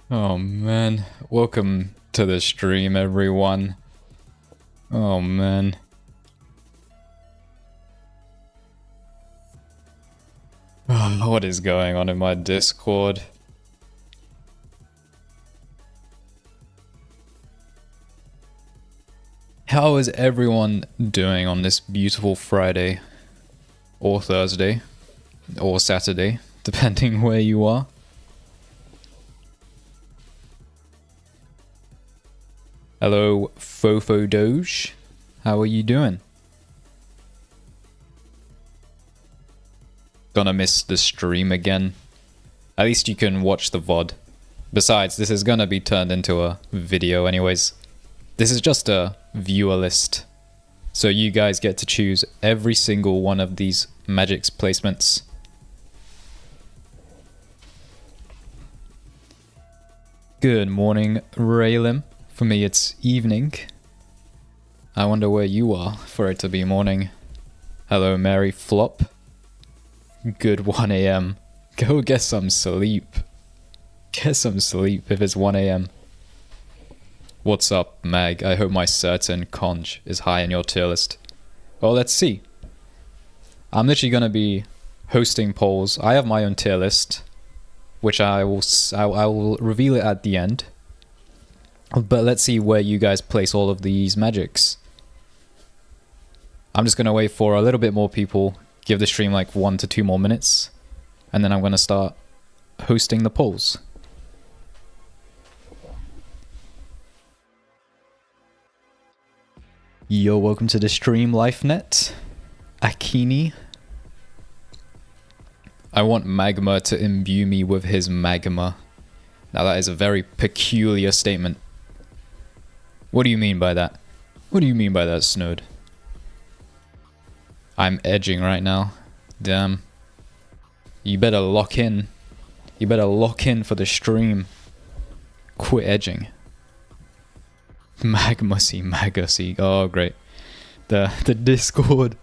Oh man, welcome to the stream, everyone. Oh man. What is going on in my Discord? How is everyone doing on this beautiful Friday? Or Thursday? Or Saturday, depending where you are? Hello, Fofo Doge. How are you doing? Gonna miss the stream again. At least you can watch the VOD. Besides, this is gonna be turned into a video anyways. This is just a viewer list. So you guys get to choose every single one of these Magic's placements. Good morning, Raylim. For me, it's evening. I wonder where you are for it to be morning. Hello, Mary Flop. Good 1 a.m. Go get some sleep. Get some sleep if it's 1 a.m. What's up, Mag? I hope my certain conch is high in your tier list. Well, let's see. I'm literally going to be hosting polls. I have my own tier list, which I will reveal it at the end. But let's see where you guys place all of these magics. I'm just going to wait for a little bit more people, give the stream like 1 to 2 more minutes, and then I'm going to start hosting the polls. Yo, welcome to the stream, LifeNet. Akini. I want Magma to imbue me with his magma. Now that is a very peculiar statement. What do you mean by that? What do you mean by that, Snowed? I'm edging right now. Damn. You better lock in. You better lock in for the stream. Quit edging. Magma-see, Maga-see. Oh, great. The Discord.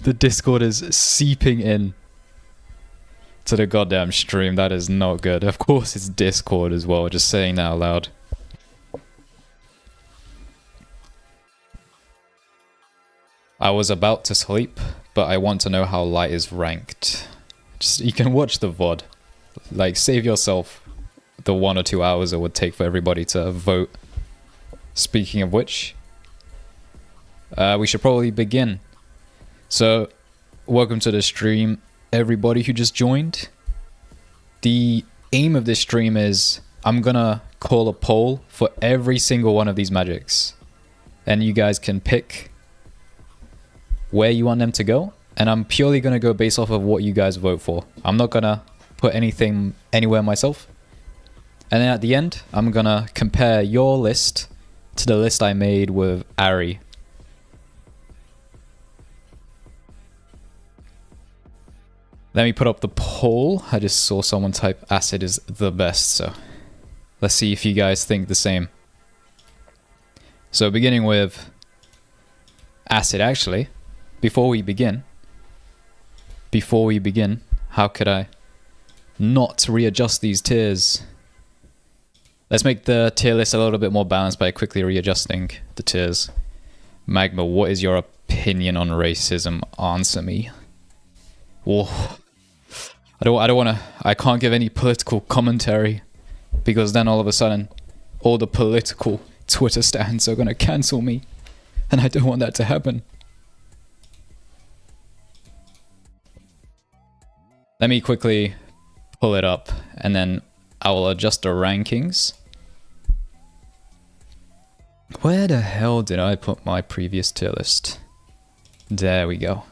The Discord is seeping in to the goddamn stream. That is not good. Of course it's Discord as well. Just saying that out loud. I was about to sleep, but I want to know how light is ranked. Just, you can watch the VOD. Like, save yourself the 1 or 2 hours it would take for everybody to vote. Speaking of which, we should probably begin. So, welcome to the stream, everybody who just joined. The aim of this stream is I'm gonna call a poll for every single one of these magics. And you guys can pick where you want them to go, and I'm purely going to go based off of what you guys vote for. I'm not going to put anything anywhere myself. And then at the end, I'm going to compare your list to the list I made with Ari. Let me put up the poll. I just saw someone type acid is the best, so let's see if you guys think the same. So beginning with acid, actually. Before we begin, how could I not readjust these tiers? Let's make the tier list a little bit more balanced by quickly readjusting the tiers. Magma, what is your opinion on racism? Answer me. Whoa. I can't give any political commentary because then all of a sudden all the political Twitter stands are gonna cancel me, and I don't want that to happen. Let me quickly pull it up, and then I will adjust the rankings. Where the hell did I put my previous tier list? There we go.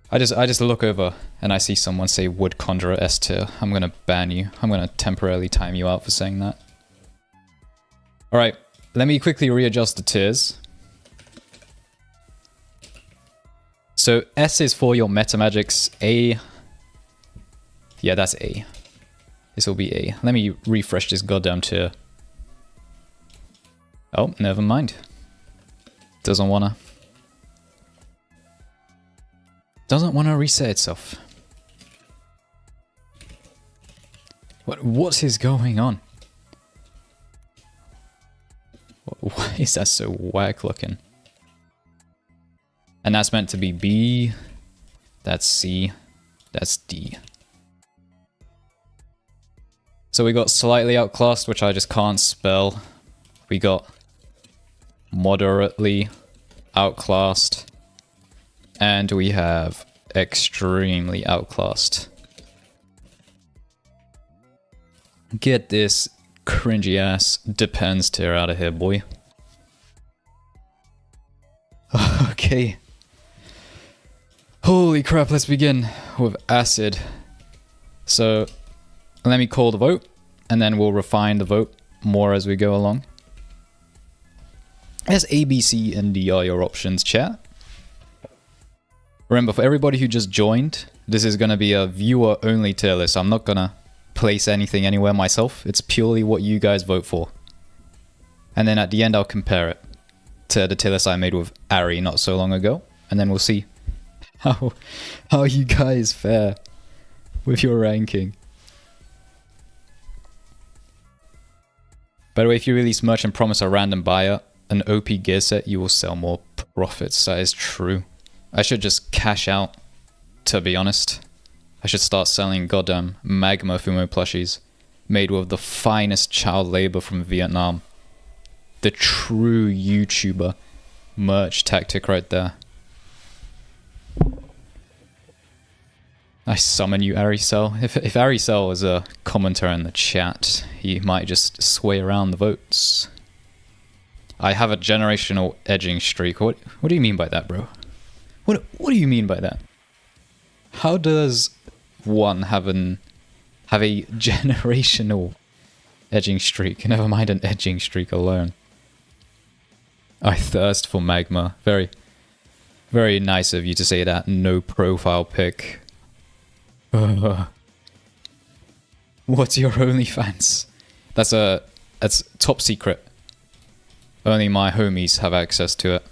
I just look over and I see someone say Wood Conjurer S tier. I'm gonna ban you. I'm gonna temporarily time you out for saying that. Alright, let me quickly readjust the tiers. So S is for your meta magics. A, yeah, that's A. This will be A. Let me refresh this goddamn tier. Oh, never mind. Doesn't wanna reset itself. What What is going on? Why is that so whack looking? And that's meant to be B. That's C. That's D. So we got slightly outclassed, which I just can't spell. We got moderately outclassed. And we have extremely outclassed. Get this cringy ass depends tier out of here, boy. Okay. Holy crap, let's begin with acid. So, let me call the vote, and then we'll refine the vote more as we go along. As A, B, C, and D are your options, chat. Remember, for everybody who just joined, this is going to be a viewer-only tier list. I'm not going to place anything anywhere myself. It's purely what you guys vote for. And then at the end, I'll compare it to the tier list I made with Ari not so long ago. And then we'll see how you guys fare with your ranking. By the way, if you release merch and promise a random buyer an OP gear set, you will sell more profits. That is true. I should just cash out, to be honest. I should start selling goddamn Magma Fumo plushies made with the finest child labor from Vietnam. The true YouTuber merch tactic right there. I summon you, Aricel. If Aricel is a commenter in the chat, he might just sway around the votes. I have a generational edging streak. What do you mean by that, bro? What do you mean by that? How does one have a generational edging streak? Never mind an edging streak alone. I thirst for Magma. Very, very nice of you to say that. No profile pic. What's your OnlyFans? That's top secret. Only my homies have access to it.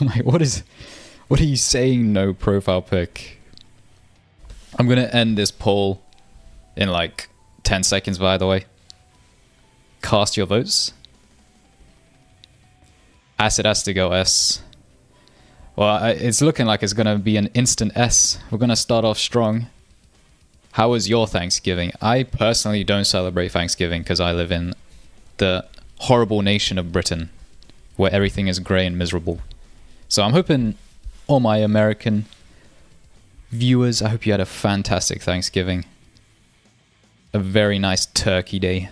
Like, what are you saying? No profile pic. I'm gonna end this poll in like 10 seconds, by the way. Cast your votes. Acid has to go S. Well, it's looking like it's gonna be an instant S. We're gonna start off strong. How was your Thanksgiving? I personally don't celebrate Thanksgiving because I live in the horrible nation of Britain, where everything is grey and miserable. So I'm hoping all my American viewers, I hope you had a fantastic Thanksgiving. A very nice turkey day.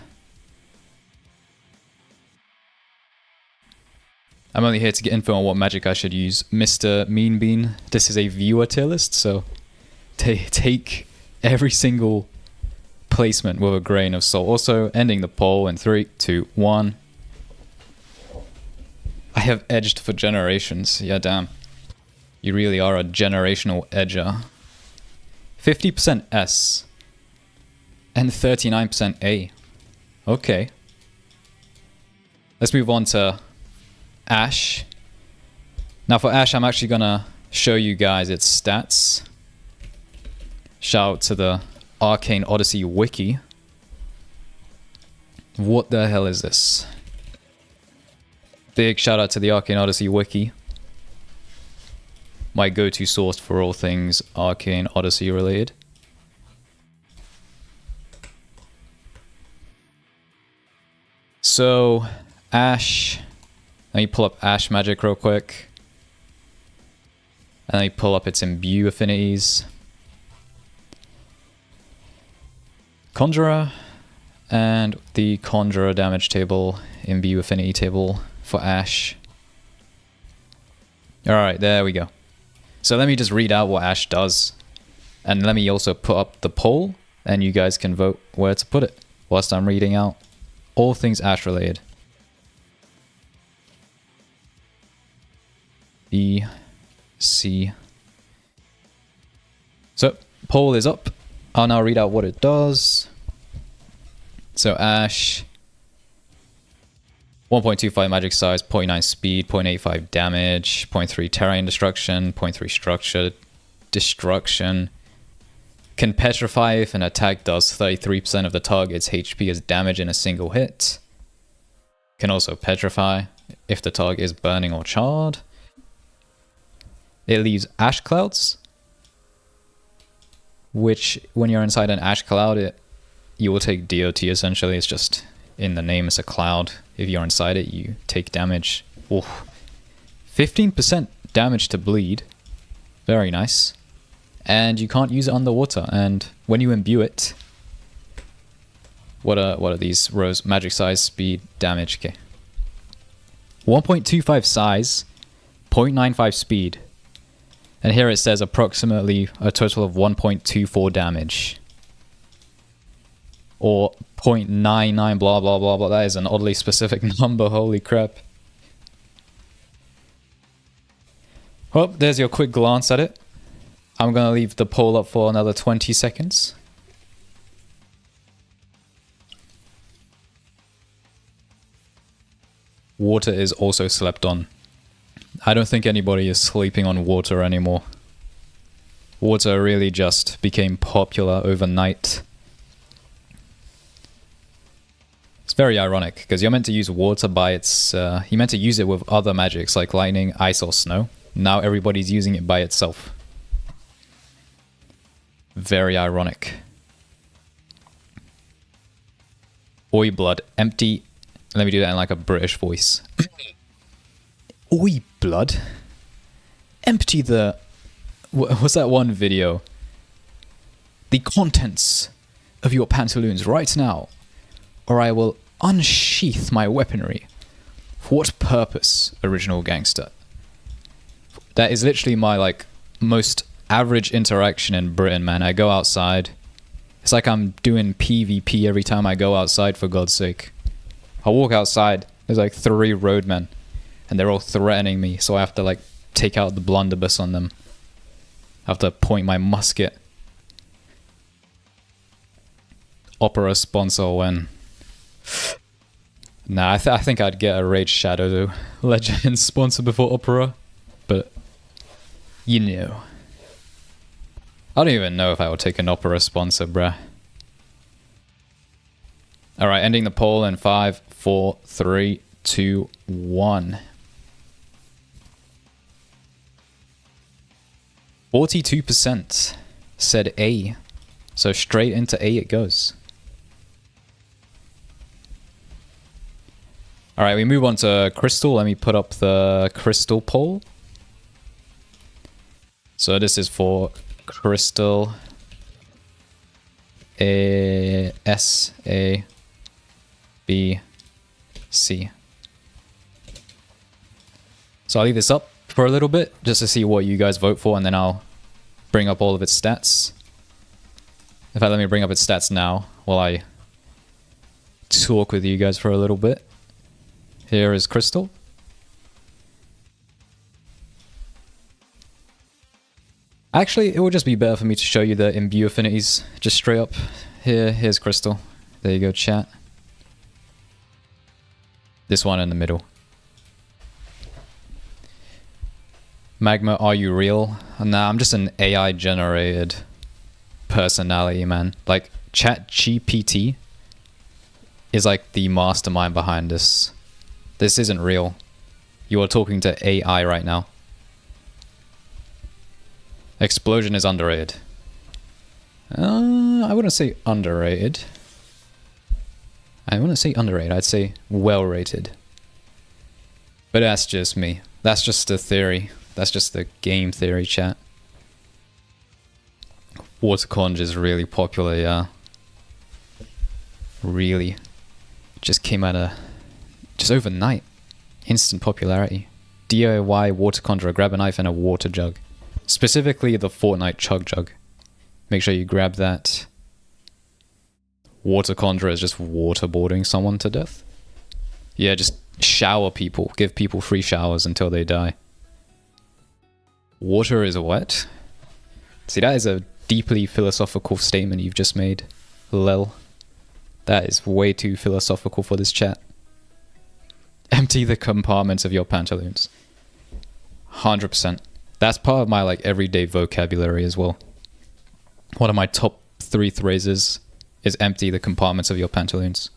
I'm only here to get info on what magic I should use. Mr. Mean Bean, this is a viewer tier list, so take every single placement with a grain of salt. Also, ending the poll in 3, 2, 1. I have edged for generations. Yeah, damn. You really are a generational edger. 50% S. And 39% A. Okay. Let's move on to Ash. Now for Ash, I'm actually gonna show you guys its stats. Shout out to the Arcane Odyssey wiki. What the hell is this? Big shout out to the Arcane Odyssey wiki. My go-to source for all things Arcane Odyssey related. So, Ash. Let me pull up Ash Magic real quick. And let me pull up its imbue affinities. Conjurer. And the Conjurer damage table, imbue affinity table for Ash. Alright, there we go. So let me just read out what Ash does. And let me also put up the poll, and you guys can vote where to put it whilst I'm reading out all things Ash related. B, C. So, poll is up. I'll now read out what it does. So, Ash, 1.25 magic size, 0.9 speed, 0.85 damage, 0.3 terrain destruction, 0.3 structure destruction, Can petrify if an attack does 33% of the target's HP as damage in a single hit. Can also petrify if the target is burning or charred. It leaves ash clouds, which when you're inside an ash cloud, you will take DOT essentially. It's just in the name, it's a cloud. If you're inside it, you take damage. Oof. 15% damage to bleed. Very nice. And you can't use it underwater. And when you imbue it, what are these rows? Magic size, speed, damage. Okay. 1.25 size, 0.95 speed. And here it says approximately a total of 1.24 damage. Or 0.99 blah blah blah blah. That is an oddly specific number, holy crap. Well, there's your quick glance at it. I'm gonna leave the poll up for another 20 seconds. Water is also slept on. I don't think anybody is sleeping on water anymore. Water really just became popular overnight. It's very ironic, because you're meant to use water by its... you're meant to use it with other magics like lightning, ice or snow. Now everybody's using it by itself. Very ironic. Oi blood, empty... Let me do that in like a British voice. Oi blood, empty the... What's that one video? The contents of your pantaloons right now, or I will unsheath my weaponry. For what purpose, original gangster? That is literally my like most average interaction in Britain, man. I go outside. It's like I'm doing PvP every time I go outside, for God's sake. I walk outside, there's like 3 roadmen, and they're all threatening me, so I have to like take out the blunderbuss on them. I have to point my musket. Opera sponsor when... Nah, I think I'd get a Raid Shadow Legend sponsor before Opera, but you know. I don't even know if I would take an Opera sponsor, bruh. Alright, ending the poll in 5, 4, 3, 2, 1. 42% said A. So straight into A it goes. Alright, we move on to Crystal. Let me put up the Crystal poll. So this is for Crystal A, S, A, B, C. So I'll leave this up for a little bit just to see what you guys vote for, and then I'll bring up all of its stats. In fact, let me bring up its stats now while I talk with you guys for a little bit. Here is Crystal. Actually, it would just be better for me to show you the imbue affinities just straight up. Here's Crystal. There you go, chat. This one in the middle. Magma, are you real? Nah, I'm just an AI generated personality, man. Like, ChatGPT is like the mastermind behind this. This isn't real. You are talking to AI right now. Explosion is underrated. I wouldn't say underrated. I wouldn't say underrated. I'd say well rated. But that's just me. That's just a theory. That's just the game theory, chat. Water Conj is really popular, yeah. Really. Just came out of... just overnight. Instant popularity. DIY Water Conjurer, grab a knife and a water jug. Specifically the Fortnite Chug Jug. Make sure you grab that. Water Conjurer is just waterboarding someone to death. Yeah, just shower people. Give people free showers until they die. Water is wet? See, that is a deeply philosophical statement you've just made. Lel. That is way too philosophical for this chat. Empty the compartments of your pantaloons. 100%. That's part of my like everyday vocabulary as well. One of my top 3 phrases is empty the compartments of your pantaloons.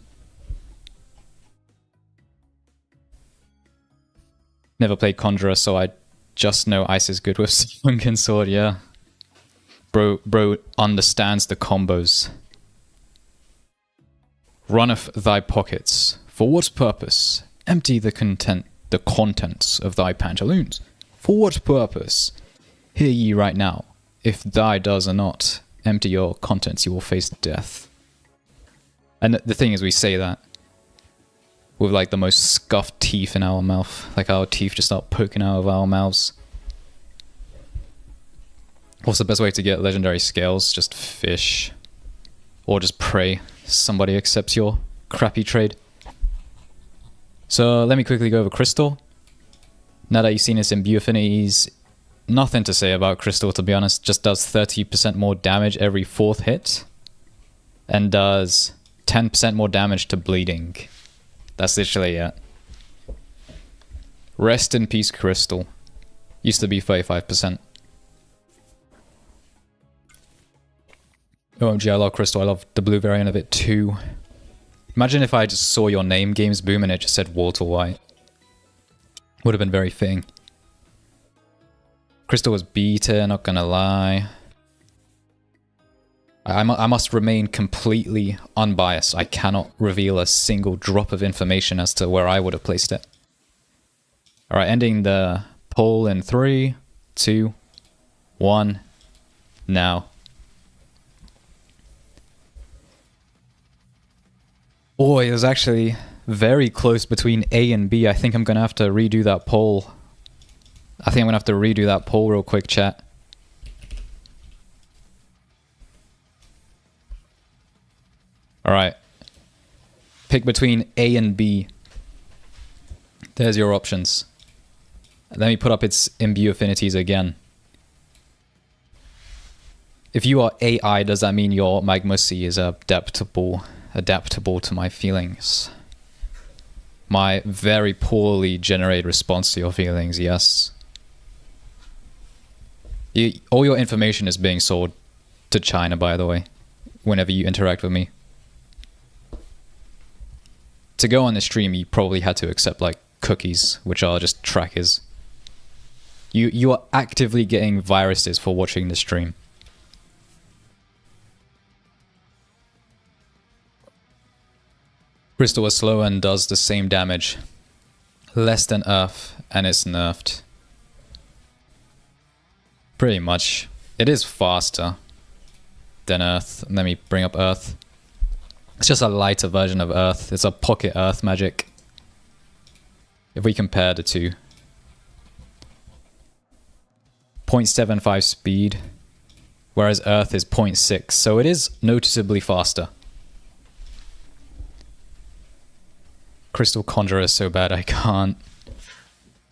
Never played Conjurer, so I just know Ice is good with Sunken Sword, yeah. Bro understands the combos. Runneth thy pockets. For what purpose? Empty the contents of thy pantaloons. For what purpose? Hear ye right now. If thy does not empty your contents, you will face death. And the thing is, we say that with like the most scuffed teeth in our mouth. Like our teeth just start poking out of our mouths. What's the best way to get legendary scales? Just fish. Or just pray somebody accepts your crappy trade. So let me quickly go over Crystal. Now that you've seen its imbue affinities, nothing to say about Crystal, to be honest. Just does 30% more damage every 4th hit. And does 10% more damage to bleeding. That's literally it. Rest in peace, Crystal. Used to be 35%. OMG, I love Crystal. I love the blue variant of it too. Imagine if I just saw your name, Games Boom, and it just said Walter White. Would have been very fitting. Crystal was beta, not gonna lie. I must remain completely unbiased. I cannot reveal a single drop of information as to where I would have placed it. Alright, ending the poll in 3, 2, 1, now. Oh, it was actually very close between A and B. I think I'm going to have to redo that poll. Real quick, chat. Alright. Pick between A and B. There's your options. Let me put up its imbue affinities again. If you are AI, does that mean your Magma C is adaptable to my feelings? My very poorly generated response to your feelings, yes. All your information is being sold to China, by the way, whenever you interact with me. To go on the stream, you probably had to accept like cookies, which are just trackers. You are actively getting viruses for watching the stream. Crystal is slower and does the same damage. Less than Earth, and it's nerfed. Pretty much. It is faster than Earth. Let me bring up Earth. It's just a lighter version of Earth. It's a pocket Earth magic. If we compare the two. 0.75 speed, whereas Earth is 0.6, so it is noticeably faster. Crystal Conjurer is so bad I can't.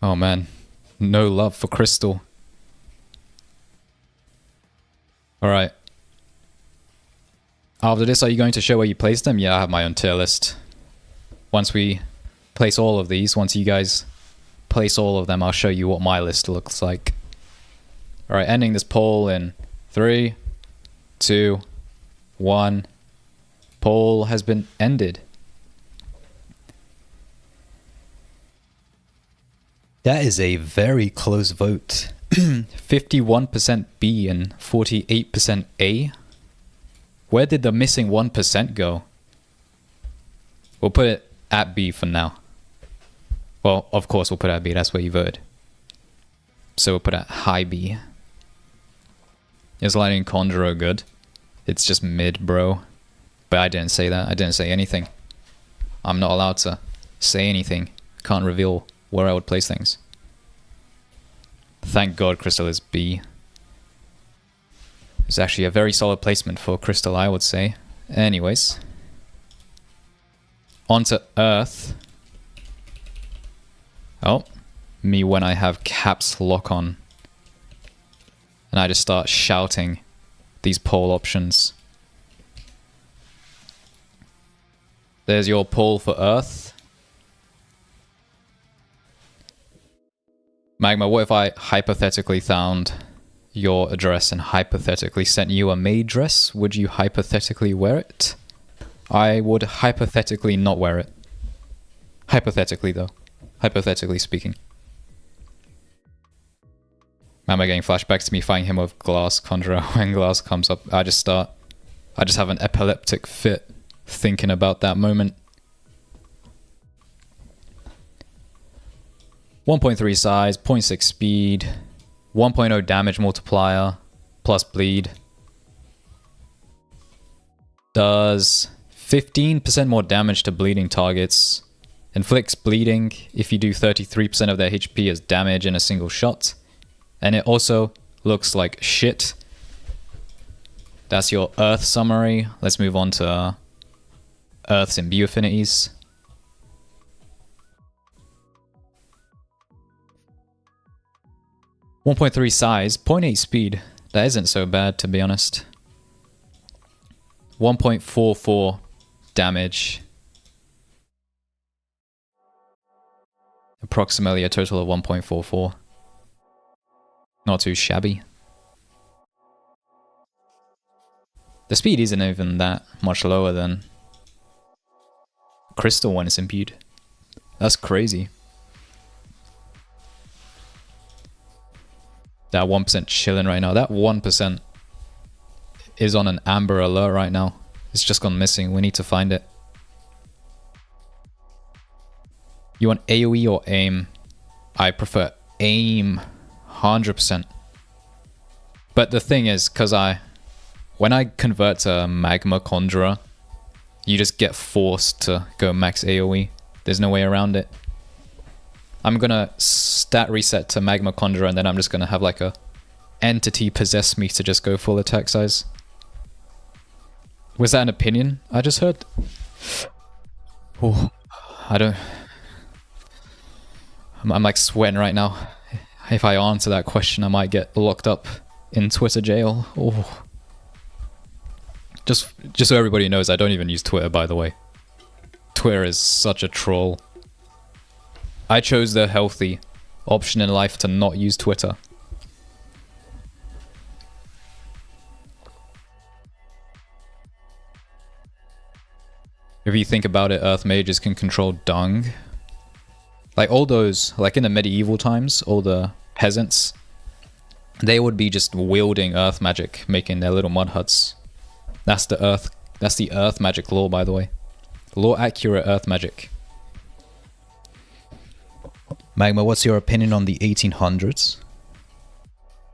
Oh man, no love for Crystal. Alright. After this, are you going to show where you place them? Yeah, I have my own tier list. Once we place all of these, once you guys place all of them, I'll show you what my list looks like. Alright, ending this poll in 3, 2, 1. Poll has been ended. That is a very close vote. 51% B and 48% A. Where did the missing 1% go? We'll put it at B for now. Well, of course we'll put it at B, that's where you voted. So we'll put it at high B. Is Lightning Conjurer good? It's just mid, bro. But I didn't say that. I didn't say anything. I'm not allowed to say anything. Can't reveal where I would place things. Thank God Crystal is B. It's actually a very solid placement for Crystal, I would say. Anyways. Onto Earth. Oh. Me when I have caps lock on. And I just start shouting these poll options. There's your poll for Earth. Magma, what if I hypothetically found your address and hypothetically sent you a maid dress, would you hypothetically wear it? I would hypothetically not wear it. Hypothetically, though. Hypothetically speaking. Am I getting flashbacks to me fighting him with Glass Conjurer? When Glass comes up, I just have an epileptic fit thinking about that moment. 1.3 size, 0.6 speed, 1.0 damage multiplier, plus bleed. Does 15% more damage to bleeding targets. Inflicts bleeding if you do 33% of their HP as damage in a single shot. And it also looks like shit. That's your Earth summary. Let's move on to Earth's imbue affinities. .3 size, 0.8 speed. That isn't so bad, to be honest. 1.44 damage. Approximately a total of 1.44. Not too shabby. The speed isn't even that much lower than Crystal when it's imbued. That's crazy. That 1% chilling right now. That 1% is on an amber alert right now. It's just gone missing. We need to find it. You want AoE or aim? I prefer aim. 100%. But the thing is, when I convert to Magma Conjurer, you just get forced to go max AoE. There's no way around it. I'm gonna stat reset to Magma Conjurer and then I'm just gonna have like a entity possess me to just go full attack size. Was that an opinion I just heard? Oh, I'm like sweating right now. If I answer that question, I might get locked up in Twitter jail. Oh. Just so everybody knows, I don't even use Twitter, by the way. Twitter is such a troll. I chose the healthy option in life to not use Twitter. If you think about it, Earth mages can control dung. Like all those, like in the medieval times, all the peasants, they would be just wielding earth magic, making their little mud huts. That's the earth magic lore, by the way. Lore accurate earth magic. Magma, what's your opinion on the 1800s?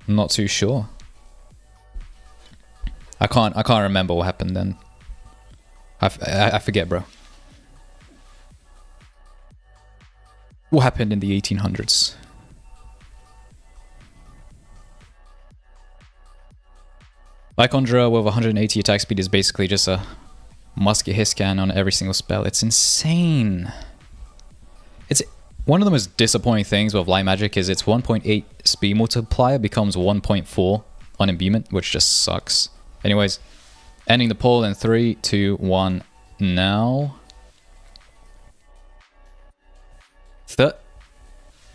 Not too sure. I can't remember what happened then. I forget, bro. What happened in the 1800s? Like Conjurer with 180 attack speed is basically just a musket hit scan on every single spell. It's insane. It's one of the most disappointing things with light magic is its 1.8 speed multiplier becomes 1.4 on imbuement, which just sucks. Anyways, ending the poll in 3, 2, 1 now.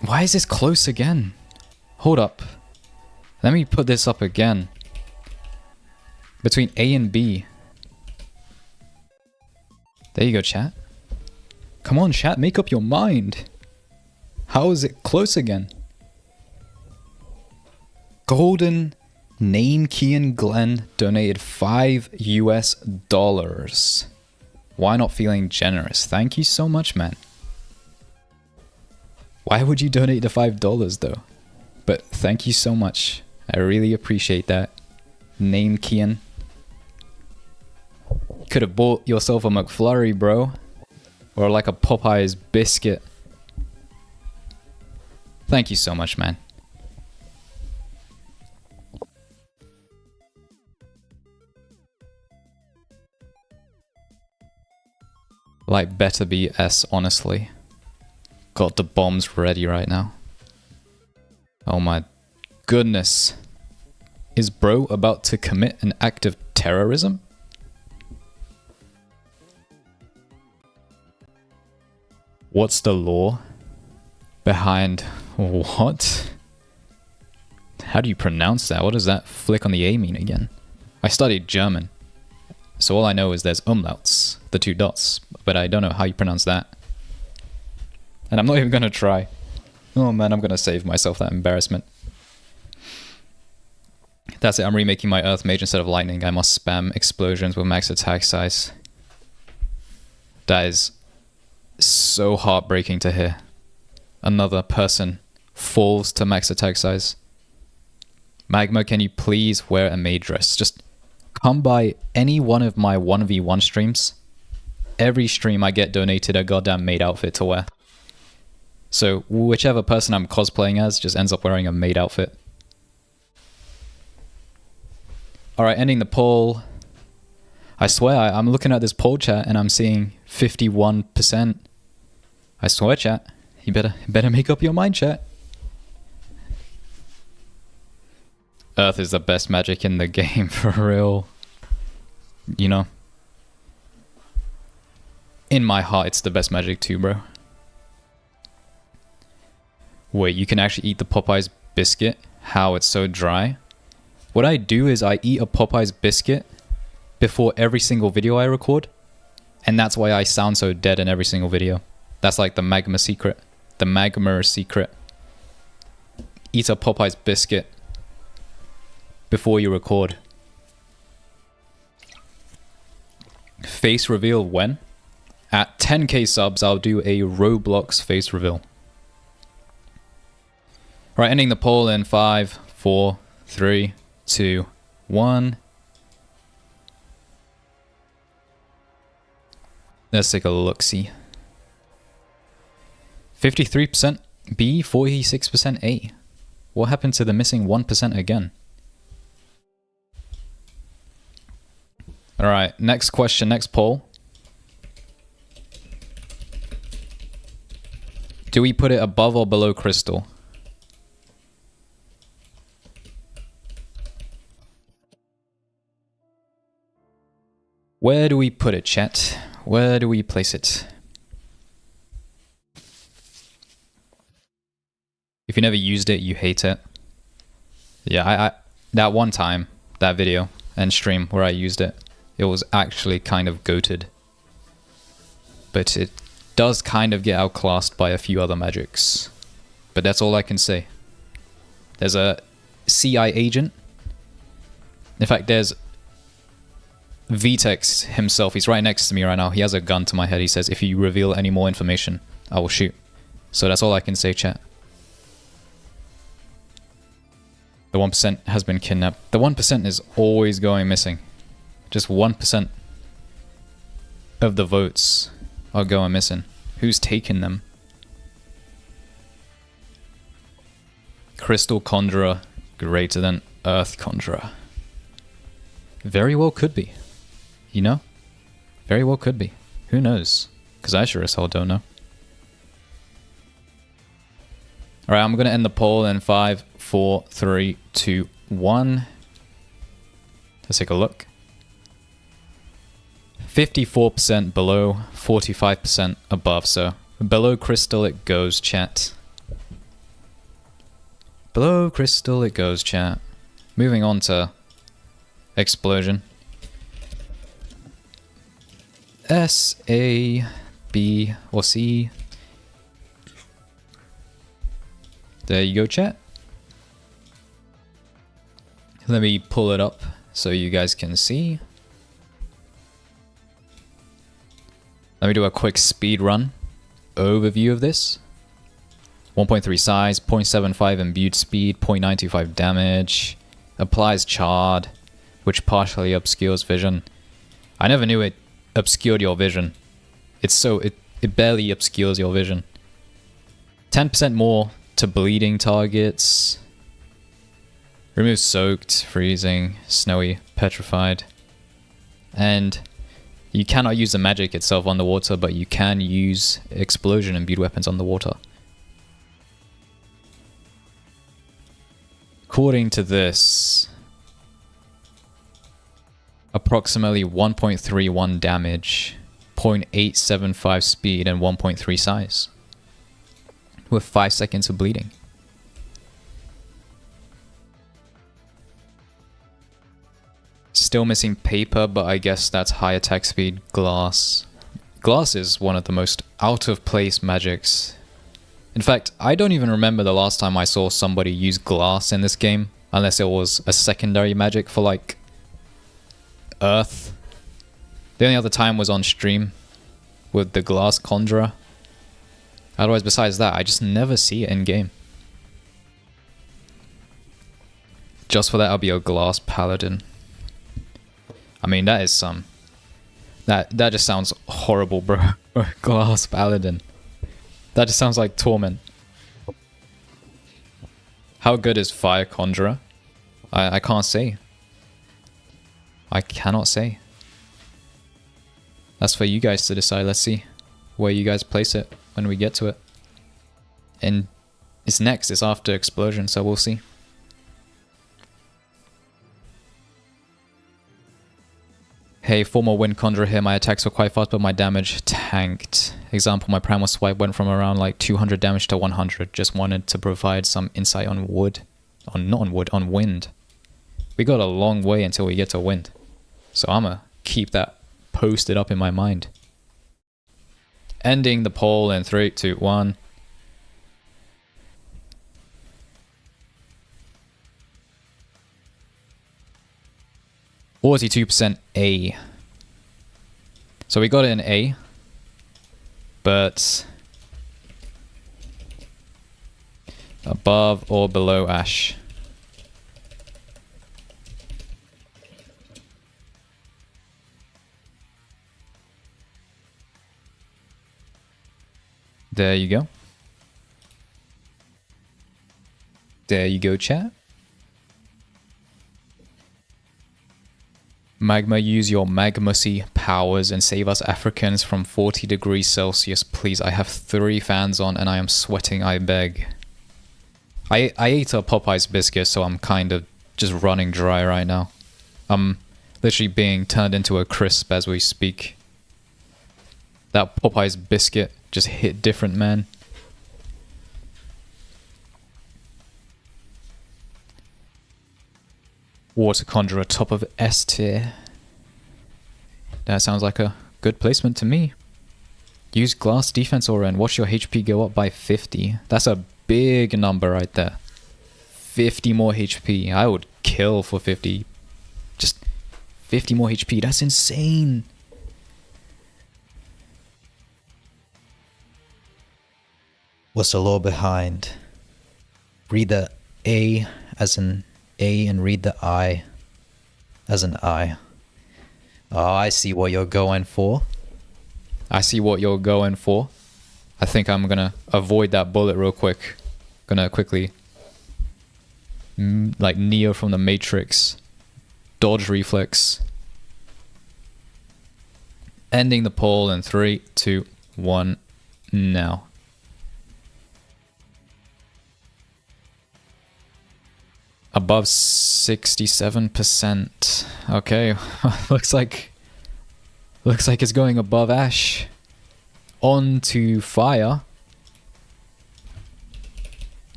Why is this close again? Hold up. Let me put this up again. Between A and B. There you go, chat. Come on, chat, make up your mind. How is it close again? Golden Name Kian Glenn donated $5 US. Why not feeling generous? Thank you so much, man. Why would you donate the $5 though? But thank you so much. I really appreciate that. Name Kian. Could have bought yourself a McFlurry, bro. Or like a Popeye's biscuit. Thank you so much, man. Like, better be S, honestly. Got the bombs ready right now. Oh my goodness. Is bro about to commit an act of terrorism? What's the lore behind what? How do you pronounce that? What does that flick on the A mean again? I studied German, so all I know is there's umlauts, the 2 dots, but I don't know how you pronounce that. And I'm not even gonna try. Oh man, I'm gonna save myself that embarrassment. That's it, I'm remaking my Earth Mage instead of Lightning. I must spam explosions with max attack size. That is so heartbreaking to hear. Another person falls to max attack size. Magma, can you please wear a maid dress? Just come by any one of my 1v1 streams. Every stream I get donated a goddamn maid outfit to wear. So whichever person I'm cosplaying as just ends up wearing a maid outfit. Alright, ending the poll. I swear, I'm looking at this poll chat and I'm seeing 51%. I swear, chat. You better make up your mind, chat. Earth is the best magic in the game, for real. You know. In my heart, it's the best magic too, bro. Wait, you can actually eat the Popeyes biscuit? How it's so dry? What I do is I eat a Popeyes biscuit before every single video I record. And that's why I sound so dead in every single video. That's like the Magma secret. The Magma secret. Eat a Popeyes biscuit before you record. Face reveal when? At 10k subs, I'll do a Roblox face reveal. Right, ending the poll in 5, 4, 3, 2, 1. Let's take a look-see. 53% B, 46% A. What happened to the missing 1% again? Alright, next question, next poll. Do we put it above or below Crystal? Where do we put it, chat? Where do we place it? If you never used it, you hate it. Yeah, I that one time, that video and stream where I used it, it was actually kind of goated. But it does kind of get outclassed by a few other magics. But that's all I can say. There's a CI agent. In fact, there's Vtex himself. He's right next to me right now. He has a gun to my head. He says, if you reveal any more information, I will shoot. So that's all I can say, chat. The 1% has been kidnapped. The 1% is always going missing. Just 1% of the votes are going missing. Who's taking them? Crystal Conjurer greater than Earth Conjurer. Very well could be. You know? Very well could be. Who knows? Because I sure as hell don't know. Alright, I'm going to end the poll in 5, 4, 3, 2, 1. Let's take a look. 54% below, 45% above. So below Crystal it goes, chat. Below Crystal it goes, chat. Moving on to Explosion. S, A, B, or C. There you go, chat. Let me pull it up so you guys can see. Let me do a quick speed run overview of this. 1.3 size, 0.75 imbued speed, 0.925 damage. Applies Chard, which partially obscures vision. I never knew it obscured your vision. It barely obscures your vision. 10% more to bleeding targets. Removes soaked, freezing, snowy, petrified. And you cannot use the magic itself on the water, but you can use explosion imbued weapons on the water. According to this, approximately 1.31 damage, 0.875 speed, and 1.3 size. With 5 seconds of bleeding. still missing paper, but I guess that's high attack speed. Glass. Glass is one of the most out of place magics. In fact, I don't even remember the last time I saw somebody use glass in this game, unless it was a secondary magic for like Earth. The only other time was on stream with the glass Conjurer. Otherwise, besides that, I just never see it in game. Just for that, I'll be a glass paladin. I mean, that is some... That just sounds horrible, bro. Glass paladin. That just sounds like torment. How good is Fire Conjurer? I can't say. I cannot say. That's for you guys to decide. Let's see where you guys place it when we get to it. And it's next. It's after Explosion, so we'll see. Hey, former Wind Conjurer here. My attacks were quite fast, but my damage tanked. Example, my Primal Swipe went from around like 200 damage to 100. Just wanted to provide some insight on wood. On wind. We got a long way until we get to wind. So I'm gonna keep that posted up in my mind. Ending the poll in 3, 2, 1. (42% A). So we got it in A, but above or below Ash. There you go. There you go, chat. Magma, use your magmacy powers and save us Africans from 40 degrees Celsius, please. I have 3 fans on and I am sweating, I beg. I ate a Popeye's biscuit, so I'm kind of just running dry right now. I'm literally being turned into a crisp as we speak. That Popeye's biscuit just hit different, man. Water Conjurer, top of S tier. That sounds like a good placement to me. Use Glass Defense Aura and watch your HP go up by 50. That's a big number right there. 50 more HP. I would kill for 50. Just 50 more HP. That's insane. What's the lore behind? Read the A as an A and read the I as an I. Oh, I see what you're going for. I see what you're going for. I think I'm gonna avoid that bullet real quick. Gonna quickly, like Neo from the Matrix, dodge reflex. Ending the poll in 3, 2, 1, now. Above 67%. Okay, looks like it's going above Ash. On to Fire.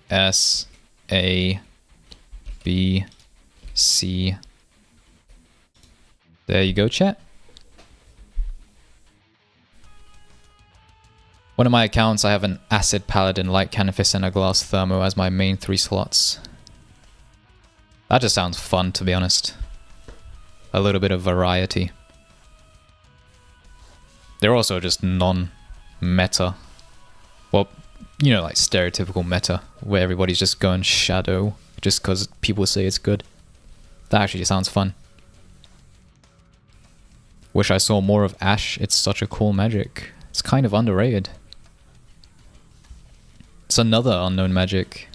S A B C. There you go, chat. One of my accounts, I have an Acid Paladin, Light Canifis, and a Glass Thermo as my main 3 slots. That just sounds fun, to be honest. A little bit of variety. They're also just non-meta. Well, you know, like stereotypical meta, where everybody's just going Shadow just because people say it's good. That actually sounds fun. Wish I saw more of Ash. It's such a cool magic. It's kind of underrated. It's another unknown magic.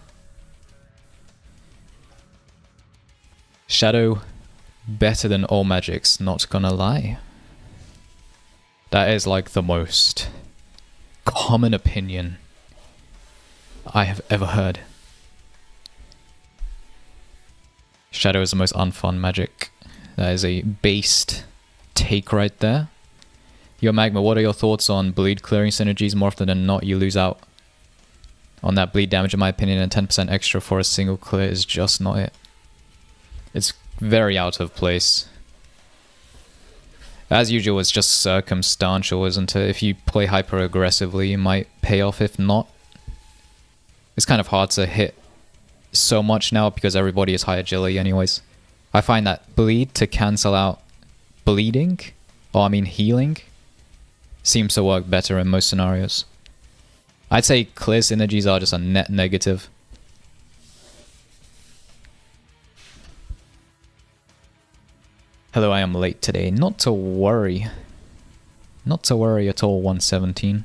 Shadow, better than all magics, not gonna lie. That is like the most common opinion I have ever heard. Shadow is the most unfun magic. That is a based take right there. Yo, Magma, what are your thoughts on bleed clearing synergies? More often than not, you lose out on that bleed damage, in my opinion, and 10% extra for a single clear is just not it. It's Very out of place. As usual, it's just circumstantial, isn't it? If you play hyper aggressively, it might pay off. If not, it's kind of hard to hit so much now because everybody is high agility anyways. I find that bleed to cancel out bleeding, or I mean healing, seems to work better in most scenarios. I'd say clear synergies are just a net negative. Hello, I am late today. Not to worry. Not to worry at all, 117.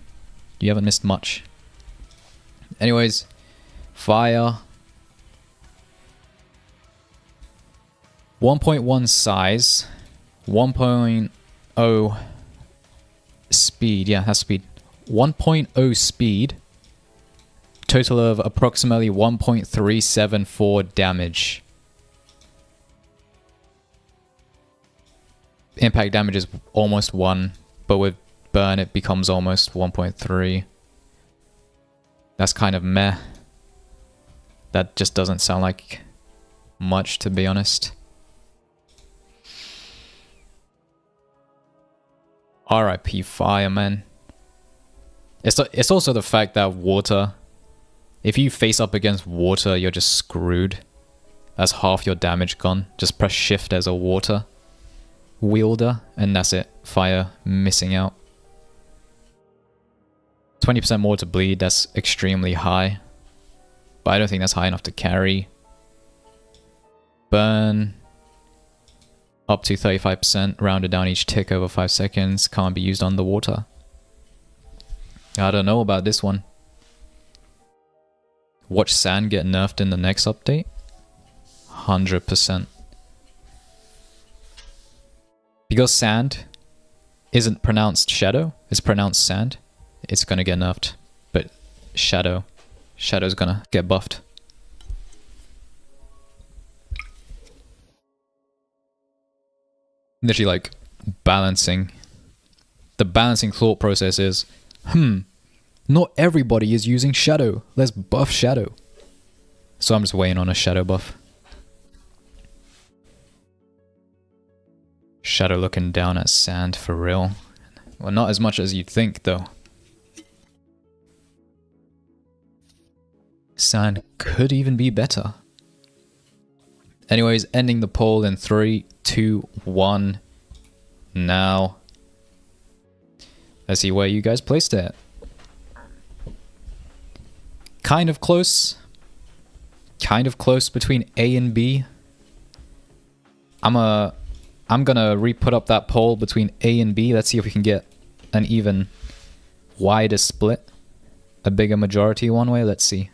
You haven't missed much. Anyways, fire. 1.1 size. 1.0 speed. Yeah, that's speed. 1.0 speed. Total of approximately 1.374 damage. Impact damage is almost 1, but with burn it becomes almost 1.3. That's kind of meh. That just doesn't sound like much, to be honest. RIP Fireman. It's also the fact that water, if you face up against water, you're just screwed. That's half your damage gone. Just press shift as a water wielder, and that's it. Fire missing out. 20% more to bleed, that's extremely high. But I don't think that's high enough to carry. Burn. Up to 35%, rounded down each tick over 5 seconds. Can't be used underwater. I don't know about this one. Watch sand get nerfed in the next update? 100%. Because sand isn't pronounced shadow, it's pronounced sand, it's gonna get nerfed. But shadow's gonna get buffed. Literally like balancing. The balancing thought process is, not everybody is using shadow. Let's buff shadow. So I'm just waiting on a shadow buff. Shadow looking down at sand for real. Well, not as much as you'd think though. Sand could even be better. Anyways, ending the poll in 3, 2, 1. Now. Let's see where you guys placed it. Kind of close. Kind of close between A and B. I'm gonna re-put up that poll between A and B. Let's see if we can get an even wider split. A bigger majority one way. Let's see.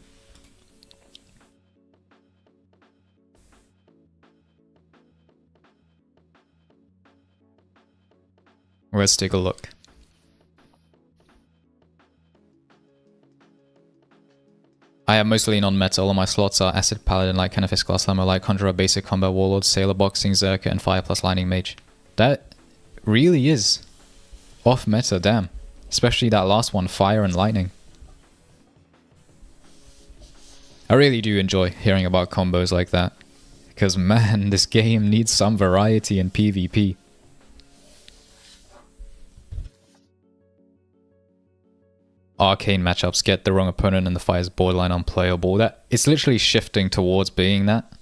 Let's take a look. I have mostly non-meta. All of my slots are Acid Paladin, like Canifis, Glass Slammer, like Conjurer, Basic Combat, Warlord, Sailor, Boxing, Zerker, and Fire plus Lightning Mage. That really is off-meta, damn. Especially that last one, Fire and Lightning. I really do enjoy hearing about combos like that. Because man, this game needs some variety in PvP. Arcane matchups get the wrong opponent and the fight is borderline unplayable. That it's literally shifting towards being that.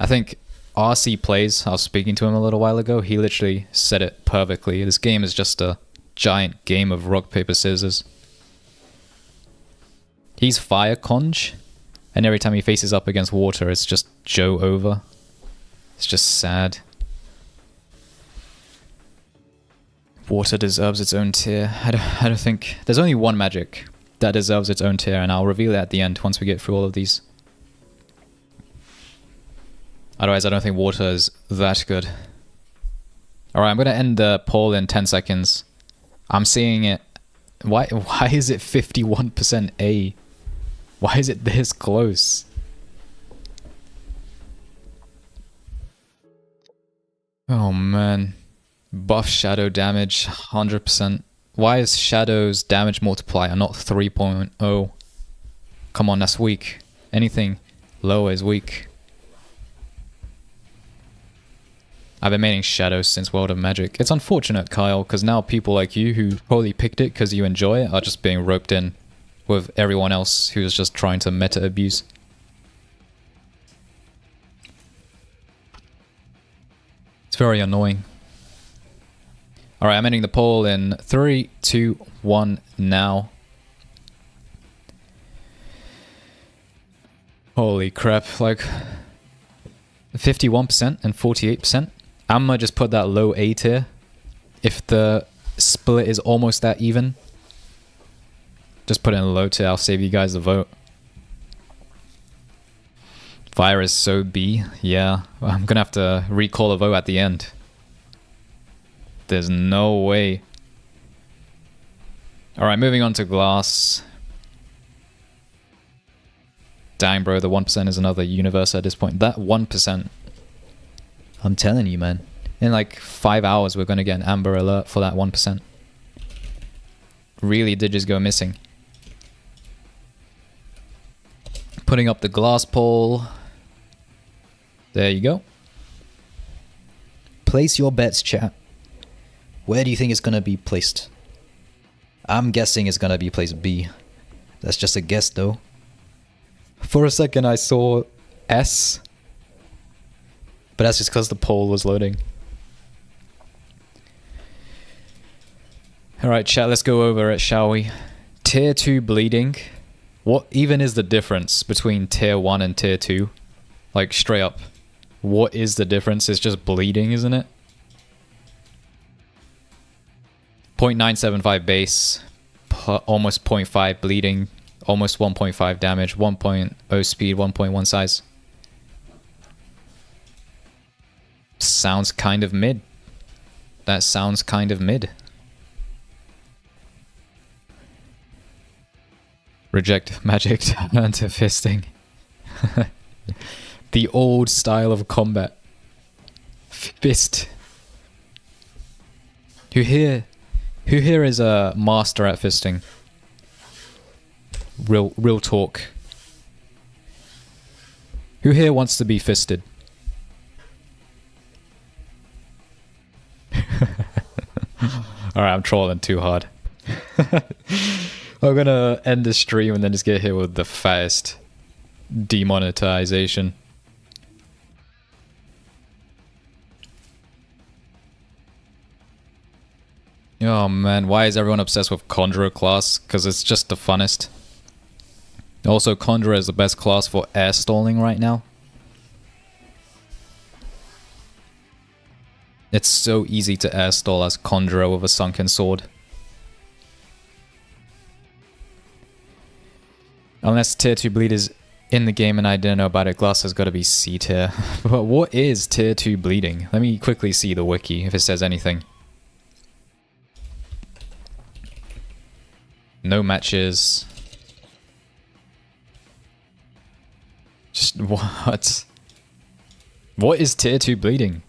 I think RC Plays, I was speaking to him a little while ago, he literally said it perfectly. This game is just a giant game of rock, paper, scissors. He's Fire Conj, and every time he faces up against water, it's just Joe over. It's just sad. Water deserves its own tier. I don't think... There's only one magic that deserves its own tier, and I'll reveal it at the end once we get through all of these. Otherwise, I don't think water is that good. Alright, I'm going to end the poll in 10 seconds. I'm seeing it... Why is it 51% A? Why is it this close? Oh man. Buff shadow damage, 100%. Why is shadow's damage multiplier not 3.0? Come on, that's weak. Anything lower is weak. I've been maining Shadows since World of Magic. It's unfortunate, Kyle, because now people like you who probably picked it because you enjoy it are just being roped in with everyone else who's just trying to meta abuse. It's very annoying. Alright, I'm ending the poll in 3, 2, 1 now. Holy crap, like 51% and 48%. I'm gonna just put that low A tier. If the split is almost that even, just put it in low tier. I'll save you guys the vote. Fire is so B. Yeah, I'm gonna have to recall a vote at the end. There's no way. Alright, moving on to glass. Dang, bro, the 1% is another universe at this point. That 1%. I'm telling you, man. In like 5 hours, we're going to get an Amber Alert for that 1%. Really did just go missing. Putting up the glass poll. There you go. Place your bets, chat. Where do you think it's going to be placed? I'm guessing it's going to be placed B. That's just a guess, though. For a second, I saw S. But that's just because the poll was loading. Alright, chat, let's go over it, shall we? Tier 2 bleeding. What even is the difference between Tier 1 and Tier 2? Like, straight up. What is the difference? It's just bleeding, isn't it? 0.975 base. Almost 0.5 bleeding. Almost 1.5 damage. 1.0 speed. 1.1 size. Sounds kind of mid. That sounds kind of mid. Reject magic, turn to fisting. The old style of combat. Fist. Who here is a master at fisting? Real talk. Who here wants to be fisted? Alright, I'm trolling too hard. I'm gonna end the stream and then just get hit with the fattest demonetization. Oh man, why is everyone obsessed with Conjurer class? Because it's just the funnest. Also, Conjurer is the best class for air stalling right now. It's so easy to air stall as Conjurer with a sunken sword. Unless Tier 2 bleed is in the game and I didn't know about it, glass has got to be C tier. But what is Tier 2 bleeding? Let me quickly see the wiki if it says anything. No matches. Just what? What is Tier 2 bleeding?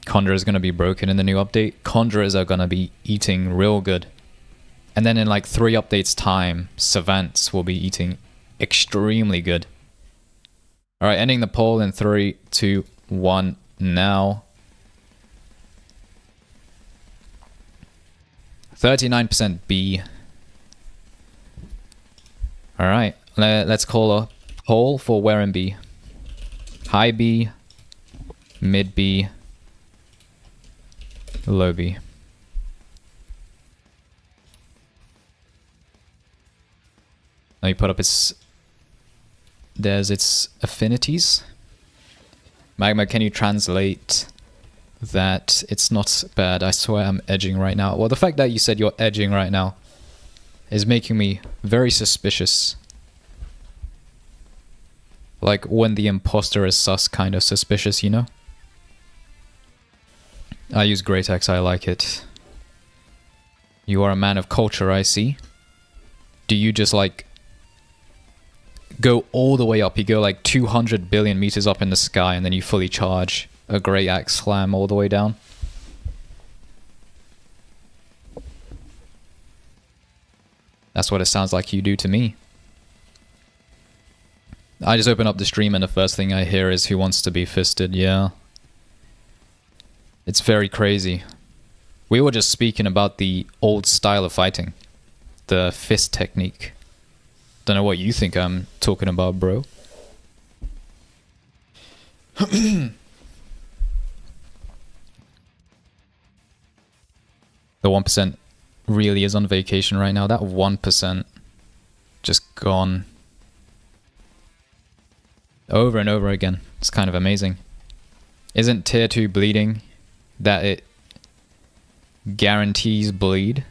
Conjurer is going to be broken in the new update. Conjurers are going to be eating real good. And then in like 3 updates time, Savants will be eating extremely good. Alright, ending the poll in 3, 2, 1 now. 39% B. Alright, let's call a poll for where in B. High B, mid B, low B. Let me put up its... There's its affinities. Magma, can you translate that? It's not bad. I swear I'm edging right now. Well, the fact that you said you're edging right now is making me very suspicious. Like when the imposter is sus, kind of suspicious, you know? I use Great Axe, I like it. You are a man of culture, I see. Do you just like go all the way up? You go like 200 billion meters up in the sky and then you fully charge a Great Axe slam all the way down? That's what it sounds like you do to me. I just open up the stream and the first thing I hear is who wants to be fisted, yeah. It's very crazy. We were just speaking about the old style of fighting. The fist technique. Don't know what you think I'm talking about, bro. The 1% really is on vacation right now. That 1% just gone. Over and over again. It's kind of amazing. Isn't tier 2 bleeding that it guarantees bleed?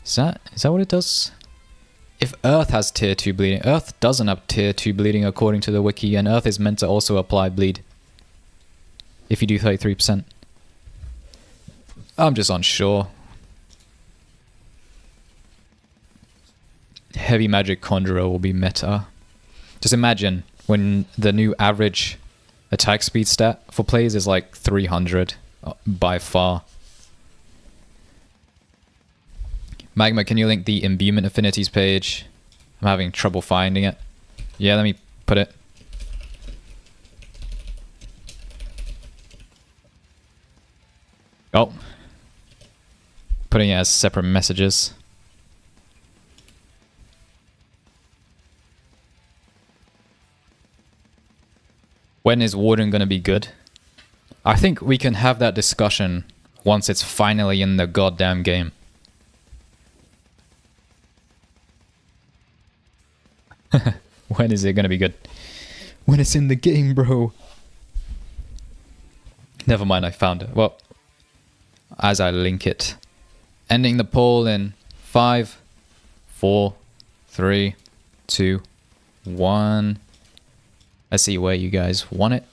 Is that what it does? If Earth has tier 2 bleeding, Earth doesn't have tier 2 bleeding according to the wiki, and Earth is meant to also apply bleed. If you do 33%. I'm just unsure. Heavy magic Conjurer will be meta. Just imagine when the new average attack speed stat for plays is like 300 by far. Magma, can you link the imbuement affinities page? I'm having trouble finding it. Yeah, let me put it. Oh. Putting it as separate messages. When is Warden gonna be good? I think we can have that discussion once it's finally in the goddamn game. When is it gonna be good? When it's in the game, bro. Never mind, I found it. Well, as I link it. Ending the poll in 5, 4, 3, 2, 1. Let's see where you guys want it.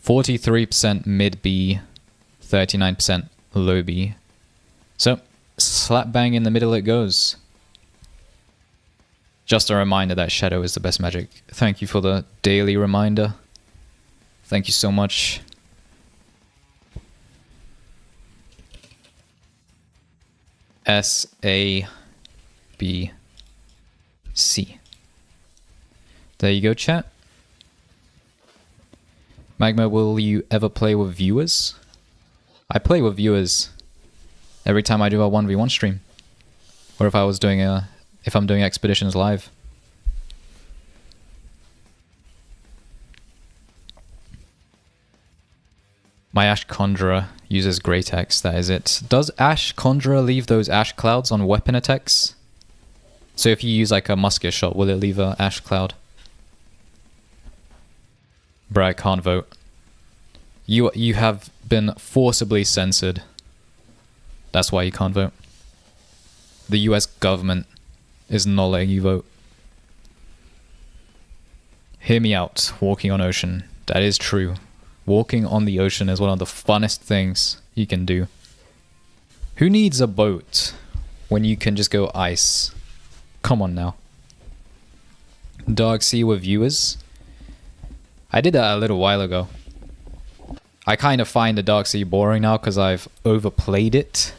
43% mid B, 39% low B. So, slap bang in the middle it goes. Just a reminder that Shadow is the best magic. Thank you for the daily reminder. Thank you so much. S-A-B-C. There you go, chat. Magma, will you ever play with viewers? I play with viewers every time I do a 1v1 stream. Or if I'm doing expeditions live. My Ash Conjurer uses Great Axe, that is it. Does Ash Conjurer leave those ash clouds on weapon attacks? So if you use like a musket shot, will it leave a ash cloud? Bruh, I can't vote. You have been forcibly censored. That's why you can't vote. The US government is not letting you vote. Hear me out, walking on ocean. That is true. Walking on the ocean is one of the funnest things you can do. Who needs a boat when you can just go ice? Come on now. Dark Sea with viewers? I did that a little while ago. I kind of find the Dark Sea boring now because I've overplayed it.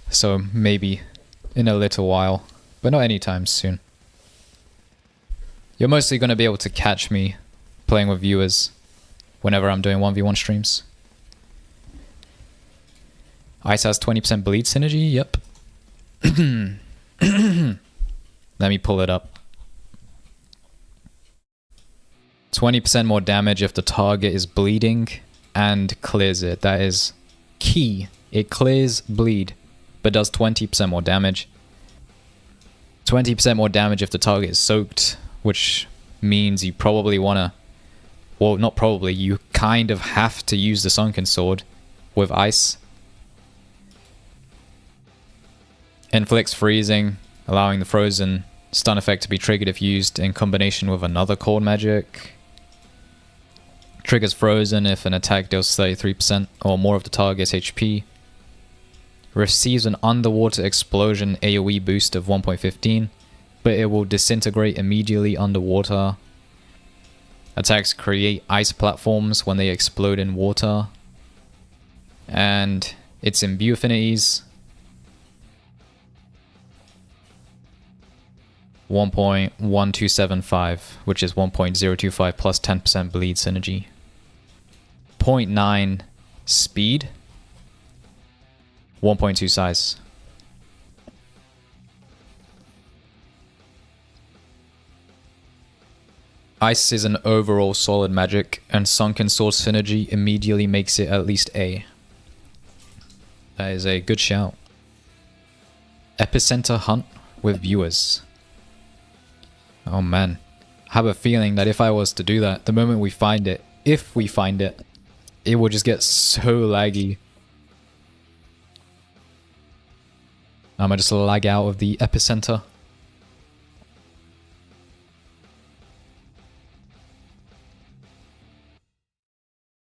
So maybe in a little while, but not anytime soon. You're mostly going to be able to catch me playing with viewers whenever I'm doing 1v1 streams. Ice has 20% bleed synergy? Yep. Let me pull it up. 20% more damage if the target is bleeding and clears it. That is key. It clears bleed, but does 20% more damage. 20% more damage if the target is soaked, which means you probably want to... Well, not probably. You kind of have to use the Sunken Sword with ice. Inflicts freezing, allowing the frozen stun effect to be triggered if used in combination with another cold magic. Triggers frozen if an attack deals 33% or more of the target's HP. Receives an underwater explosion AoE boost of 1.15, but it will disintegrate immediately underwater. Attacks create ice platforms when they explode in water. And its imbue affinities. 1.1275, which is 1.025 plus 10% bleed synergy. 0.9 speed. 1.2 size. Ice is an overall solid magic, and Sunken Sword synergy immediately makes it at least A. That is a good shout. Epicenter hunt with viewers. Oh man. I have a feeling that if I was to do that, the moment we find it, if we find it, it will just get so laggy. I'm gonna just lag out of the epicenter.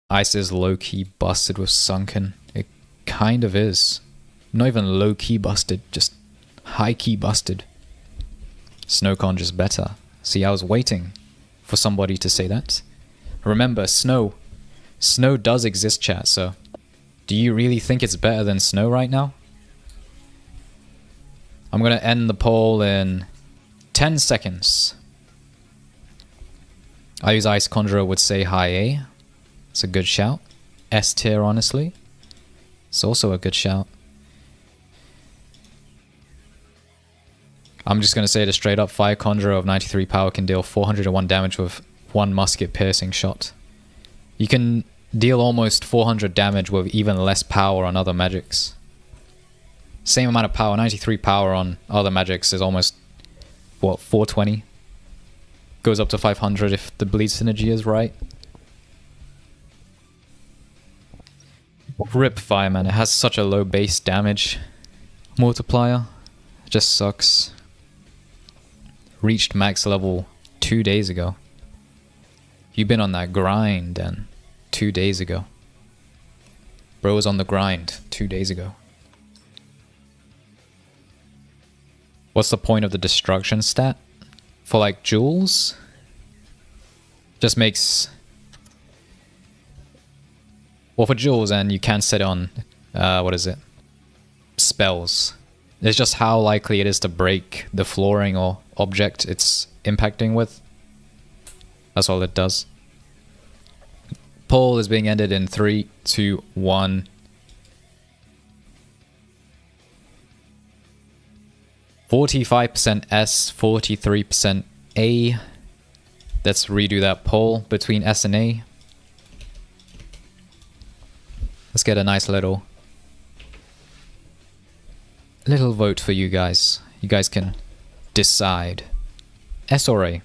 Ice is low-key busted with Sunken. It kind of is. Not even low-key busted, just high-key busted. Snowcon just better. See, I was waiting for somebody to say that. Remember, snow. Snow does exist, chat, so... Do you really think it's better than snow right now? I'm gonna end the poll in 10 seconds. I use Ice Conjurer would say high A. It's a good shout. S tier, honestly. It's also a good shout. I'm just going to say it straight up. Fire Conjurer of 93 power can deal 401 damage with one musket piercing shot. You can deal almost 400 damage with even less power on other magics. Same amount of power, 93 power on other magics is almost, what, 420? Goes up to 500 if the bleed synergy is right. Rip Fireman, it has such a low base damage multiplier. It just sucks. Reached max level 2 days ago. You've been on that grind then 2 days ago. Bro was on the grind 2 days ago. What's the point of the destruction stat? For like jewels? Just makes... Well, for jewels, and you can set it on, what is it? Spells. It's just how likely it is to break the flooring or object it's impacting with. That's all it does. Poll is being ended in 3, 2, 1. 45% S, 43% A. Let's redo that poll between S and A. Let's get a nice little vote for you guys. You guys can decide. S or A?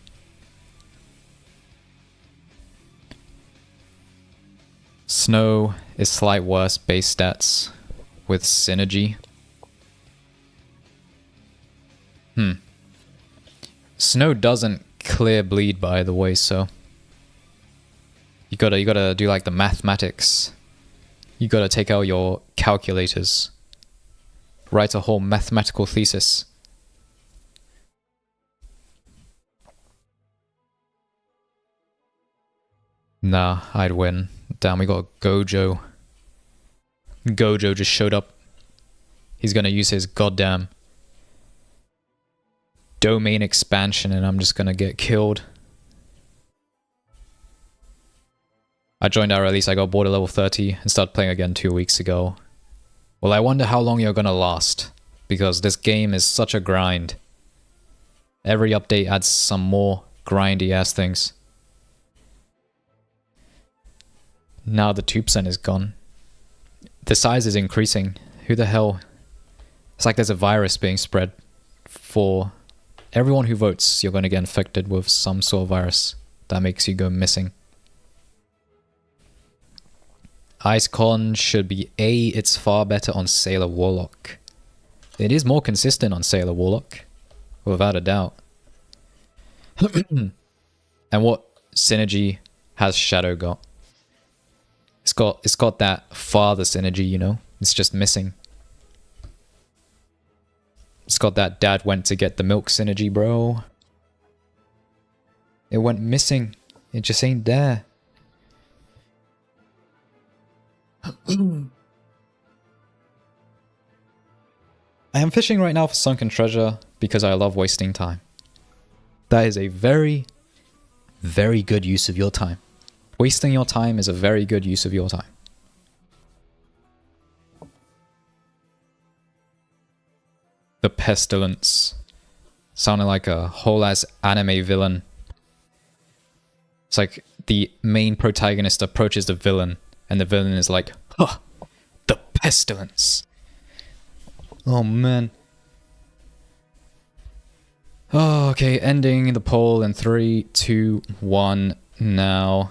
Snow is slight worse base stats with synergy. Snow doesn't clear bleed, by the way, so you gotta do like the mathematics. You gotta take out your calculators. Write a whole mathematical thesis. Nah, I'd win. Damn, we got Gojo. Gojo just showed up. He's gonna use his goddamn domain expansion and I'm just gonna get killed. I joined our release, I got bored at level 30 and started playing again 2 weeks ago. Well, I wonder how long you're gonna last, because this game is such a grind. Every update adds some more grindy ass things. Now the 2% is gone. The size is increasing. Who the hell? It's like there's a virus being spread. For everyone who votes, you're gonna get infected with some sort of virus that makes you go missing. Icecon should be A, it's far better on Sailor Warlock. It is more consistent on Sailor Warlock, without a doubt. And what synergy has Shadow got? It's got that father synergy, you know? It's just missing. It's got that dad went to get the milk synergy, bro. It went missing. It just ain't there. I am fishing right now for sunken treasure because I love wasting time. That is a very, very good use of your time. Wasting your time is a very good use of your time. The Pestilence. Sounded like a whole ass anime villain. It's like the main protagonist approaches the villain, and the villain is like, huh, the Pestilence. Oh man. Oh, okay, ending the poll in 3, 2, 1 now.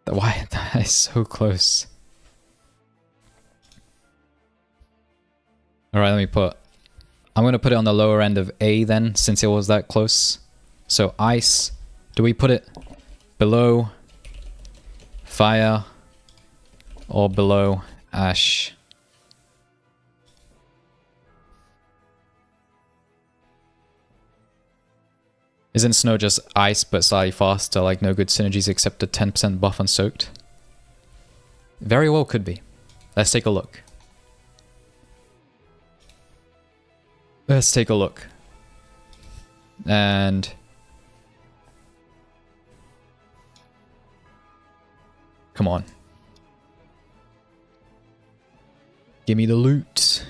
Why? That is so close. Alright, let me put... I'm going to put it on the lower end of A then, since it was that close. So, ice. Do we put it below fire or below ash? Isn't snow just ice but slightly faster, like no good synergies except a 10% buff on soaked? Very well could be. Let's take a look. Let's take a look. And... come on. Give me the loot.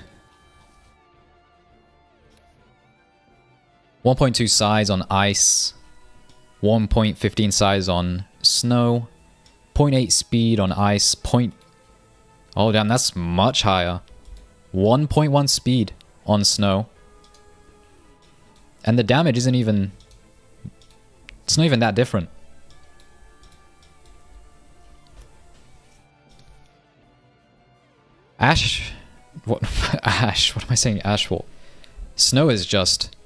1.2 size on ice. 1.15 size on snow. 0.8 speed on ice. Oh damn, that's much higher. 1.1 speed on snow. And the damage isn't even... it's not even that different. Ash... what? Ash? What am I saying? Ashwall. Snow is just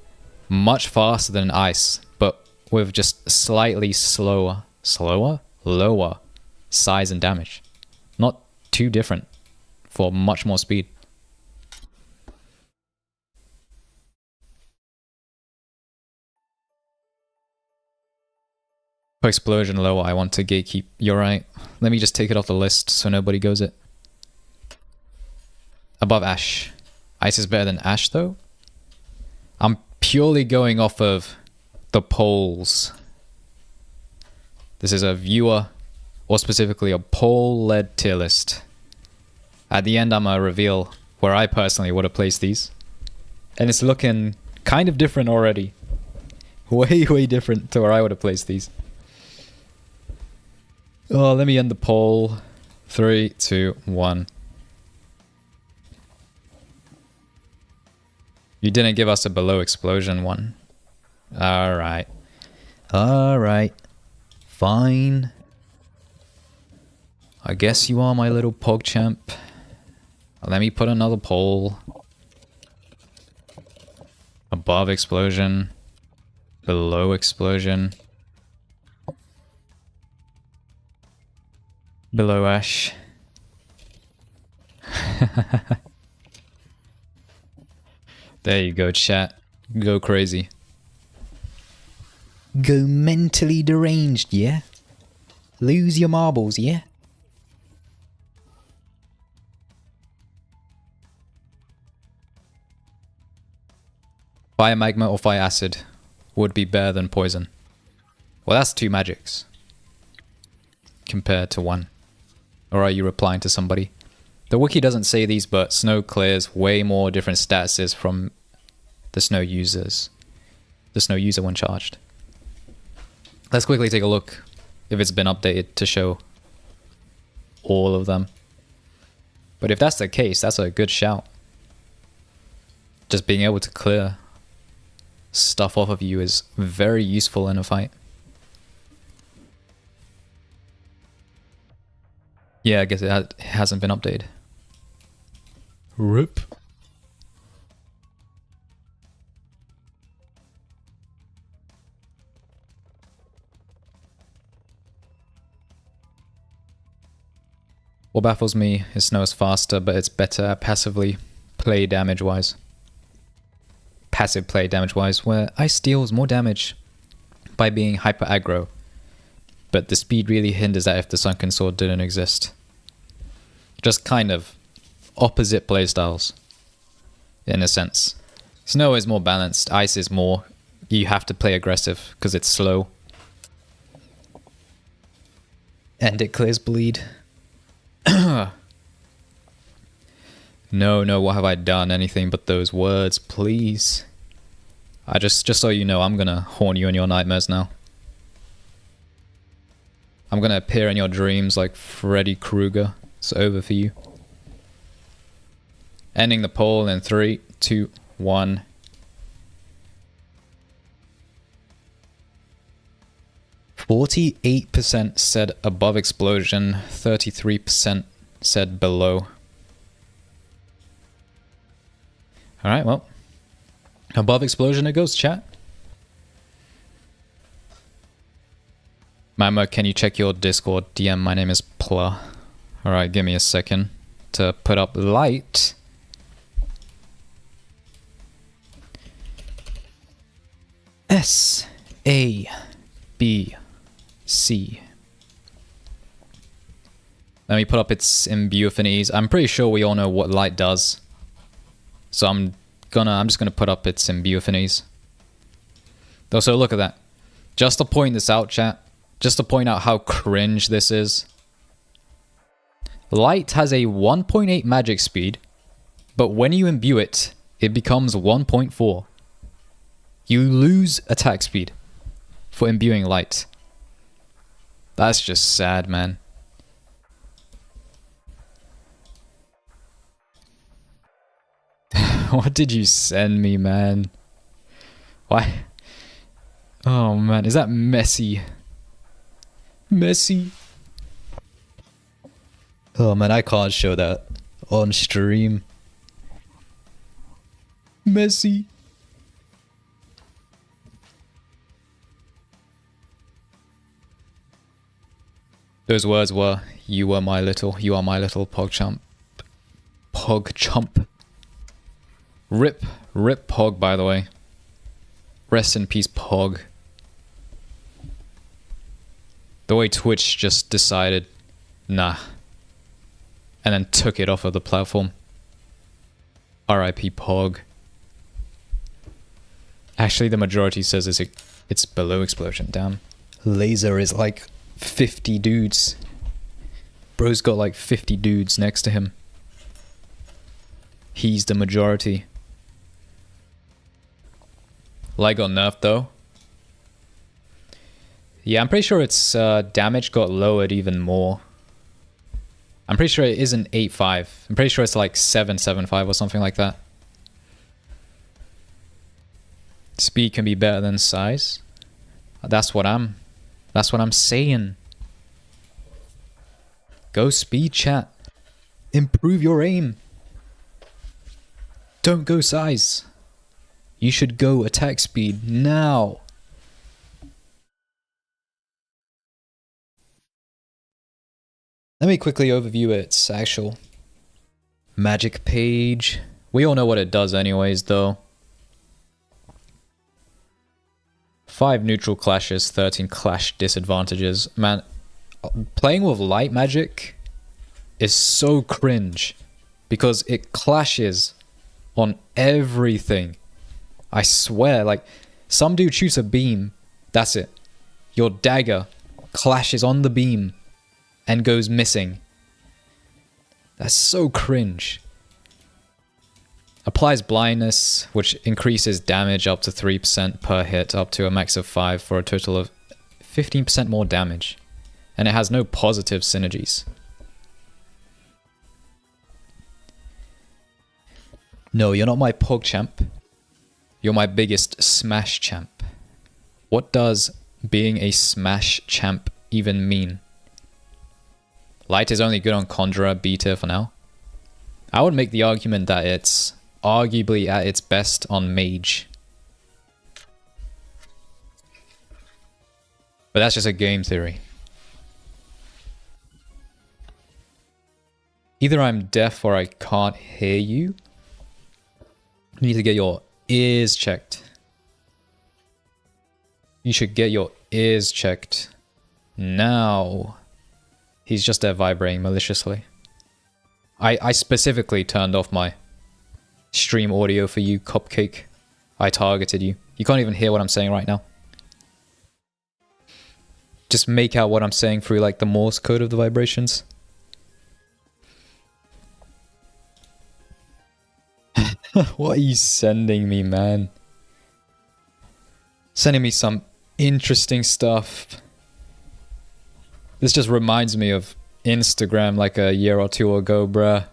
much faster than ice, but with just slightly slower... lower size and damage. Not too different for much more speed. Explosion lower, I want to gatekeep. You're right. Let me just take it off the list so nobody goes it. Above ash. Ice is better than ash though? I'm purely going off of the polls. This is a viewer, or specifically a poll-led tier list. At the end I'm gonna reveal where I personally would have placed these. And it's looking kind of different already. Way, way different to where I would have placed these. Oh, let me end the poll. 3, 2, 1. You didn't give us a below explosion one. Alright. Alright. Fine. I guess you are my little PogChamp. Let me put another poll. Above explosion. Below explosion. Below ash. There you go, chat. Go crazy. Go mentally deranged, yeah? Lose your marbles, yeah? Fire magma or fire acid would be better than poison. Well, that's 2 magics. Compared to 1. Or are you replying to somebody? The wiki doesn't say these, but snow clears way more different statuses from the snow users. The snow user when charged. Let's quickly take a look if it's been updated to show all of them. But if that's the case, that's a good shout. Just being able to clear stuff off of you is very useful in a fight. Yeah, I guess it hasn't been updated. RIP. What baffles me is snow is faster, but it's better at passively play damage-wise. Passive play damage-wise, where ice deals more damage by being hyper aggro. But the speed really hinders that if the Sunken Sword didn't exist. Just kind of opposite playstyles. in a sense. Snow is more balanced. Ice is more... You have to play aggressive because it's slow. And it clears bleed. No, what have I done? Anything but those words, please. Just so you know, I'm gonna haunt you in your nightmares now. I'm gonna appear in your dreams like Freddy Krueger. It's over for you. Ending the poll in 3, 2, 1. %48% said above explosion, 33% said below. Alright, well. Above explosion it goes, chat. Magma, can you check your Discord DM? My name is Pla. Alright, give me a second to put up light. S-A-B-C. Let me put up its imbuophanese. I'm pretty sure we all know what light does. So I'm just gonna put up its imbuophanese. Also, look at that. Just to point this out, chat. Just to point out how cringe this is. Light has a 1.8 magic speed, but when you imbue it, it becomes 1.4. You lose attack speed for imbuing light. That's just sad, man. What did you send me, man? Why? Oh, man. Is that messy? Messy? Oh, man. I can't show that on stream. Messy. Those words were, you are my little PogChamp. PogChamp. Rip Pog, by the way. Rest in peace, Pog. The way Twitch just decided, nah. And then took it off of the platform. RIP Pog. Actually, the majority says it's below explosion, damn. Laser is like 50 dudes. Bro's got like 50 dudes next to him. He's the majority. Light got nerfed though. Yeah, I'm pretty sure its damage got lowered even more. I'm pretty sure it isn't 8.5. I'm pretty sure it's like 7.75 or something like that. Speed can be better than size. That's what I'm saying. Go speed, chat. Improve your aim. Don't go size. You should go attack speed now. Let me quickly overview its actual magic page. We all know what it does anyways, though. 5 neutral clashes, 13 clash disadvantages. Man, playing with light magic is so cringe because it clashes on everything. I swear, like, some dude shoots a beam, that's it. Your dagger clashes on the beam and goes missing. That's so cringe. Applies blindness, which increases damage up to 3% per hit, up to a max of 5 for a total of 15% more damage. And it has no positive synergies. No, you're not my PogChamp. You're my biggest Smash champ. What does being a Smash champ even mean? Light is only good on Conjurer beta for now. I would make the argument that it's arguably at its best on Mage. But that's just a game theory. Either I'm deaf or I can't hear you. You need to get your ears checked. You should get your ears checked now. He's just there vibrating maliciously. I specifically turned off my stream audio for you, Cupcake. I targeted you. You can't even hear what I'm saying right now. Just make out what I'm saying through like the Morse code of the vibrations. What are you sending me, man? Sending me some interesting stuff. This just reminds me of Instagram like a year or two ago, bruh.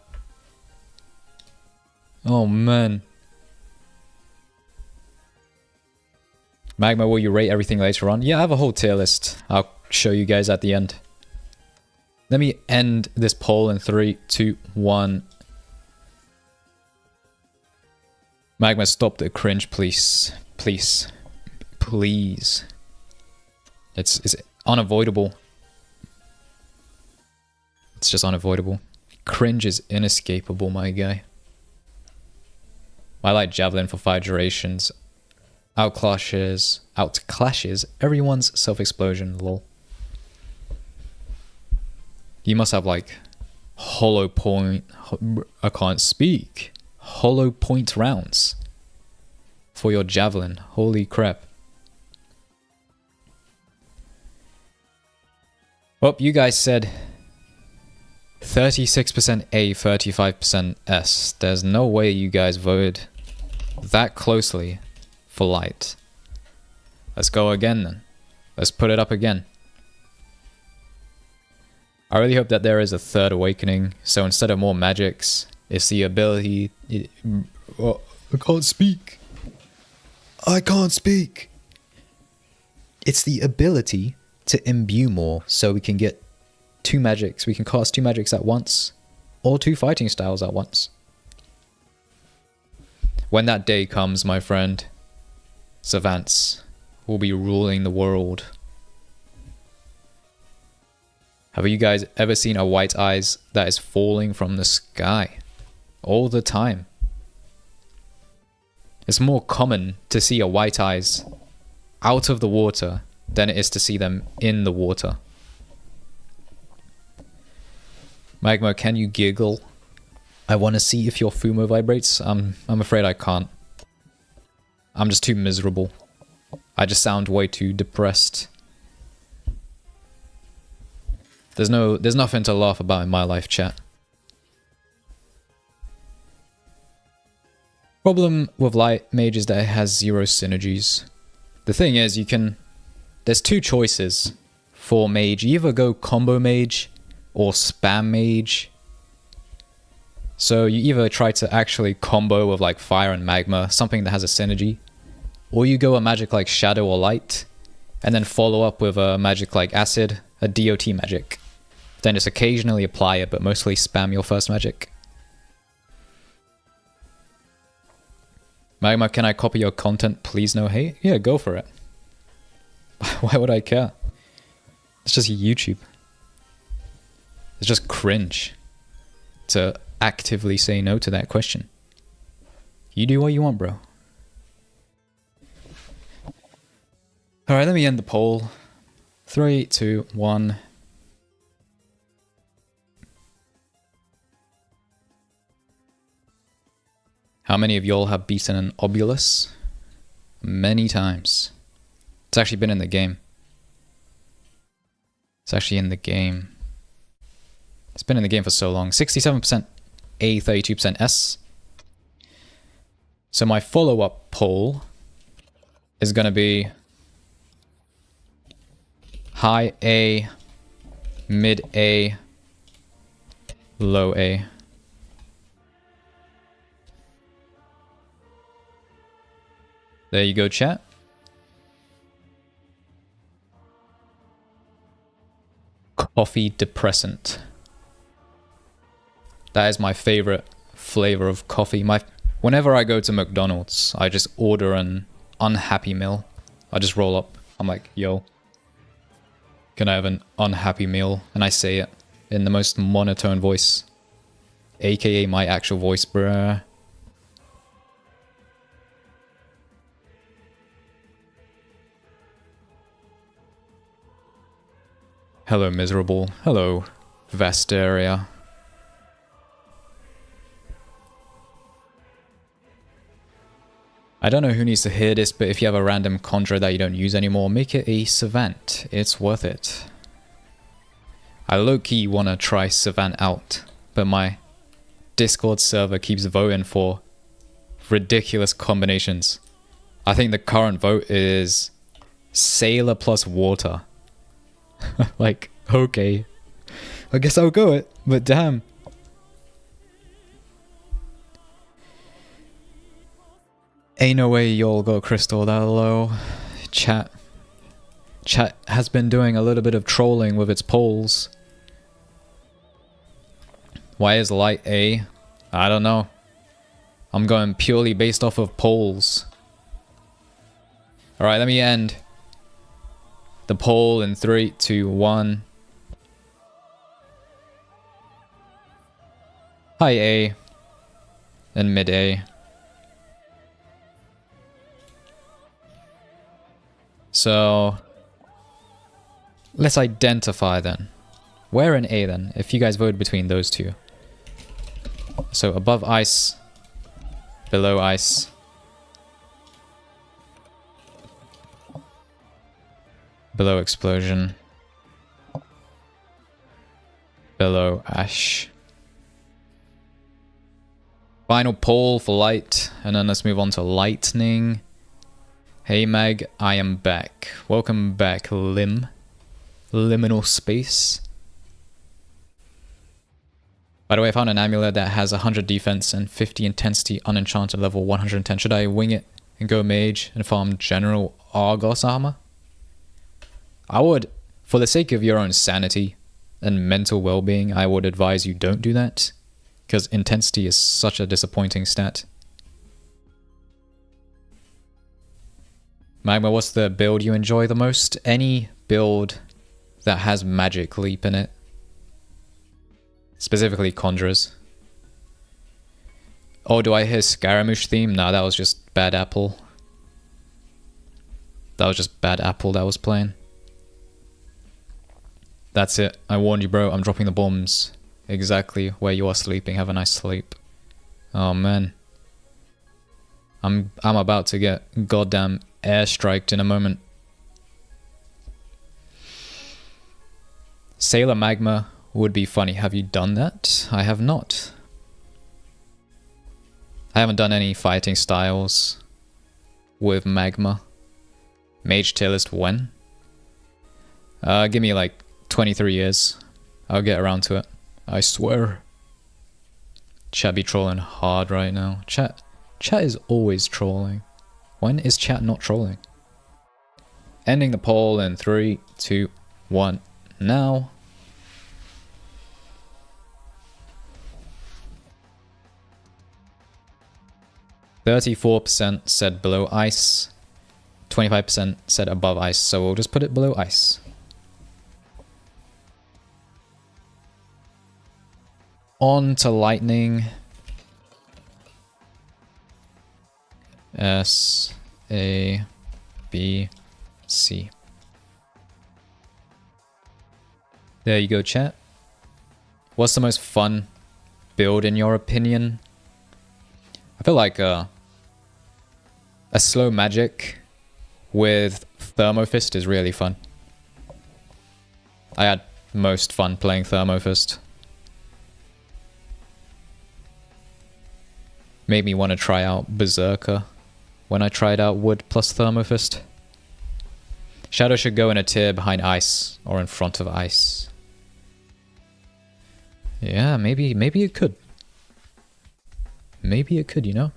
Oh, man. Magma, will you rate everything later on? Yeah, I have a whole tier list. I'll show you guys at the end. Let me end this poll in 3, 2, 1. Magma, stop the cringe, please. Please. Please. It's unavoidable. It's just unavoidable. Cringe is inescapable, my guy. I like Javelin for 5 durations. Outclashes everyone's self-explosion, lol. You must have like hollow point... I can't speak. Hollow point rounds for your Javelin. Holy crap. Well, you guys said 36% A, 35% S. There's no way you guys voted that closely for light. Let's go again then. Let's put it up again. I really hope that there is a third awakening. So instead of more magics, it's the ability... Oh, I can't speak. I can't speak. It's the ability to imbue more, so we can get 2 magics. We can cast 2 magics at once, or 2 fighting styles at once. When that day comes, my friend, savants will be ruling the world. Have you guys ever seen a white eyes that is falling from the sky all the time? It's more common to see a white eyes out of the water than it is to see them in the water. Magma, can you giggle? I want to see if your Fumo vibrates. I'm afraid I can't. I'm just too miserable. I just sound way too depressed. There's nothing to laugh about in my life, chat. Problem with light mage is that it has 0 synergies. The thing is, there's 2 choices for mage. You either go combo mage or spam mage. So you either try to actually combo with like fire and magma, something that has a synergy, or you go a magic like shadow or light, and then follow up with a magic like acid, a DOT magic. Then just occasionally apply it, but mostly spam your first magic. Magma, can I copy your content? Please no hate? Yeah, go for it. Why would I care? It's just YouTube. It's just cringe to actively say no to that question. You do what you want, bro. Alright, let me end the poll. 3, 2, 1. How many of y'all have beaten an Obulus? Many times. It's actually been in the game. It's actually in the game. It's been in the game for so long. 67% A, 32% S. So my follow-up poll is going to be high A, mid A, low A. There you go, chat. Coffee depressant. That is my favorite flavor of coffee. Whenever I go to McDonald's, I just order an unhappy meal. I just roll up. I'm like, yo, can I have an unhappy meal? And I say it in the most monotone voice, aka my actual voice, bruh. Hello, miserable. Hello, vast area. I don't know who needs to hear this, but if you have a random Conjurer that you don't use anymore, make it a Savant. It's worth it. I low-key want to try Savant out, but my Discord server keeps voting for ridiculous combinations. I think the current vote is Sailor plus Water. Like, okay. I guess I'll go it, but damn. Ain't no way y'all got Crystal that low. Chat has been doing a little bit of trolling with its polls. Why is light A? I don't know. I'm going purely based off of polls. Alright, let me end the poll in 3, 2, 1. High A and mid A. So let's identify then. Where in A then? If you guys voted between those two. So above ice, below ice. Below explosion. Below ash. Final poll for light, and then let's move on to lightning. Hey Mag, I am back. Welcome back, Liminal space. By the way, I found an amulet that has 100 defense and 50 intensity unenchanted level 110. Should I wing it and go mage and farm general Argos armor? I would, for the sake of your own sanity and mental well-being, I would advise you don't do that. Because intensity is such a disappointing stat. Magma, what's the build you enjoy the most? Any build that has magic leap in it. Specifically Conjurers. Oh, do I hear Scaramouche theme? Nah, that was just Bad Apple. That was just Bad Apple that was playing. That's it. I warned you, bro. I'm dropping the bombs. Exactly where you are sleeping. Have a nice sleep. Oh, man. I'm about to get goddamn airstriked in a moment. Sailor Magma would be funny. Have you done that? I have not. I haven't done any fighting styles with Magma. Mage tier list when? Give me like 23 years. I'll get around to it. I swear. Chat be trolling hard right now. Chat is always trolling. When is chat not trolling? Ending the poll in 3, 2, 1. Now. %34% said below ice. 25% said above ice. So we'll just put it below ice. On to lightning. S, A, B, C. There you go, chat. What's the most fun build in your opinion? I feel like a slow magic with Thermofist is really fun. I had most fun playing Thermofist. Made me want to try out Berserker when I tried out Wood plus Thermofist. Shadow should go in a tier behind ice or in front of ice. Yeah, maybe it could. Maybe it could, you know?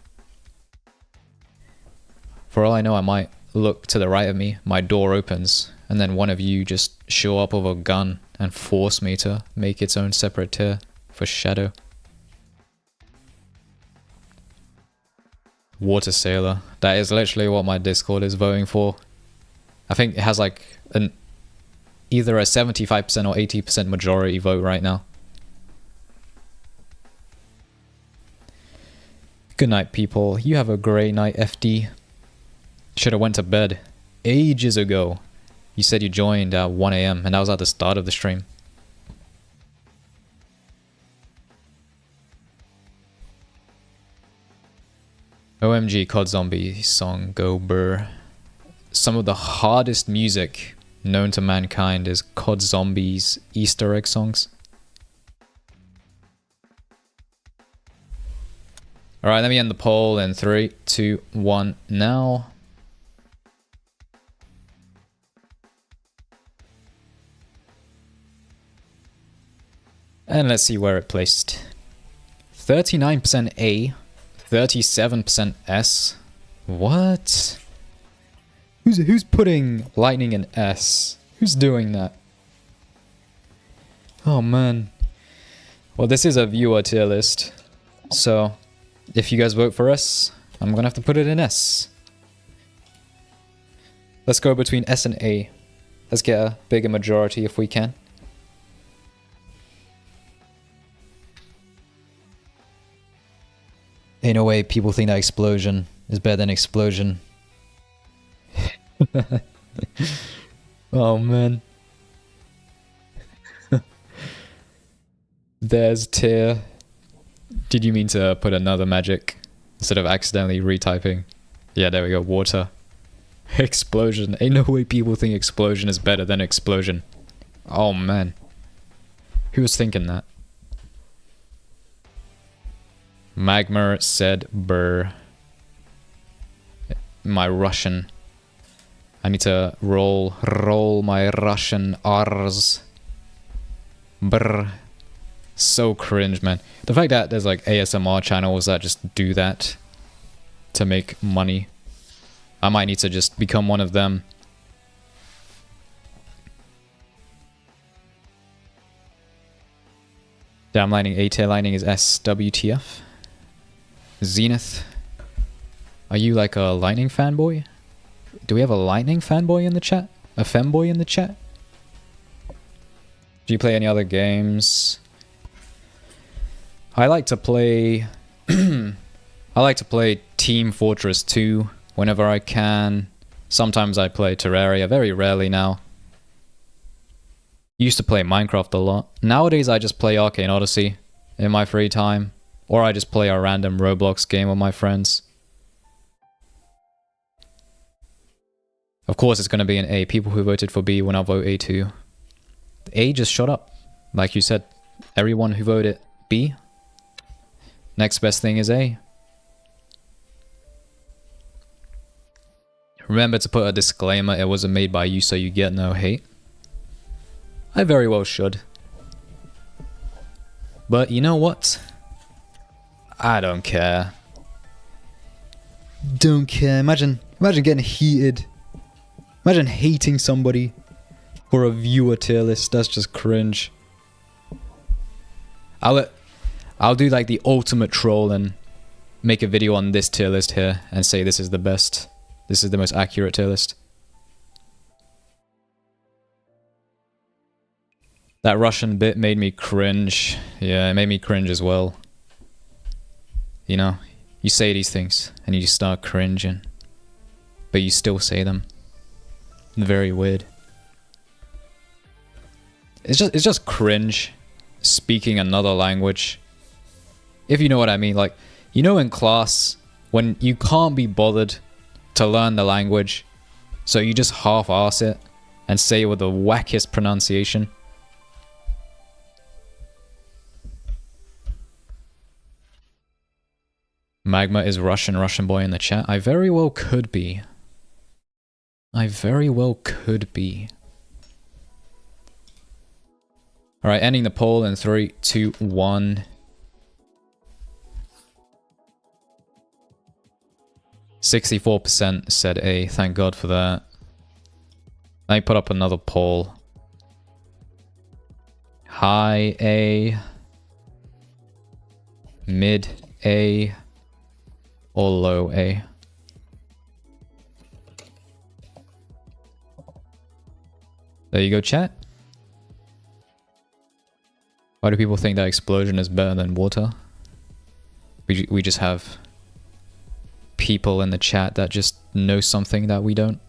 For all I know, I might look to the right of me, my door opens, and then one of you just show up with a gun and force me to make its own separate tier for Shadow. Water Sailor. That is literally what my Discord is voting for. I think it has like either a 75% or 80% majority vote right now. Good night, people. You have a great night, FD. Should have went to bed ages ago. You said you joined at 1 AM and that was at the start of the stream. OMG COD Zombie song, go brr. Some of the hardest music known to mankind is COD Zombies Easter egg songs. Alright, let me end the poll in 3, 2, 1, now. And let's see where it placed. 39% A, 37% S. What? Who's putting lightning in S? Who's doing that? Oh man. Well, this is a viewer tier list, so if you guys vote for S, I'm gonna have to put it in S. Let's go between S and A. Let's get a bigger majority if we can. Ain't no way people think that explosion is better than explosion. Oh man. There's tier. Did you mean to put another magic instead of accidentally retyping? Yeah, there we go. Water. Explosion. Ain't no way people think explosion is better than explosion. Oh man. Who was thinking that? Magma said brr. My Russian. I need to roll my Russian R's. Brr. So cringe, man. The fact that there's like ASMR channels that just do that to make money. I might need to just become one of them. Damn lightning, A tier lightning is SWTF. Zenith. Are you like a lightning fanboy? Do we have a lightning fanboy in the chat? A femboy in the chat? Do you play any other games? I like to play Team Fortress 2 whenever I can. Sometimes I play Terraria, very rarely now. Used to play Minecraft a lot. Nowadays I just play Arcane Odyssey in my free time, or I just play a random Roblox game with my friends. Of course it's going to be an A. People who voted for B will now vote A too. A just shot up. Like you said, everyone who voted B, next best thing is A. Remember to put a disclaimer, it wasn't made by you so you get no hate. I very well should. But you know what? I don't care. Don't care. Imagine getting heated. Imagine hating somebody for a viewer tier list. That's just cringe. I'll do like the ultimate troll and make a video on this tier list here and say this is the best. This is the most accurate tier list. That Russian bit made me cringe. Yeah, it made me cringe as well. You know, you say these things and you start cringing, but you still say them. Very weird. It's just cringe speaking another language. If you know what I mean, like, you know in class when you can't be bothered to learn the language, so you just half-ass it and say it with the wackest pronunciation. Magma is Russian boy in the chat. I very well could be. I very well could be. Alright, ending the poll in 3, 2, 1. 64% said A. Thank God for that. Let me put up another poll. High A. Mid A. Or low A. There you go, chat. Why do people think that explosion is better than water? We just have people in the chat that just know something that we don't.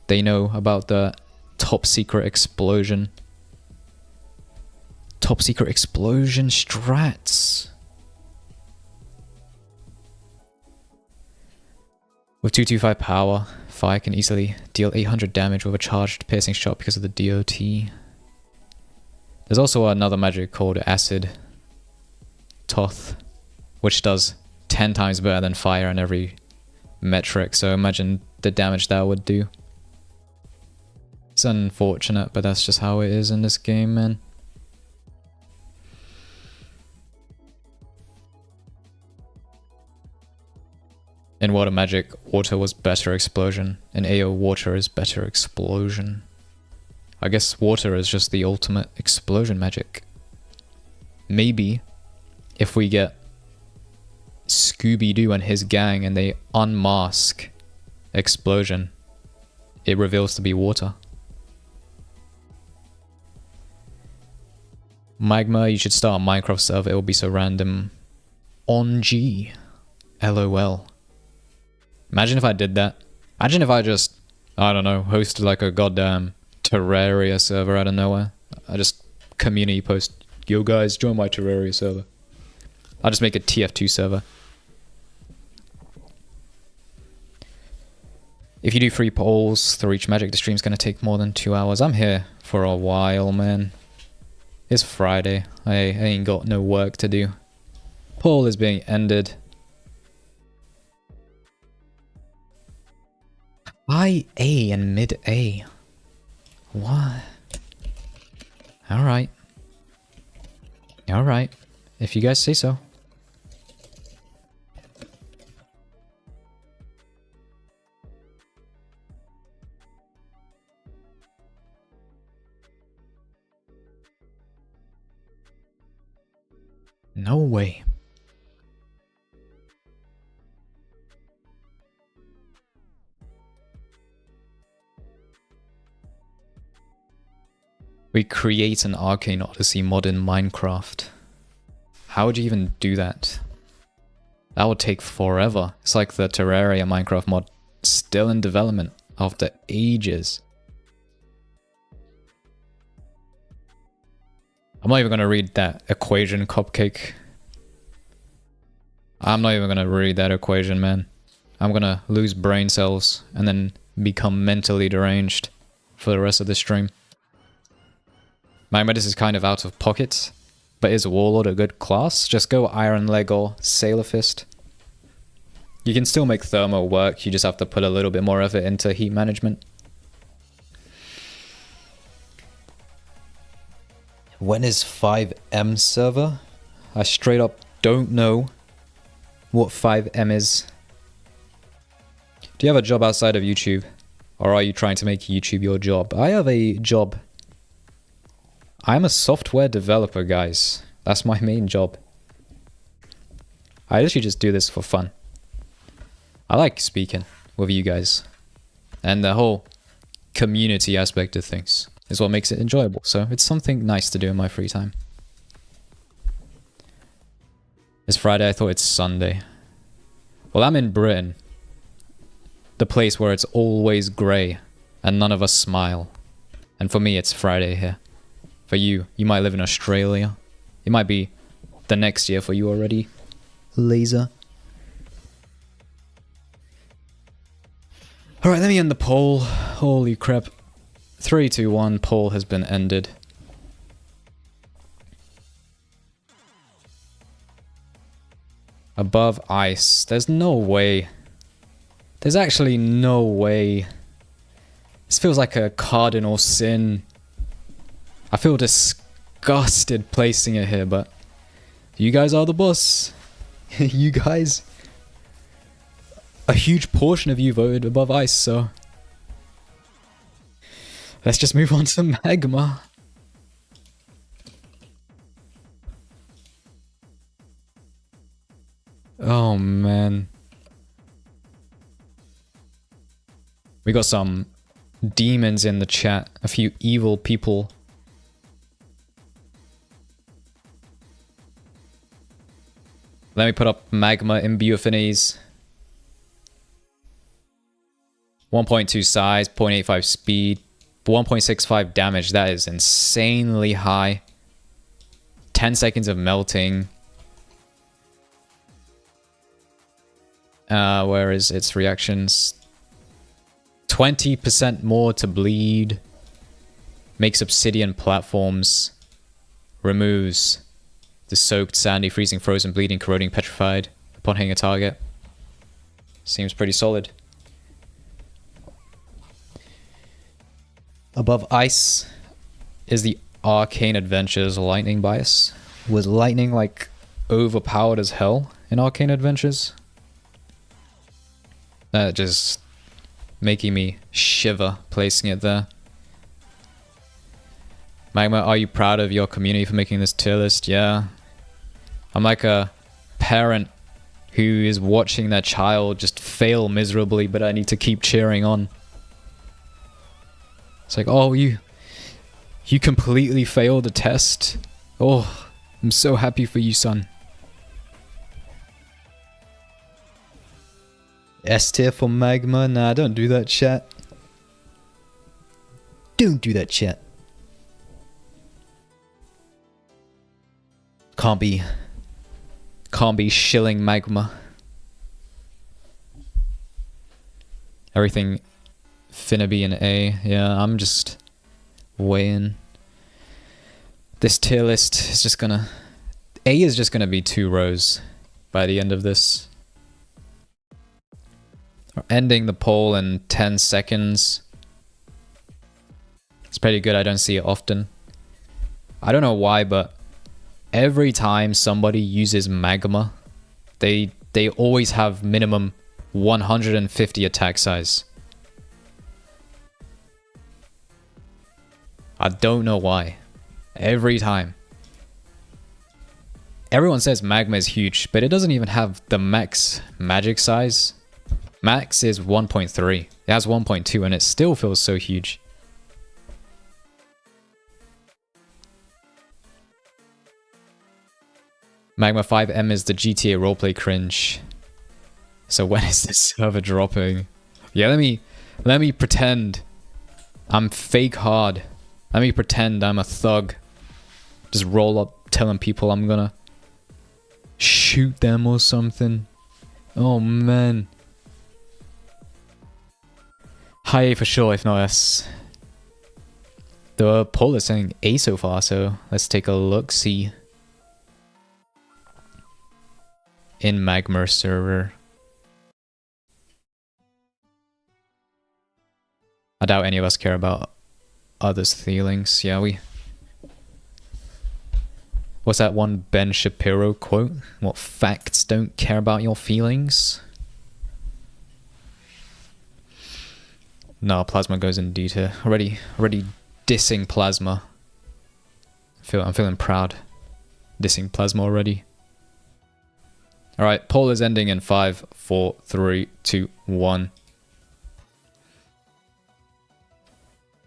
They know about the top secret explosion. Top secret explosion strats. With 225 power, fire can easily deal 800 damage with a charged piercing shot because of the DOT. There's also another magic called Acid Toth, which does 10 times better than fire in every metric, so imagine the damage that would do. It's unfortunate, but that's just how it is in this game, man. In water magic, water was better explosion. In AO, water is better explosion. I guess water is just the ultimate explosion magic. Maybe if we get Scooby-Doo and his gang and they unmask explosion, it reveals to be water. Magma, you should start a Minecraft server, it will be so random. On G. LOL. Imagine if I did that. Imagine if I just, I don't know, hosted like a goddamn Terraria server out of nowhere. I just community post, yo guys, join my Terraria server. I'll just make a TF2 server. If you do 3 polls through each magic, the stream's gonna take more than 2 hours. I'm here for a while, man. It's Friday. I ain't got no work to do. Poll is being ended. High A and mid A. What? Alright. Alright. If you guys say so. No way. We create an Arcane Odyssey mod in Minecraft. How would you even do that? That would take forever. It's like the Terraria Minecraft mod, still in development after ages. I'm not even going to read that equation, Cupcake. I'm not even going to read that equation, man. I'm going to lose brain cells and then become mentally deranged for the rest of the stream. Magma, this is kind of out of pocket, but is Warlord a good class? Just go Iron Leg or Sailor Fist. You can still make Thermo work, you just have to put a little bit more effort into heat management. When is 5M server? I straight up don't know what 5M is. Do you have a job outside of YouTube? Or are you trying to make YouTube your job? I have a job. I'm a software developer, guys. That's my main job. I literally just do this for fun. I like speaking with you guys. And the whole community aspect of things is what makes it enjoyable. So it's something nice to do in my free time. It's Friday, I thought it's Sunday. Well, I'm in Britain. The place where it's always grey and none of us smile. And for me, it's Friday here. For you, you might live in Australia. It might be the next year for you already. Laser. Alright, let me end the poll. Holy crap. 3, 2, 1, poll has been ended. Above ice. There's no way. There's actually no way. This feels like a cardinal sin. I feel disgusted placing it here, but you guys are the boss. You guys. A huge portion of you voted above ice, so let's just move on to Magma. Oh man. We got some demons in the chat, a few evil people. Let me put up Magma Imbue Affinities. 1.2 size, 0.85 speed, 1.65 damage. That is insanely high. 10 seconds of melting. Where is its reactions? 20% more to bleed. Makes obsidian platforms. Removes the soaked, sandy, freezing, frozen, bleeding, corroding, petrified upon hitting a target. Seems pretty solid. Above ice is the Arcane Adventures lightning bias. Was lightning like overpowered as hell in Arcane Adventures? That just making me shiver placing it there. Magma, are you proud of your community for making this tier list? Yeah. I'm like a parent who is watching their child just fail miserably, but I need to keep cheering on. It's like, oh, you completely failed the test. Oh, I'm so happy for you, son. S tier for Magma? Nah, don't do that, chat. Don't do that, chat. Can't be shilling Magma. Everything finna be an A. Yeah, I'm just weighing. This tier list is just gonna... A is just gonna be 2 rows by the end of this. We're ending the poll in 10 seconds. It's pretty good, I don't see it often. I don't know why, but every time somebody uses Magma, they always have minimum 150 attack size. I don't know why. Every time. Everyone says Magma is huge, but it doesn't even have the max magic size. Max is 1.3. It has 1.2 and it still feels so huge. Magma 5M is the GTA roleplay cringe. So when is this server dropping? Yeah, let me pretend I'm fake hard. Let me pretend I'm a thug. Just roll up telling people I'm gonna shoot them or something. Oh man. High A for sure, if not S. The poll is saying A so far, so let's take a look, see. In Magma server. I doubt any of us care about others' feelings. Yeah, we... What's that one Ben Shapiro quote? What facts don't care about your feelings? No, Plasma goes in D tier. Already dissing Plasma. I'm feeling proud. Dissing Plasma already. Alright, poll is ending in 5, 4, 3, 2, 1.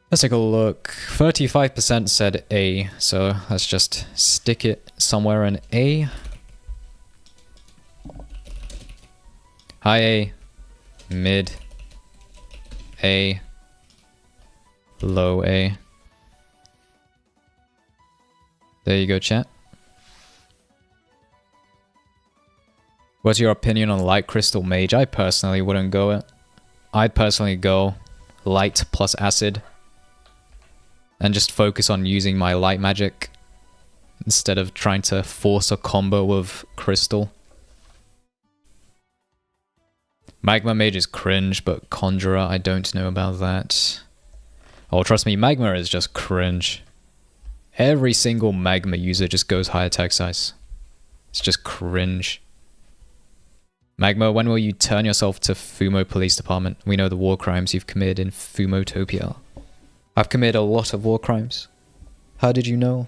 Let's take a look. 35% said A, so let's just stick it somewhere in A. High A, mid A, low A. There you go, chat. What's your opinion on Light Crystal Mage? I personally wouldn't go it. I'd personally go Light plus Acid. And just focus on using my light magic instead of trying to force a combo with Crystal. Magma Mage is cringe, but Conjurer, I don't know about that. Oh, trust me, Magma is just cringe. Every single Magma user just goes high attack size. It's just cringe. Magma, when will you turn yourself to Fumo Police Department? We know the war crimes you've committed in Fumotopia. I've committed a lot of war crimes. How did you know?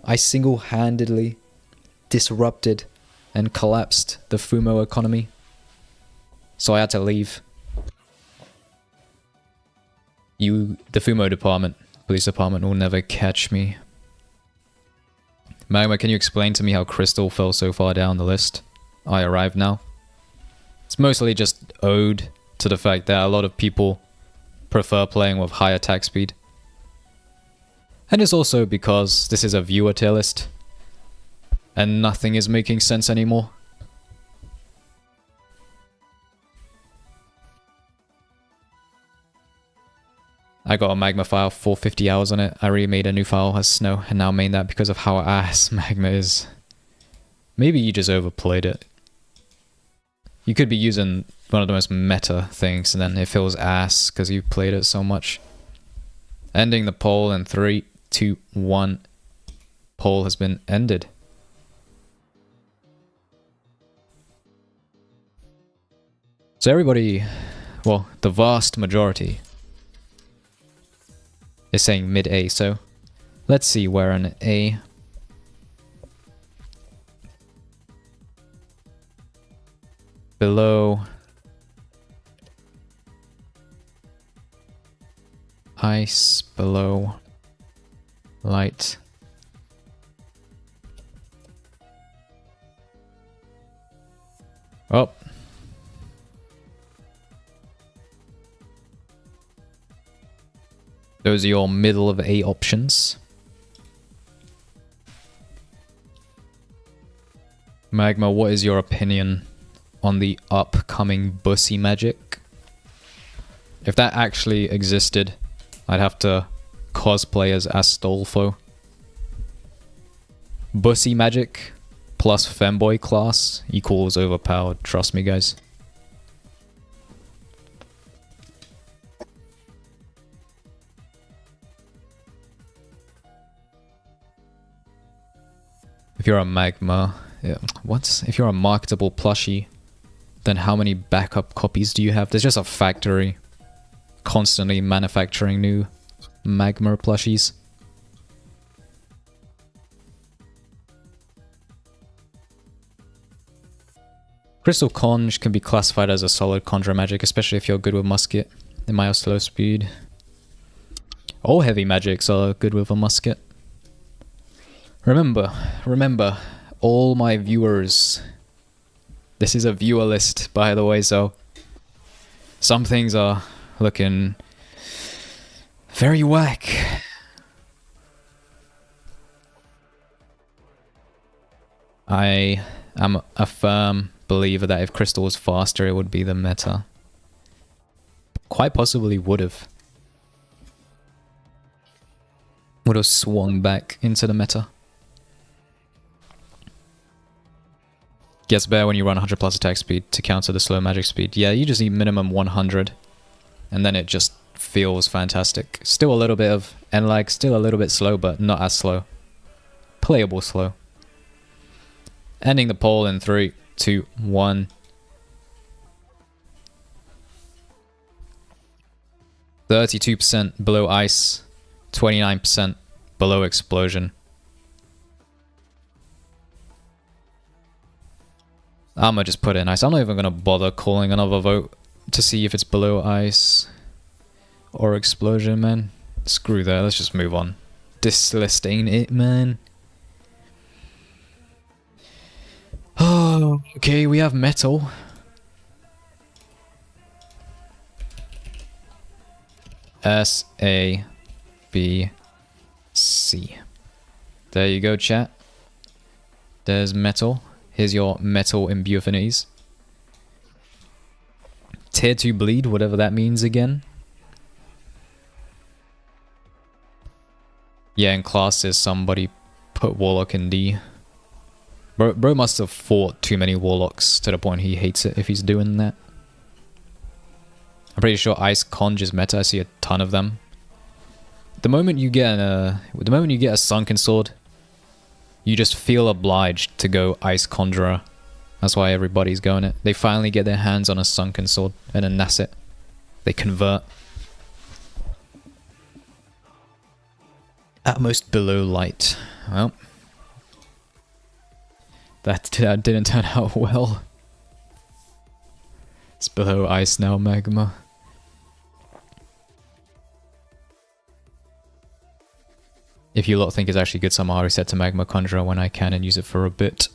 I single-handedly disrupted and collapsed the Fumo economy. So I had to leave. The Fumo department, police department will never catch me. Magma, can you explain to me how Crystal fell so far down the list? I arrived now. It's mostly just owed to the fact that a lot of people prefer playing with high attack speed. And it's also because this is a viewer tier list and nothing is making sense anymore. I got a Magma file, 450 hours on it. I remade a new file as Snow, and now main that because of how ass Magma is. Maybe you just overplayed it. You could be using one of the most meta things, and then it feels ass because you played it so much. Ending the poll in 3, 2, 1. Poll has been ended. So everybody, well, the vast majority is saying mid-A, so let's see where an A. Below ice, below light. Oh. Those are your middle of A options. Magma, what is your opinion on the upcoming Bussy magic? If that actually existed, I'd have to cosplay as Astolfo. Bussy magic plus femboy class equals overpowered, trust me guys. If you're a Magma, yeah, what? If you're a marketable plushie, then how many backup copies do you have? There's just a factory constantly manufacturing new Magma plushies. Crystal Conj can be classified as a solid Conjurer magic, especially if you're good with musket. It might have slow speed. All heavy magics are good with a musket. Remember, all my viewers. This is a viewer list, by the way, so some things are looking very whack. I am a firm believer that if Crystal was faster, it would be the meta. Quite possibly would have swung back into the meta. Gets better when you run 100 plus attack speed to counter the slow magic speed. Yeah, you just need minimum 100. And then it just feels fantastic. Still a little bit of end lag, still a little bit slow, but not as slow. Playable slow. Ending the poll in 3, 2, 1. 32% below ice, 29% below explosion. I'm gonna just put it in ice. I'm not even gonna bother calling another vote to see if it's below ice or explosion, man. Screw that, let's just move on. This list ain't it, man. Oh, okay, we have metal. S, A, B, C. There you go, chat. There's metal. Here's your metal imbue affinities. Tier 2 bleed, whatever that means again. Yeah, in classes somebody put Warlock in D. Bro must have fought too many Warlocks to the point he hates it if he's doing that. I'm pretty sure Ice Conj is meta, I see a ton of them. The moment you get a Sunken Sword, you just feel obliged to go Ice Conjurer. That's why everybody's going it. They finally get their hands on a Sunken Sword and a Nasset. They convert. At most below light. Well, that didn't turn out well. It's below ice now, Magma. If you lot think it's actually good, somehow I reset to Magma Conjurer when I can and use it for a bit.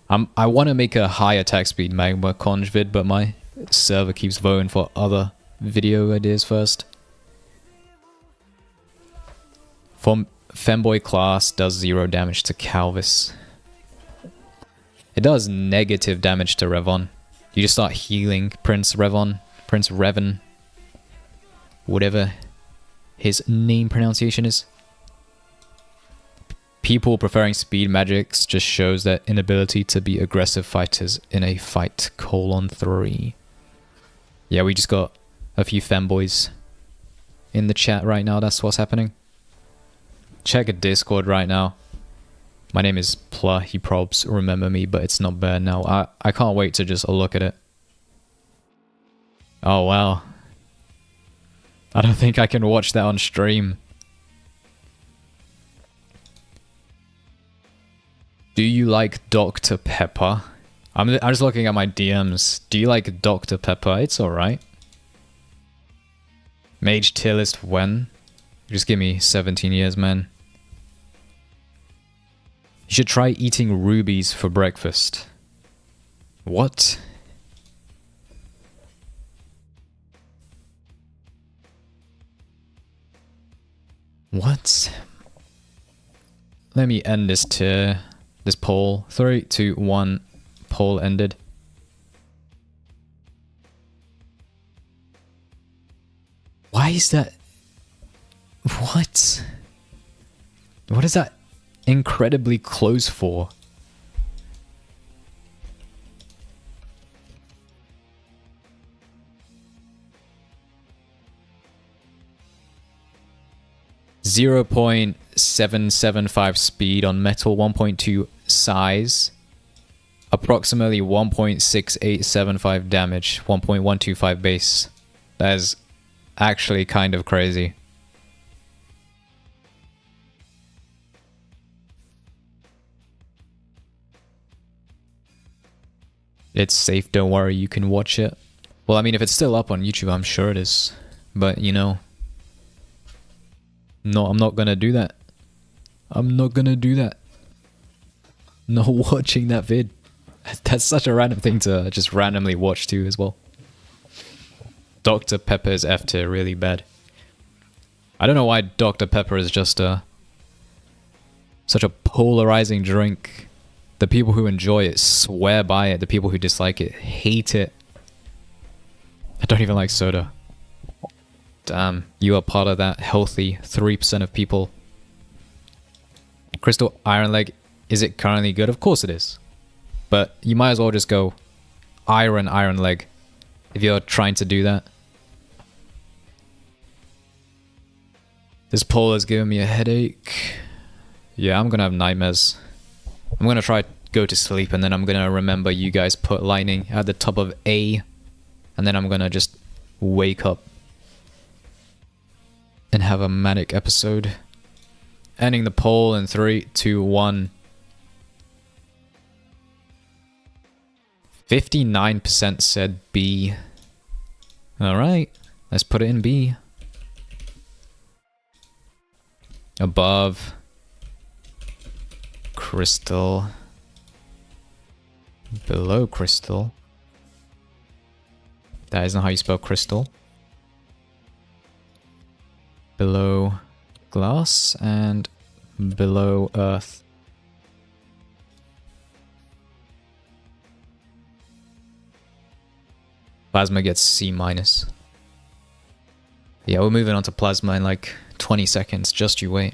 I want to make a high attack speed Magma Conj vid, but my server keeps voting for other video ideas first. Femboy class does 0 damage to Calvis. It does negative damage to Revon. You just start healing Prince Revan, whatever his name pronunciation is. People preferring speed magics just shows their inability to be aggressive fighters in a fight: 3. Yeah, we just got a few femboys in the chat right now. That's what's happening. Check a Discord right now. My name is Pla. You probs remember me, but it's not bad now. I can't wait to just look at it. Oh, wow. I don't think I can watch that on stream. Do you like Dr. Pepper? I'm just looking at my DMs. Do you like Dr. Pepper? It's alright. Mage tier list when? Just give me 17 years, man. You should try eating rubies for breakfast. What? What? Let me end this tier. This poll. 3, 2, 1. Poll ended. Why is that? What? What is that incredibly close for? .775 speed on metal, 1.2 size, approximately 1.6875 damage, 1.125 base. That is actually kind of crazy. It's safe, don't worry, you can watch it. Well, I mean, if it's still up on YouTube, I'm sure it is. But, you know, no, I'm not gonna do that. I'm not gonna do that. Not watching that vid. That's such a random thing to just randomly watch too as well. Dr. Pepper is F tier, really bad. I don't know why Dr. Pepper is just such a polarizing drink. The people who enjoy it swear by it. The people who dislike it hate it. I don't even like soda. Damn, you are part of that healthy 3% of people. Crystal Iron Leg, is it currently good? Of course it is. But you might as well just go Iron Leg if you're trying to do that. This poll has given me a headache. Yeah, I'm gonna have nightmares. I'm gonna try to go to sleep and then I'm gonna remember you guys put lightning at the top of A. And then I'm gonna just wake up and have a manic episode. Ending the poll in 3, 2, 1. 59% said B. Alright, let's put it in B. Above. Crystal. Below crystal. That isn't how you spell crystal. Below glass and below earth. Plasma gets C-. Yeah, we're moving on to plasma in like 20 seconds. Just you wait.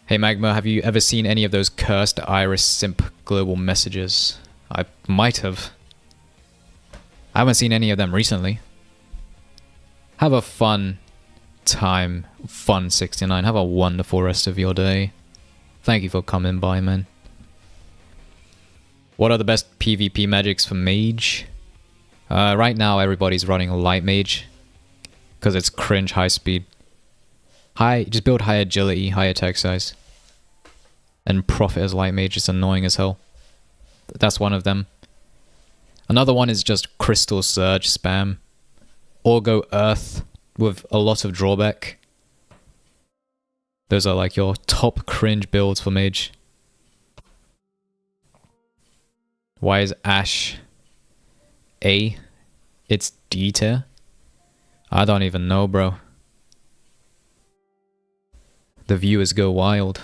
Hey Magma, have you ever seen any of those cursed Iris simp global messages? I might have. I haven't seen any of them recently. Have a fun time, Fun69. Have a wonderful rest of your day. Thank you for coming by, man. What are the best PvP magics for mage? Right now, everybody's running light mage because it's cringe high speed. Just build high agility, high attack size, and profit as light mage. It's annoying as hell. That's one of them. Another one is just crystal surge spam, or go earth with a lot of drawback. Those are like your top cringe builds for mage. Why is Ash A? It's D tier? I don't even know, bro. The viewers go wild.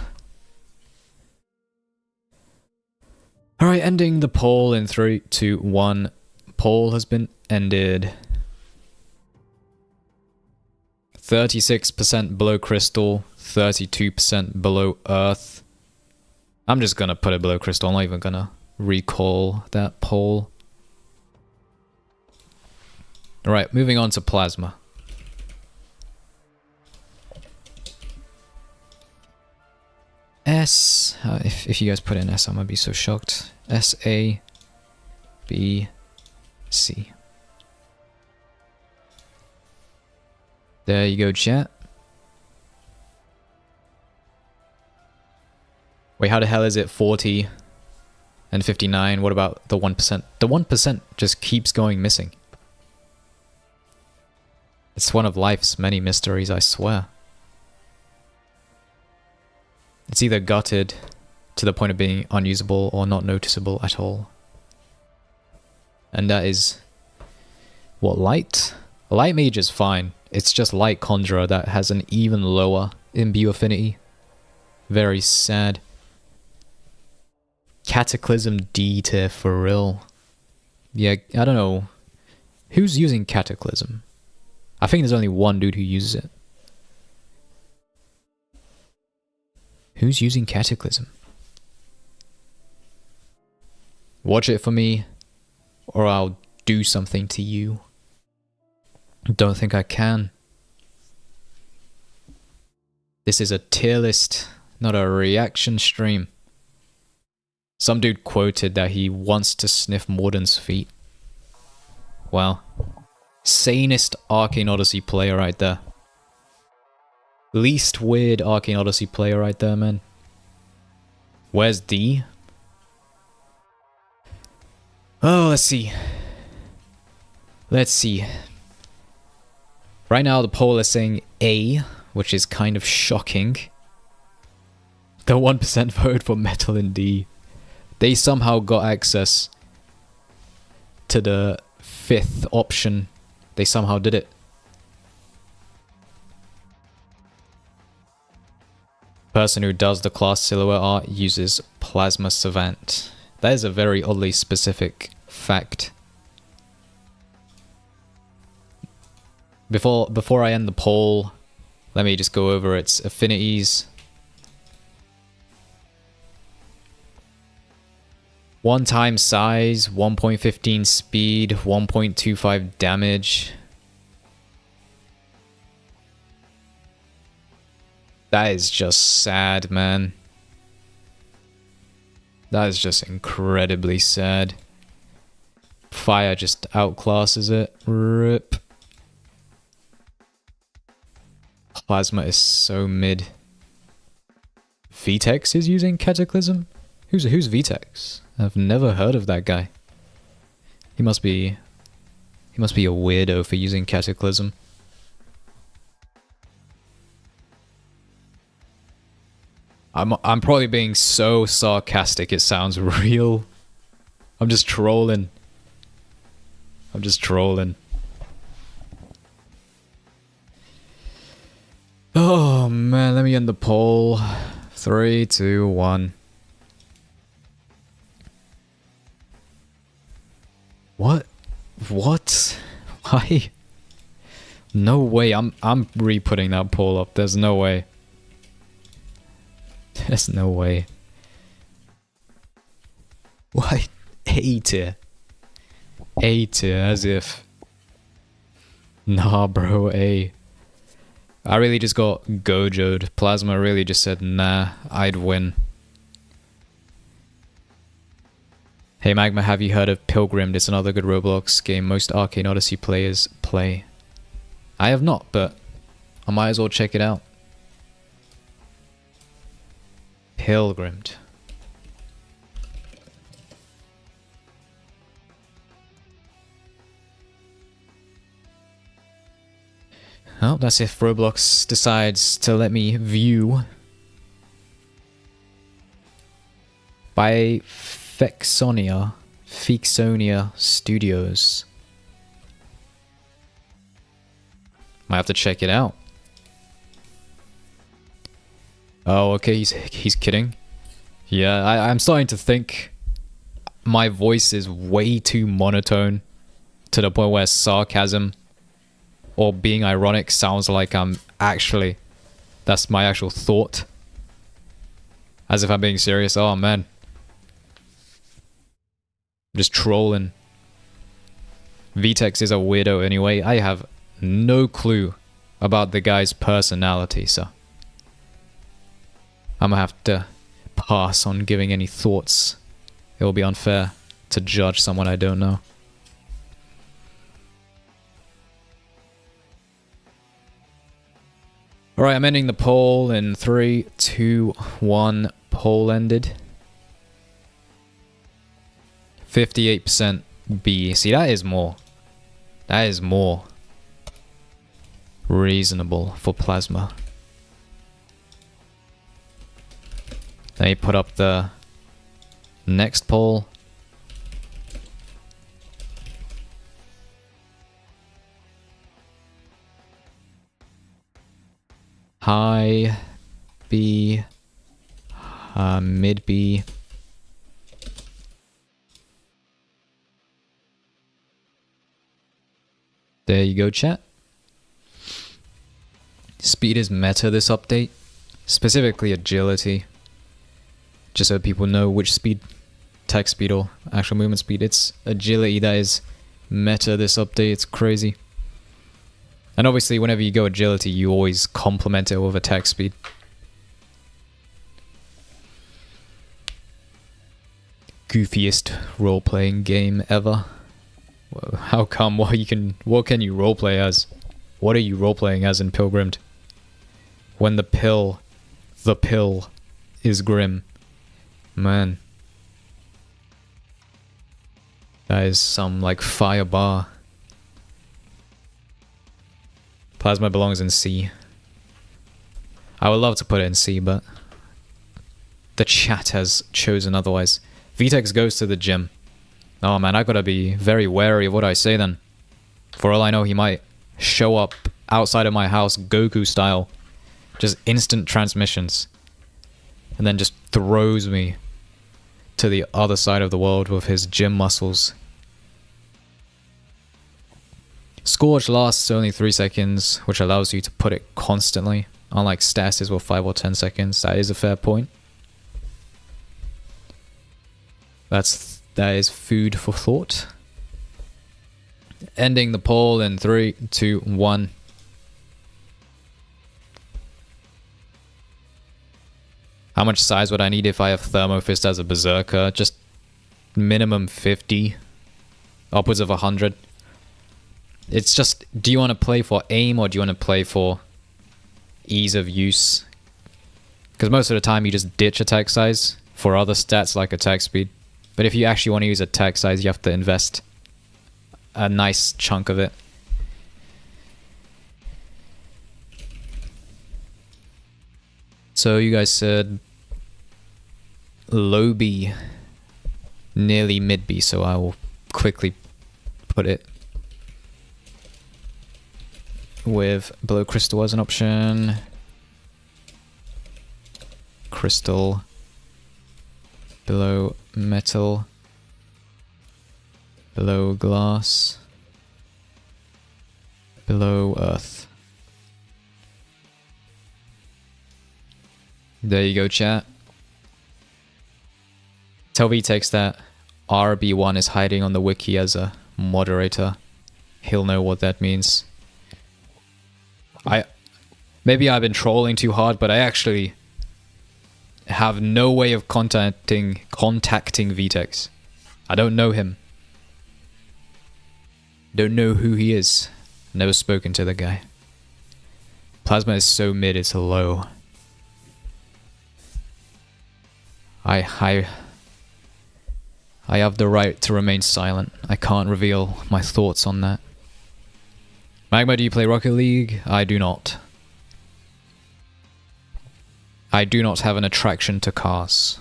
Alright, ending the poll in 3, 2, 1. Poll has been ended. 36% below crystal, 32% below earth. I'm just gonna put it below crystal. I'm not even gonna recall that poll. Alright, moving on to plasma. S, if you guys put in S, I'm gonna be so shocked. S, A, B, C. There you go, chat. Wait, how the hell is it 40 and 59? What about the 1%? The 1% just keeps going missing. It's one of life's many mysteries, I swear. It's either gutted to the point of being unusable or not noticeable at all. And that is... what, light? Light mage is fine. It's just light conjurer that has an even lower imbue affinity. Very sad. Cataclysm D tier for real. Yeah, I don't know. Who's using Cataclysm? I think there's only one dude who uses it. Who's using Cataclysm? Watch it for me, or I'll do something to you. Don't think I can. This is a tier list, not a reaction stream. Some dude quoted that he wants to sniff Morden's feet. Wow. Sanest Arcane Odyssey player right there. Least weird Arcane Odyssey player right there, man. Where's D? Oh, let's see. Let's see. Right now the poll is saying A, which is kind of shocking. The 1% voted for Metal in D. They somehow got access to the 5th option. They somehow did it. Person who does the class silhouette art uses Plasma Savant. That is a very oddly specific fact. Before I end the poll, let me just go over its affinities. 1 time size, 1.15 speed, 1.25 damage. That is just sad, man. That is just incredibly sad. Fire just outclasses it. RIP. Plasma is so mid. Vtex is using Cataclysm? Who's Vtex? I've never heard of that guy. He must be a weirdo for using Cataclysm. I'm probably being so sarcastic it sounds real. I'm just trolling. Oh man, let me end the poll. 3, 2, 1. What? Why? No way. I'm re-putting that poll up. There's no way. There's no way. Why? A tier. A tier, as if. Nah, bro, A. I really just got gojoed. Plasma really just said, nah, I'd win. Hey Magma, have you heard of Pilgrimed? It's another good Roblox game most Arcane Odyssey players play. I have not, but I might as well check it out. Pilgrimed. Well, that's if Roblox decides to let me view. By Fexonia Studios. Might have to check it out. Oh, okay, he's kidding. Yeah, I'm starting to think my voice is way too monotone to the point where sarcasm or being ironic sounds like I'm actually, that's my actual thought. As if I'm being serious. Oh man. I'm just trolling. Vtex is a weirdo anyway. I have no clue about the guy's personality, so I'm gonna have to pass on giving any thoughts. It will be unfair to judge someone I don't know. Alright, I'm ending the poll in 3, 2, 1. Poll ended. 58% B. See, that is more. That is more reasonable for Plasma. Let me put up the next poll. High B, mid B. There you go, chat. Speed is meta this update, specifically agility. Just so people know which speed, text speed or actual movement speed. It's agility that is meta this update. It's crazy. And obviously whenever you go agility, you always complement it with attack speed. Goofiest role-playing game ever. Well, how come? What can you roleplay as? What are you roleplaying as in Pilgrimed? When the pill is grim. Man. That is some like fire bar. Plasma belongs in C. I would love to put it in C, but the chat has chosen otherwise. Vtex goes to the gym. Oh man, I gotta be very wary of what I say then. For all I know, he might show up outside of my house Goku style. Just instant transmissions. And then just throws me to the other side of the world with his gym muscles. Scorch lasts only 3 seconds, which allows you to put it constantly. Unlike stasis with 5 or 10 seconds. That is a fair point. That is food for thought. Ending the poll in 3, 2, 1. How much size would I need if I have Thermo Fist as a Berserker? Just minimum 50. Upwards of 100. It's just, do you want to play for aim or do you want to play for ease of use? Because most of the time you just ditch attack size for other stats like attack speed. But if you actually want to use attack size, you have to invest a nice chunk of it. So you guys said low B, nearly mid B, so I will quickly put it with below crystal as an option. Crystal, below metal, below glass, below earth. There you go, chat. Tell Vtex that RB1 is hiding on the wiki as a moderator. He'll know what that means. Maybe I've been trolling too hard, but I actually have no way of contacting Vtex. I don't know him. Don't know who he is. Never spoken to the guy. Plasma is so mid, it's low. I have the right to remain silent. I can't reveal my thoughts on that. Magma, do you play Rocket League? I do not. I do not have an attraction to cars.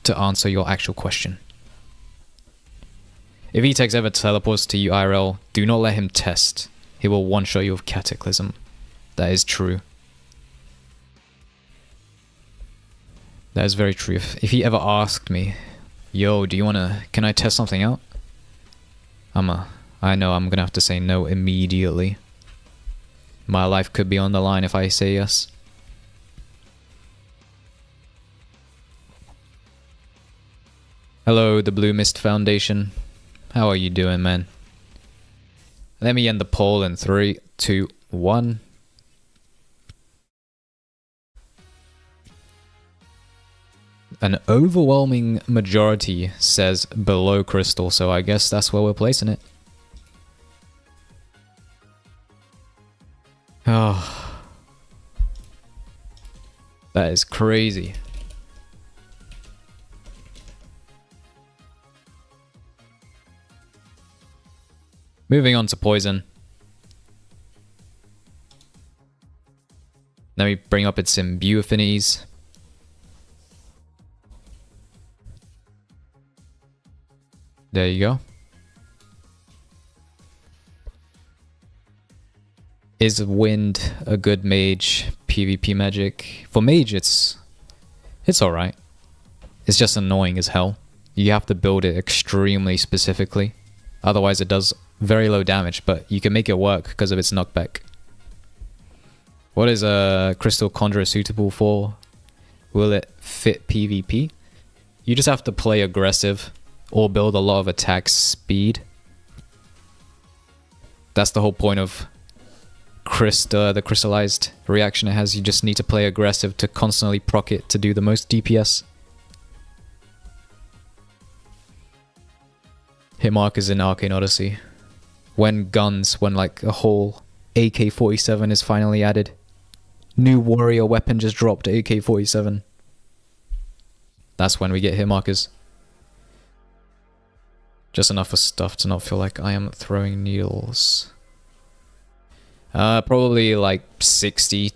To answer your actual question. If Vtex ever teleports to you IRL, do not let him test. He will one-shot you with Cataclysm. That is true. That is very true. If he ever asked me, yo, do you wanna, can I test something out? I'ma I know I'm gonna have to say no immediately. My life could be on the line if I say yes. Hello, the Blue Mist Foundation. How are you doing, man? Let me end the poll in 3, 2, 1. An overwhelming majority says below Crystal, so I guess that's where we're placing it. Oh. That is crazy. Moving on to Poison. Let me bring up its imbue affinities. There you go. Is Wind a good mage PvP magic? For mage, it's alright. It's just annoying as hell. You have to build it extremely specifically. Otherwise it does very low damage, but you can make it work because of its knockback. What is a Crystal Conjurer suitable for? Will it fit PvP? You just have to play aggressive or build a lot of attack speed. That's the whole point of the crystallized reaction it has. You just need to play aggressive to constantly proc it to do the most DPS. Hit markers in Arcane Odyssey. When like a whole AK-47 is finally added. New warrior weapon just dropped, AK-47. That's when we get hit markers. Just enough of stuff to not feel like I am throwing needles. Probably like 60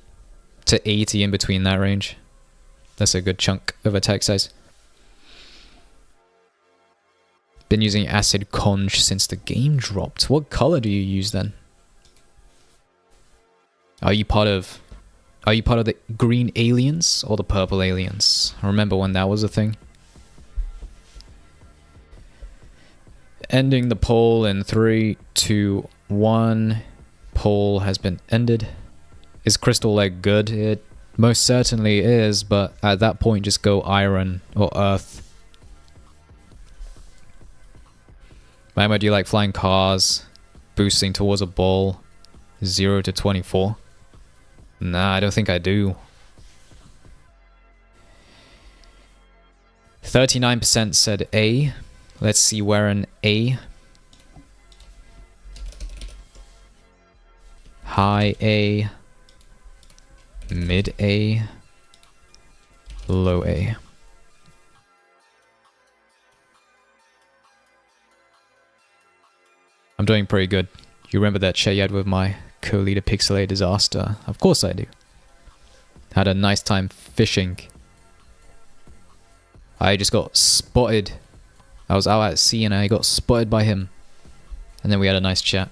to 80 in between that range. That's a good chunk of attack size. Been using Acid Conj since the game dropped. What color do you use then? Are you part of the green aliens or the purple aliens? I remember when that was a thing. Ending the poll in 3, 2, 1. Poll has been ended. Is Crystal Leg good? It most certainly is, but at that point just go Iron or Earth. Magma, do you like flying cars? Boosting towards a ball? 0 to 24? Nah, I don't think I do. 39% said A. Let's see where an A. High A. Mid A. Low A. I'm doing pretty good. You remember that chat you had with my co-leader Pixelate Disaster? Of course I do. Had a nice time fishing. I just got spotted. I was out at sea and I got spotted by him. And then we had a nice chat.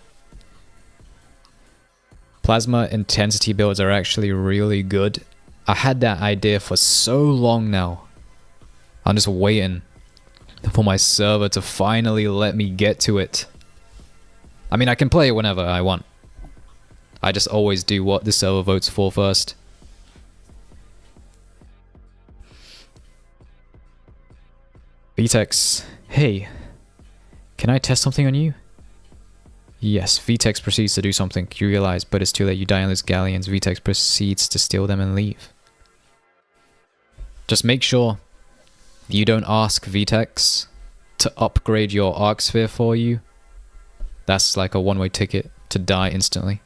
Plasma intensity builds are actually really good. I had that idea for so long now. I'm just waiting for my server to finally let me get to it. I mean, I can play it whenever I want. I just always do what the server votes for first. Vtex, hey, can I test something on you? Yes, Vtex proceeds to do something. You realize, but it's too late. You die on those galleons. Vtex proceeds to steal them and leave. Just make sure you don't ask Vtex to upgrade your arc sphere for you. That's like a one-way ticket to die instantly.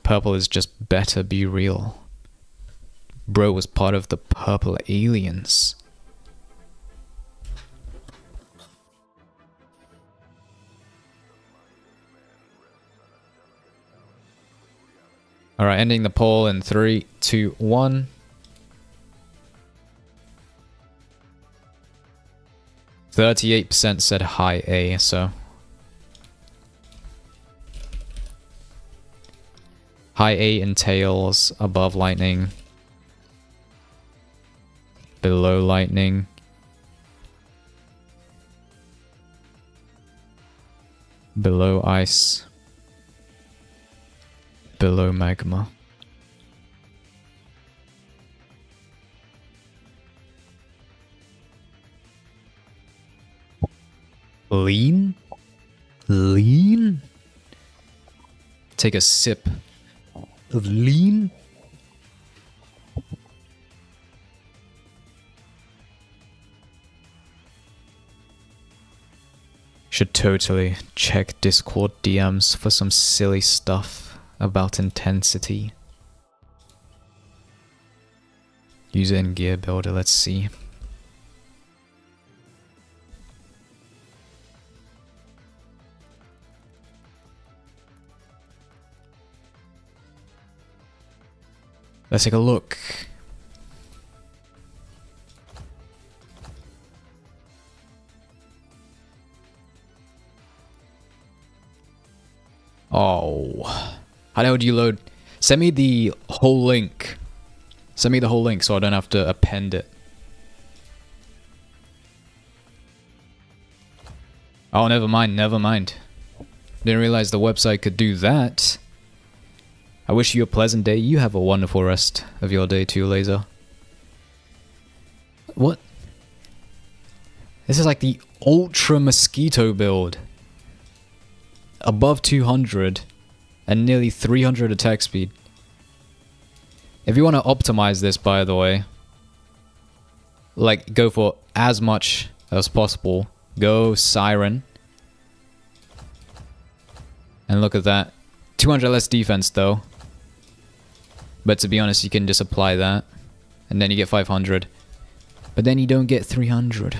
Purple is just better, be real. Bro was part of the purple aliens. Alright, ending the poll in 3, 2, 1. %38% said high A, so high A entails above lightning, below lightning. Below ice. Below magma. Lean? Lean? Take a sip of lean? Should totally check Discord DMs for some silly stuff about intensity. Use it in gear builder, let's see. Let's take a look. Oh, how would you load? Send me the whole link. Send me the whole link so I don't have to append it. Oh, never mind, never mind. Didn't realize the website could do that. I wish you a pleasant day. You have a wonderful rest of your day too, Laser. What? This is like the Ultra Mosquito build. Above 200 and nearly 300 attack speed. If you want to optimize this, by the way, like go for as much as possible. Go Siren. And look at that. 200 less defense though. But to be honest, you can just apply that. And then you get 500. But then you don't get 300.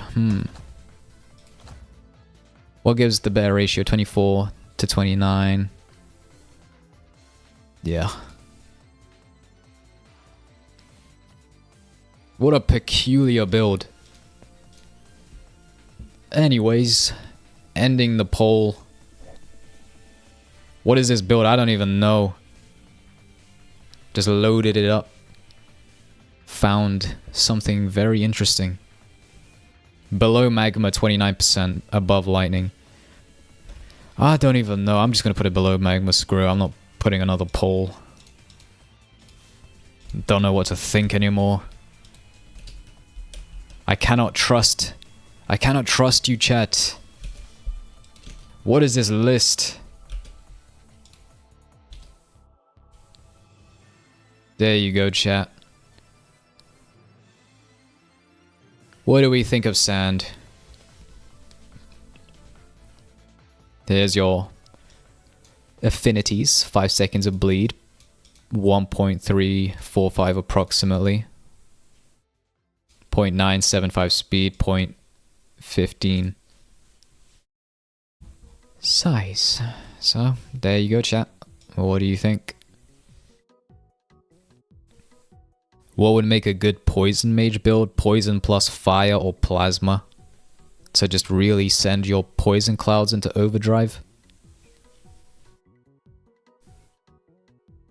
What gives the better ratio? 24 to 29. Yeah. What a peculiar build. Anyways, ending the poll. What is this build? I don't even know. Just loaded it up. Found something very interesting. Below magma, 29%. Above lightning. I don't even know. I'm just going to put it below magma. Screw it. I'm not putting another poll. Don't know what to think anymore. I cannot trust you, chat. What is this list? There you go, chat. What do we think of sand? There's your affinities. 5 seconds of bleed. 1.345 approximately. 0.975 speed. 0.15 size. So, there you go, chat. What do you think? What would make a good poison mage build? Poison plus fire or plasma. So just really send your poison clouds into overdrive.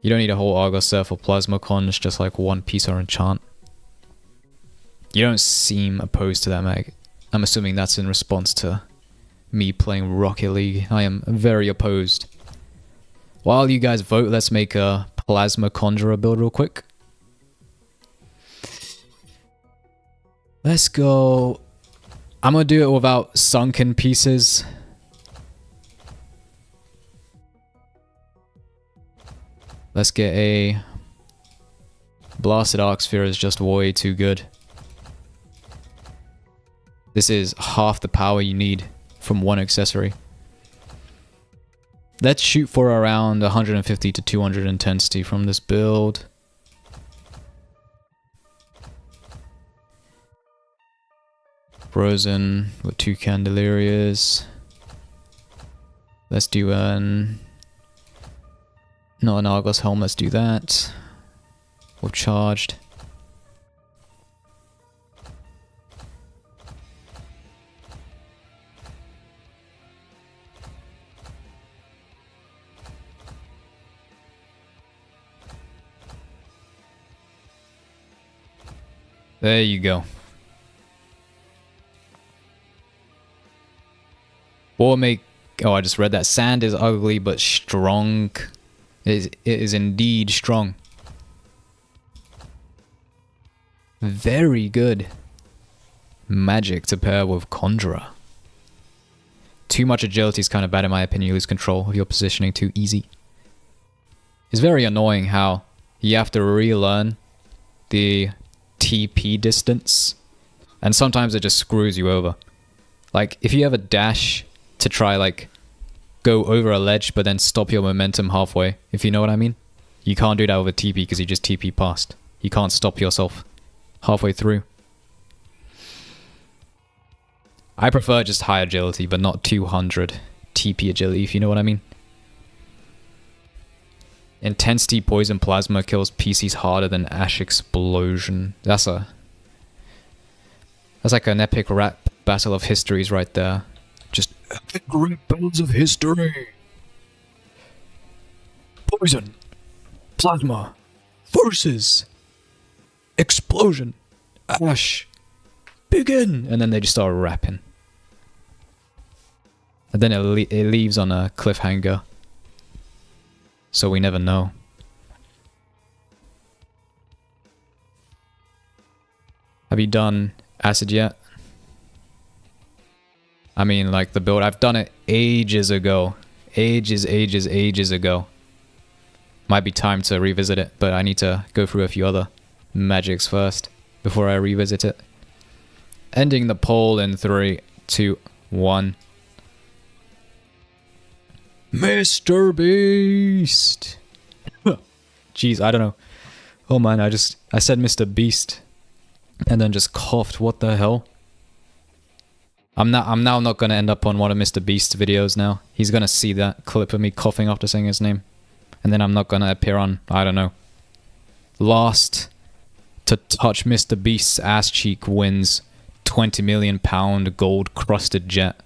You don't need a whole Argos Surf or Plasma Con, it's just like one piece or enchant. You don't seem opposed to that, Mag. I'm assuming that's in response to me playing Rocket League. I am very opposed. While you guys vote, let's make a Plasma Conjurer build real quick. Let's go... I'm gonna do it without sunken pieces. Let's get a... Blasted Arc Sphere is just way too good. This is half the power you need from one accessory. Let's shoot for around 150 to 200 intensity from this build. Frozen with 2 Candelarias. Let's do an... Not an Argos Helm, let's do that. We've charged. There you go. What would make Oh, I just read that. Sand is ugly but strong. It is indeed strong. Very good. Magic to pair with Conjurer. Too much agility is kind of bad in my opinion. You lose control of your positioning too easy. It's very annoying how you have to relearn the TP distance. And sometimes it just screws you over. Like, if you have a dash to try, like, go over a ledge but then stop your momentum halfway, if you know what I mean. You can't do that with a TP because you just TP past. You can't stop yourself halfway through. I prefer just high agility, but not 200 TP agility, if you know what I mean. Intensity Poison Plasma kills PCs harder than Ash Explosion. That's like an epic rap battle of histories right there. Just epic rap battles of history. Poison Plasma versus Explosion Ash. Begin! And then they just start rapping. And then it leaves on a cliffhanger. So we never know. Have you done Acid yet? I mean, like the build. I've done it ages ago. Ages ago. Might be time to revisit it, but I need to go through a few other magics first before I revisit it. Ending the poll in 3, 2, 1. Mr. Beast! Jeez, I don't know. Oh man, I said Mr. Beast and then just coughed. What the hell? I'm now not gonna end up on one of Mr. Beast's videos now. He's gonna see that clip of me coughing after saying his name. And then I'm not gonna appear on, I don't know. Last to touch Mr. Beast's ass cheek wins £20 million gold crusted jet.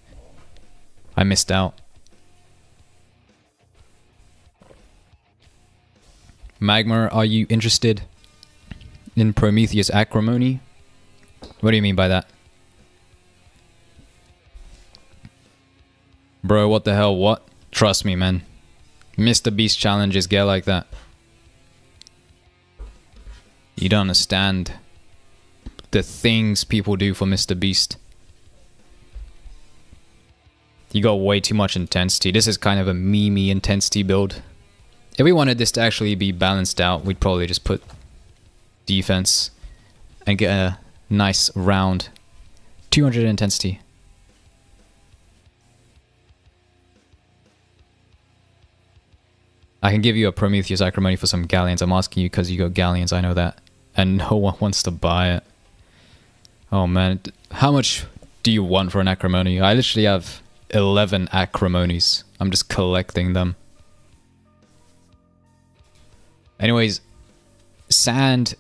I missed out. Magma, are you interested in Prometheus Acrimony? What do you mean by that? Bro, what the hell, what? Trust me, man. Mr. Beast challenges get like that. You don't understand the things people do for Mr. Beast. You got way too much intensity. This is kind of a meme-y intensity build. If we wanted this to actually be balanced out, we'd probably just put defense and get a nice round 200 intensity. I can give you a Prometheus Acrimony for some galleons. I'm asking you because you got galleons, I know that. And no one wants to buy it. Oh man, how much do you want for an Acrimony? I literally have 11 Acrimonies. I'm just collecting them. Anyways, Sand,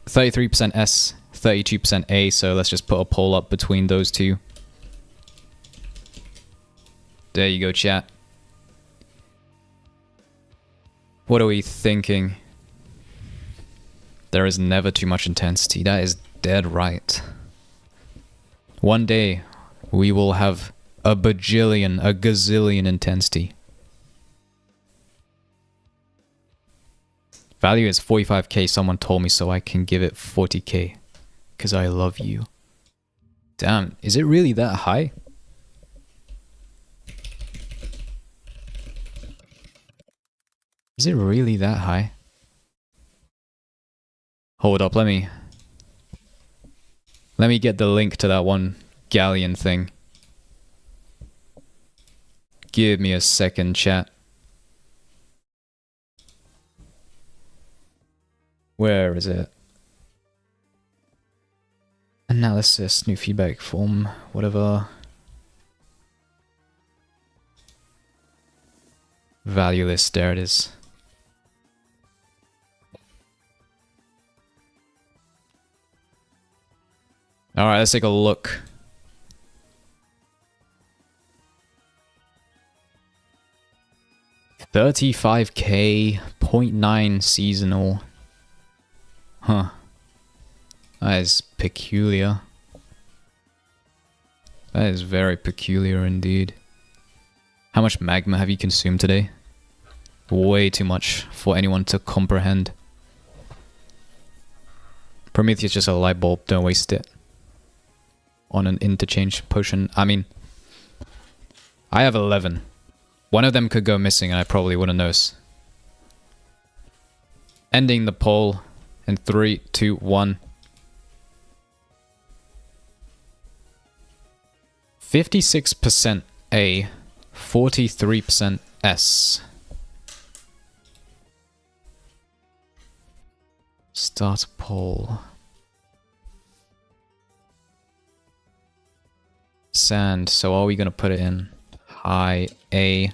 33% S, 32% A, so let's just put a poll up between those two. There you go, chat. What are we thinking? There is never too much intensity. That is dead right. One day, we will have a bajillion, a gazillion intensity. Value is 45k, someone told me, so I can give it 40k. Because I love you. Damn, is it really that high? Is it really that high? Hold up, let me get the link to that one galleon thing. Give me a second, chat. Where is it? Analysis, new feedback form, whatever. Value list, there it is. Alright, let's take a look. $35k, 0.9 seasonal. Huh. That is peculiar. That is very peculiar indeed. How much magma have you consumed today? Way too much for anyone to comprehend. Prometheus is just a light bulb, don't waste it on an interchange potion. I mean, I have 11. One of them could go missing and I probably wouldn't notice. Ending the poll in 3, 2, 1. 56% A, 43% S. Start poll. Sand. So are we going to put it in high A,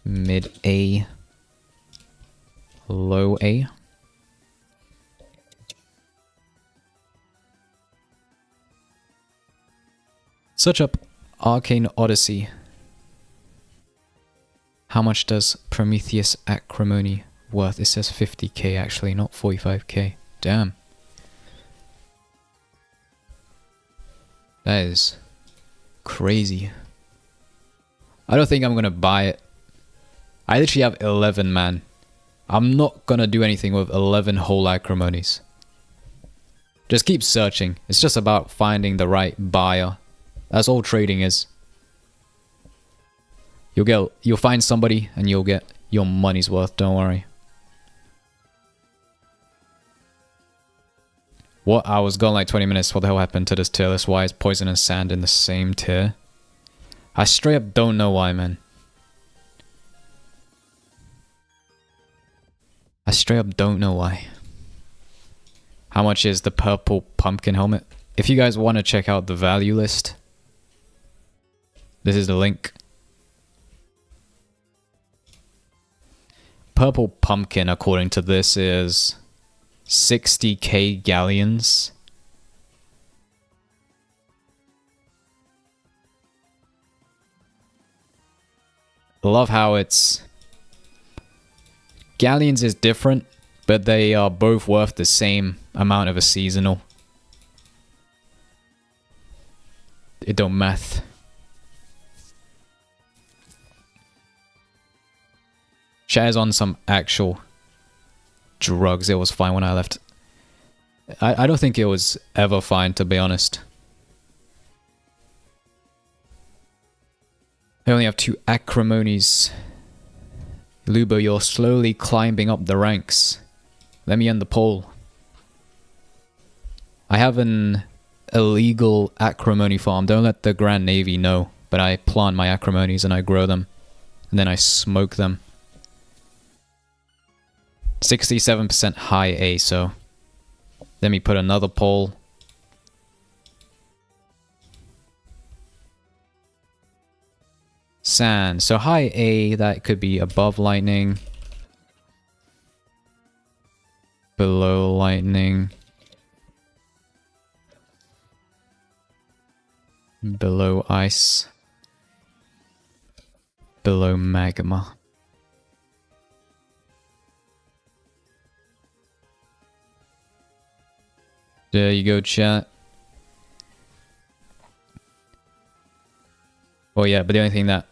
mid A, low A? Search up Arcane Odyssey. How much does Prometheus Acrimony worth? It says 50k actually, not 45k. Damn. That is crazy. I don't think I'm gonna buy it. I literally have 11, man. I'm not gonna do anything with 11 whole acrimonies. Just keep searching. It's just about finding the right buyer. That's all trading is. You'll find somebody and you'll get your money's worth, don't worry. What? I was gone like 20 minutes. What the hell happened to this tier list? Why is poison and sand in the same tier? I straight up don't know why, man. I straight up don't know why. How much is the purple pumpkin helmet? If you guys want to check out the value list, this is the link. Purple pumpkin, according to this, is 60k galleons. I love how it's... Galleons is different, but they are both worth the same amount of a seasonal. It don't math. Shaz on some actual drugs. It was fine when I left. I don't think it was ever fine, to be honest. I only have 2 acrimonies. Lubo, you're slowly climbing up the ranks. Let me end the poll. I have an illegal acrimony farm. Don't let the Grand Navy know. But I plant my acrimonies and I grow them. And then I smoke them. 67% high A, so let me put another poll. Sand. So high A, that could be above lightning. Below lightning. Below ice. Below magma. There you go, chat. Oh yeah, but the only thing that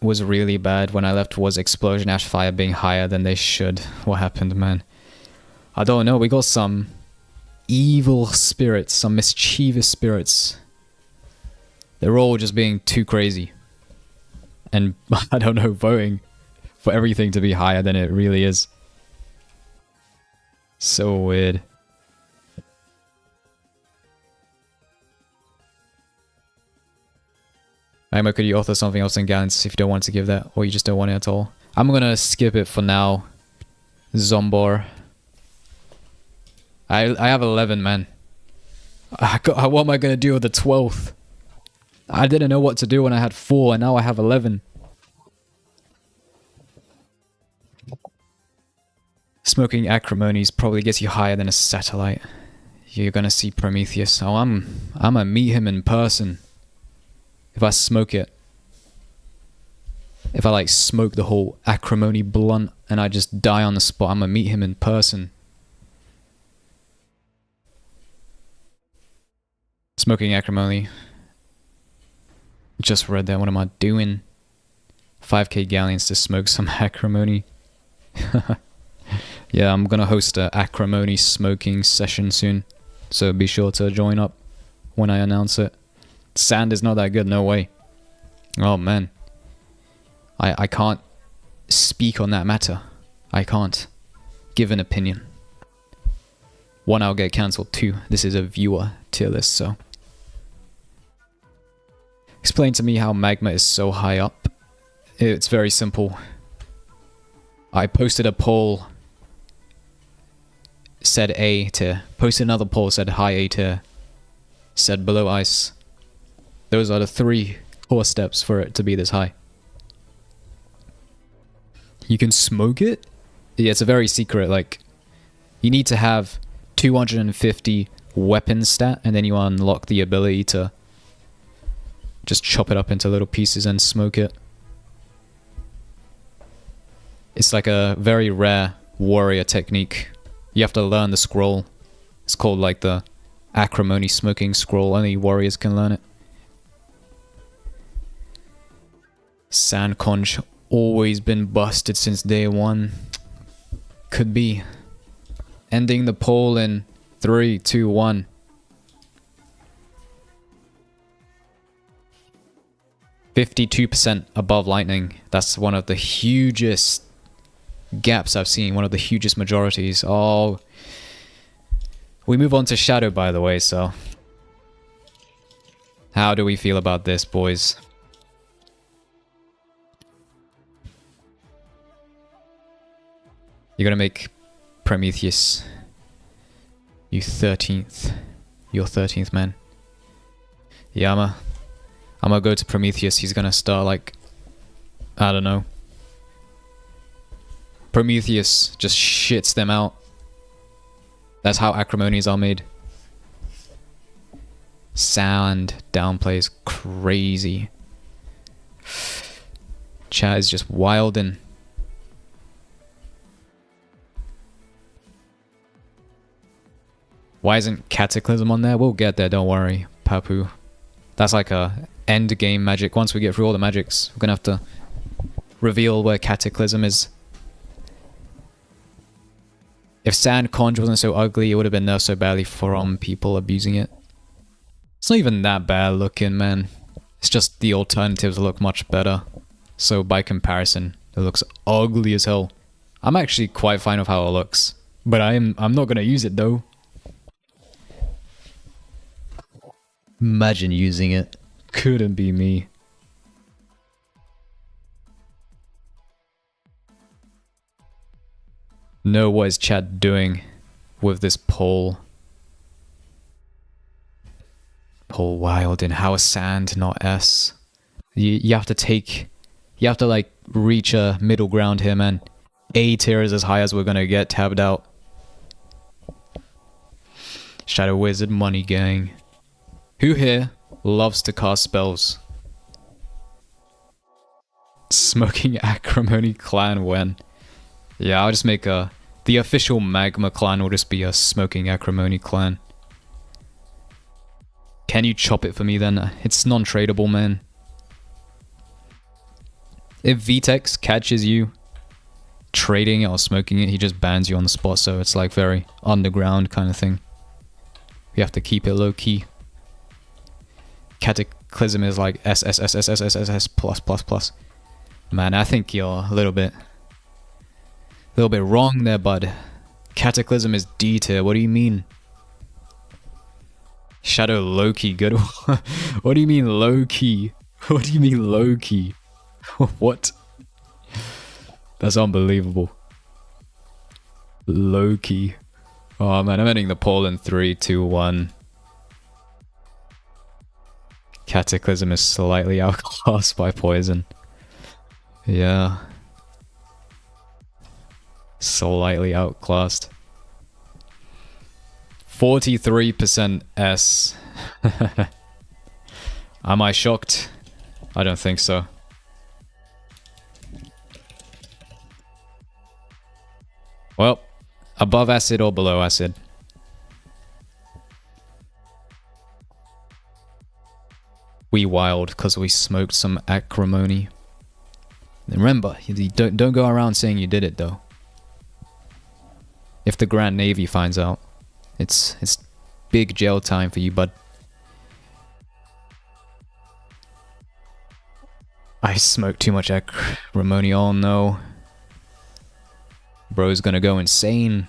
was really bad when I left was Explosion Ash Fire being higher than they should. What happened, man? I don't know. We got some evil spirits, some mischievous spirits. They're all just being too crazy. And, I don't know, voting for everything to be higher than it really is. So weird. Magma, could you author something else in Gallons if you don't want to give that, or you just don't want it at all? I'm gonna skip it for now. Zombor. I have 11, man. What am I gonna do with the 12th? I didn't know what to do when I had 4, and now I have 11. Smoking acrimonies probably gets you higher than a satellite. You're gonna see Prometheus. Oh, I'm gonna meet him in person. If I smoke it. If I like smoke the whole acrimony blunt and I just die on the spot, I'm gonna meet him in person. Smoking acrimony. Just read that. What am I doing? 5k galleons to smoke some acrimony. Yeah, I'm gonna host a acrimony smoking session soon, so be sure to join up when I announce it. Sand is not that good, no way. Oh man, I can't speak on that matter. I can't give an opinion. 1, I'll get cancelled. 2, this is a viewer tier list, so explain to me how Magma is so high up. It's very simple. I posted a poll, said A tier. Posted another poll, said high A tier. Said below ice. Those are the 3 core steps for it to be this high. You can smoke it? Yeah, it's a very secret, like, you need to have 250 weapon stat, and then you unlock the ability to just chop it up into little pieces and smoke it. It's like a very rare warrior technique. You have to learn the scroll. It's called like the acrimony smoking scroll. Only warriors can learn it. Sand conch always been busted since day 1. Could be. Ending the poll in 3, 2, 1. %52% above lightning. That's one of the hugest gaps I've seen. One of the hugest majorities. Oh, we move on to shadow, by the way. So, how do we feel about this, boys? You're gonna make Prometheus your 13th man. Yeah, I'm gonna go to Prometheus. He's gonna start like, I don't know. Prometheus just shits them out. That's how acrimonies are made. Sand downplays crazy. Chat is just wildin'. Why isn't Cataclysm on there? We'll get there, don't worry, Papu. That's like a end game magic. Once we get through all the magics, we're gonna have to reveal where Cataclysm is. If Sand Conj wasn't so ugly, it would have been nerfed so badly from people abusing it. It's not even that bad looking, man. It's just the alternatives look much better. So by comparison, it looks ugly as hell. I'm actually quite fine with how it looks. But I'm not gonna use it though. Imagine using it. Couldn't be me. Know what is chat doing with this poll? Poll wild and how is sand not S? You have to like reach a middle ground here, man. A tier is as high as we're gonna get tabbed out. Shadow Wizard money gang. Who here loves to cast spells? Smoking Acrimony clan when? Yeah, I'll just make the official Magma clan will just be a Smoking Acrimony clan. Can you chop it for me then? It's non-tradable, man. If Vtex catches you trading it or smoking it, he just bans you on the spot, so it's like very underground kind of thing. You have to keep it low-key. Cataclysm is like S plus plus plus. Man, I think you're a little bit wrong there, bud. Cataclysm is D tier. What do you mean? Shadow low-key good. What do you mean low-key? What do you mean low-key? What? That's unbelievable. Low-key. Oh man, I'm ending the poll in 3, 2, 1. Cataclysm is slightly outclassed by poison. Yeah. Slightly outclassed. 43% S. Am I shocked? I don't think so. Well, above acid or below acid? We wild because we smoked some acrimony. Remember, you don't go around saying you did it though. If the Grand Navy finds out, it's big jail time for you, bud. I smoked too much acrimony. Oh no. Bro's gonna go insane.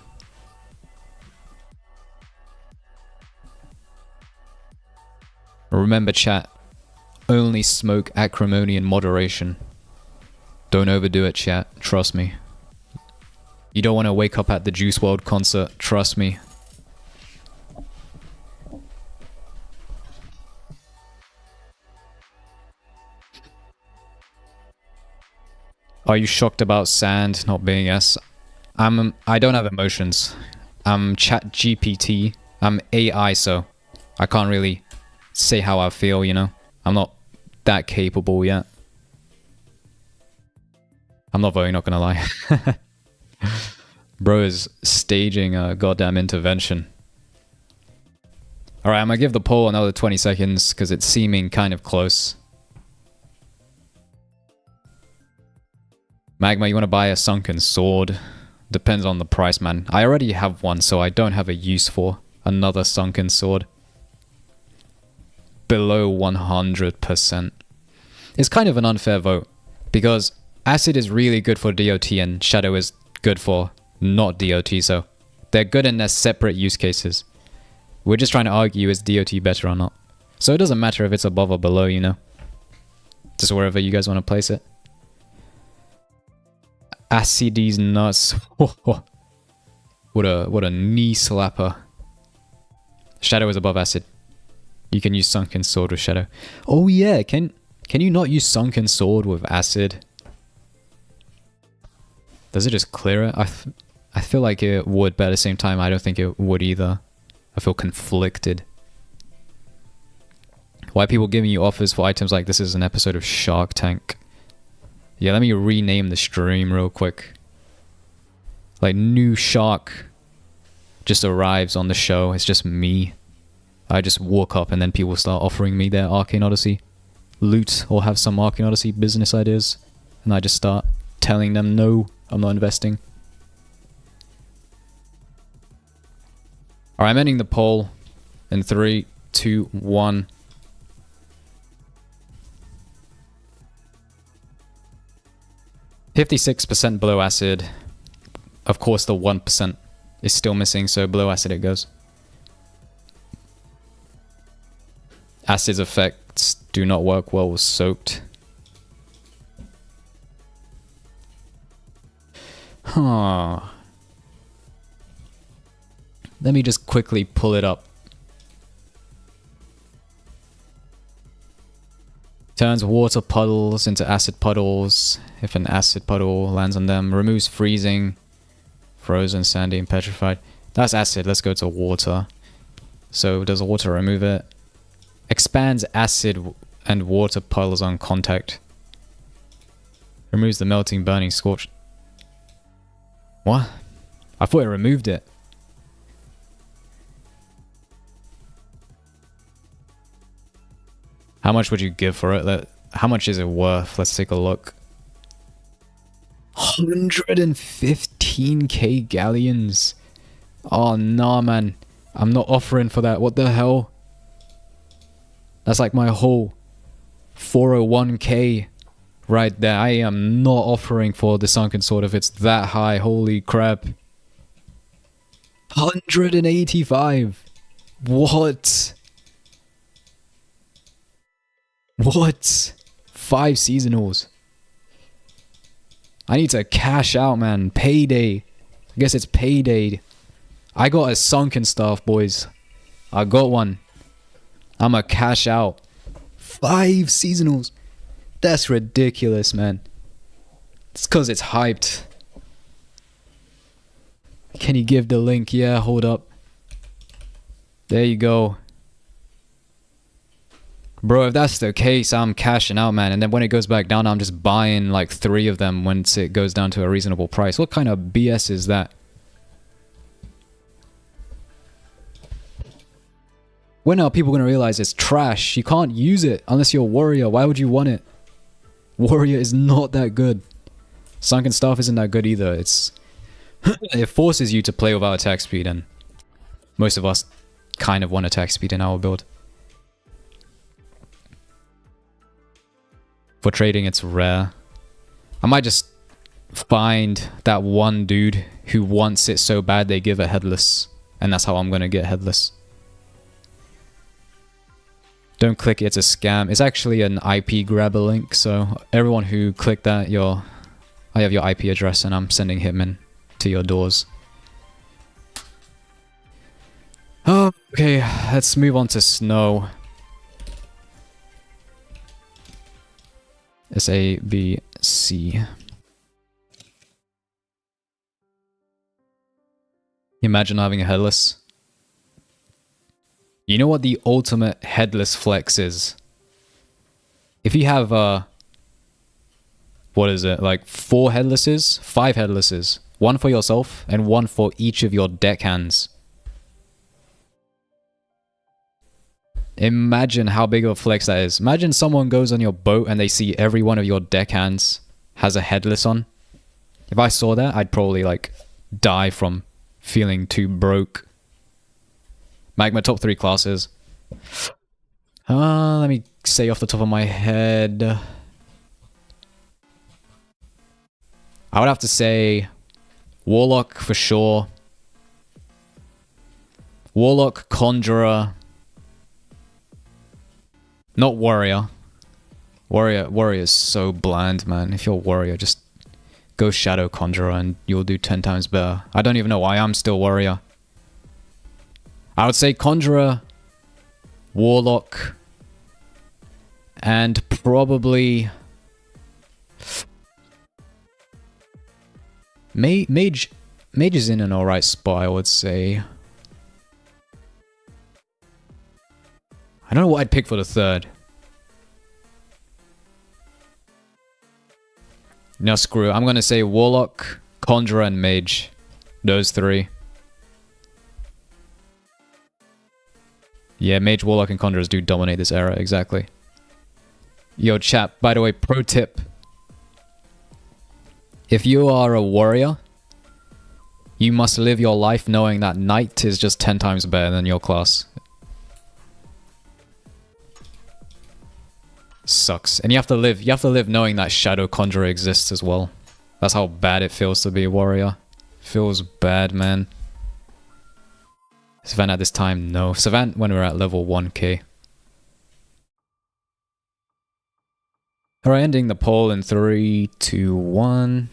Remember, chat, only smoke acrimony in moderation. Don't overdo it, chat. Trust me. You don't want to wake up at the Juice WRLD concert. Trust me. Are you shocked about sand not being S? I don't have emotions. I'm chat GPT. I'm AI, so I can't really say how I feel, you know? I'm not that capable yet. I'm not voting, not gonna lie. Bro is staging a goddamn intervention. Alright, I'm gonna give the poll another 20 seconds because it's seeming kind of close. Magma, you want to buy a sunken sword? Depends on the price, man. I already have one, so I don't have a use for another sunken sword. Below 100%. It's kind of an unfair vote, because Acid is really good for DOT and Shadow is good for not DOT, so they're good in their separate use cases. We're just trying to argue, is DOT better or not? So it doesn't matter if it's above or below, you know? Just wherever you guys want to place it. Acidy's nuts. What a knee slapper. Shadow is above Acid. You can use Sunken Sword with Shadow. Oh yeah, can you not use Sunken Sword with Acid? Does it just clear it? I feel like it would, but at the same time I don't think it would either. I feel conflicted. Why are people giving you offers for items like this is an episode of Shark Tank? Yeah, let me rename the stream real quick. Like, new shark just arrives on the show. It's just me. I just walk up and then people start offering me their Arcane Odyssey loot or have some Arcane Odyssey business ideas. And I just start telling them, no, I'm not investing. Alright, I'm ending the poll in 3, 2, 1. %56% below Acid. Of course, the 1% is still missing, so below Acid it goes. Acid's effects do not work well with soaked. Huh. Let me just quickly pull it up. Turns water puddles into acid puddles if an acid puddle lands on them. Removes freezing, frozen, sandy, and petrified. That's acid. Let's go to water. So does water remove it? Expands acid and water puddles on contact. Removes the melting, burning, scorched. What? I thought it removed it. How much would you give for it? How much is it worth? Let's take a look. 115k galleons. Oh, nah, man. I'm not offering for that. What the hell? That's like my whole 401k right there. I am not offering for the Sunken Sword if it's that high. Holy crap. 185. What? What? 5 seasonals. I need to cash out, man. Payday. I guess it's payday. I got a sunken stuff, boys. I got one. I'ma cash out. 5 seasonals. That's ridiculous, man. It's because it's hyped. Can you give the link? Yeah, hold up. There you go. Bro, if that's the case, I'm cashing out, man. And then when it goes back down, I'm just buying like 3 of them once it goes down to a reasonable price. What kind of BS is that? When are people going to realize it's trash? You can't use it unless you're a warrior. Why would you want it? Warrior is not that good. Sunken Staff isn't that good either. It forces you to play without attack speed, and most of us kind of want attack speed in our build. For trading, it's rare. I might just find that one dude who wants it so bad they give it headless, and that's how I'm gonna get headless. Don't click it, it's a scam. It's actually an IP grabber link, so everyone who clicked that, I have your IP address and I'm sending hitmen to your doors. Oh, okay, let's move on to snow. It's A, B, C. Imagine having a headless. You know what the ultimate headless flex is? If you have, what is it, like 4 headlesses? 5 headlesses. 1 for yourself and 1 for each of your deckhands. Imagine how big of a flex that is. Imagine someone goes on your boat and they see every one of your deckhands has a headless on. If I saw that, I'd probably like die from feeling too broke. Magma top 3 classes. Let me say off the top of my head. I would have to say Warlock for sure. Warlock, Conjurer. Not Warrior. Warrior is so bland, man. If you're Warrior, just go Shadow Conjurer and you'll do 10 times better. I don't even know why I'm still Warrior. I would say Conjurer, Warlock, and probably Mage. Mage is in an alright spot, I would say. I don't know what I'd pick for the third. No, screw it. I'm gonna say Warlock, Conjurer, and Mage. Those 3. Yeah, Mage, Warlock, and Conjurers do dominate this era, exactly. Yo, chat, by the way, pro tip. If you are a warrior, you must live your life knowing that Knight is just 10 times better than your class. Sucks. And you have to live knowing that Shadow Conjurer exists as well. That's how bad it feels to be a warrior. Feels bad, man. Savant at this time, no. Savant when we're at level 1k. Alright, ending the poll in 3, 2, 1.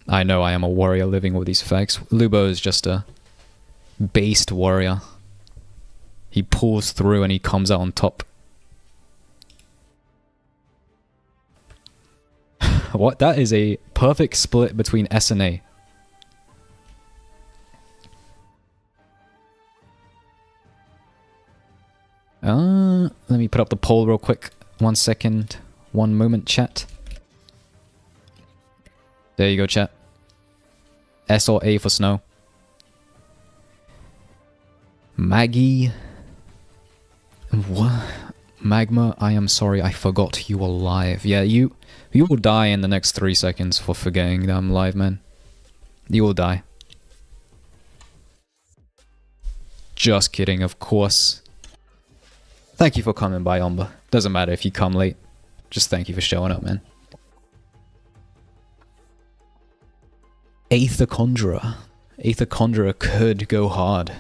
I know I am a warrior living with these facts. Lubo is just a based warrior. He pulls through and he comes out on top. What? That is a perfect split between S and A. Let me put up the poll real quick. 1 second. 1 moment, chat. There you go, chat. S or A for snow. Maggie. What? Magma, I am sorry, I forgot you were live. Yeah, you will die in the next 3 seconds for forgetting that I'm live, man. You will die. Just kidding, of course. Thank you for coming by, Umber. Doesn't matter if you come late. Just thank you for showing up, man. Aether Conjurer. Aether Conjurer could go hard.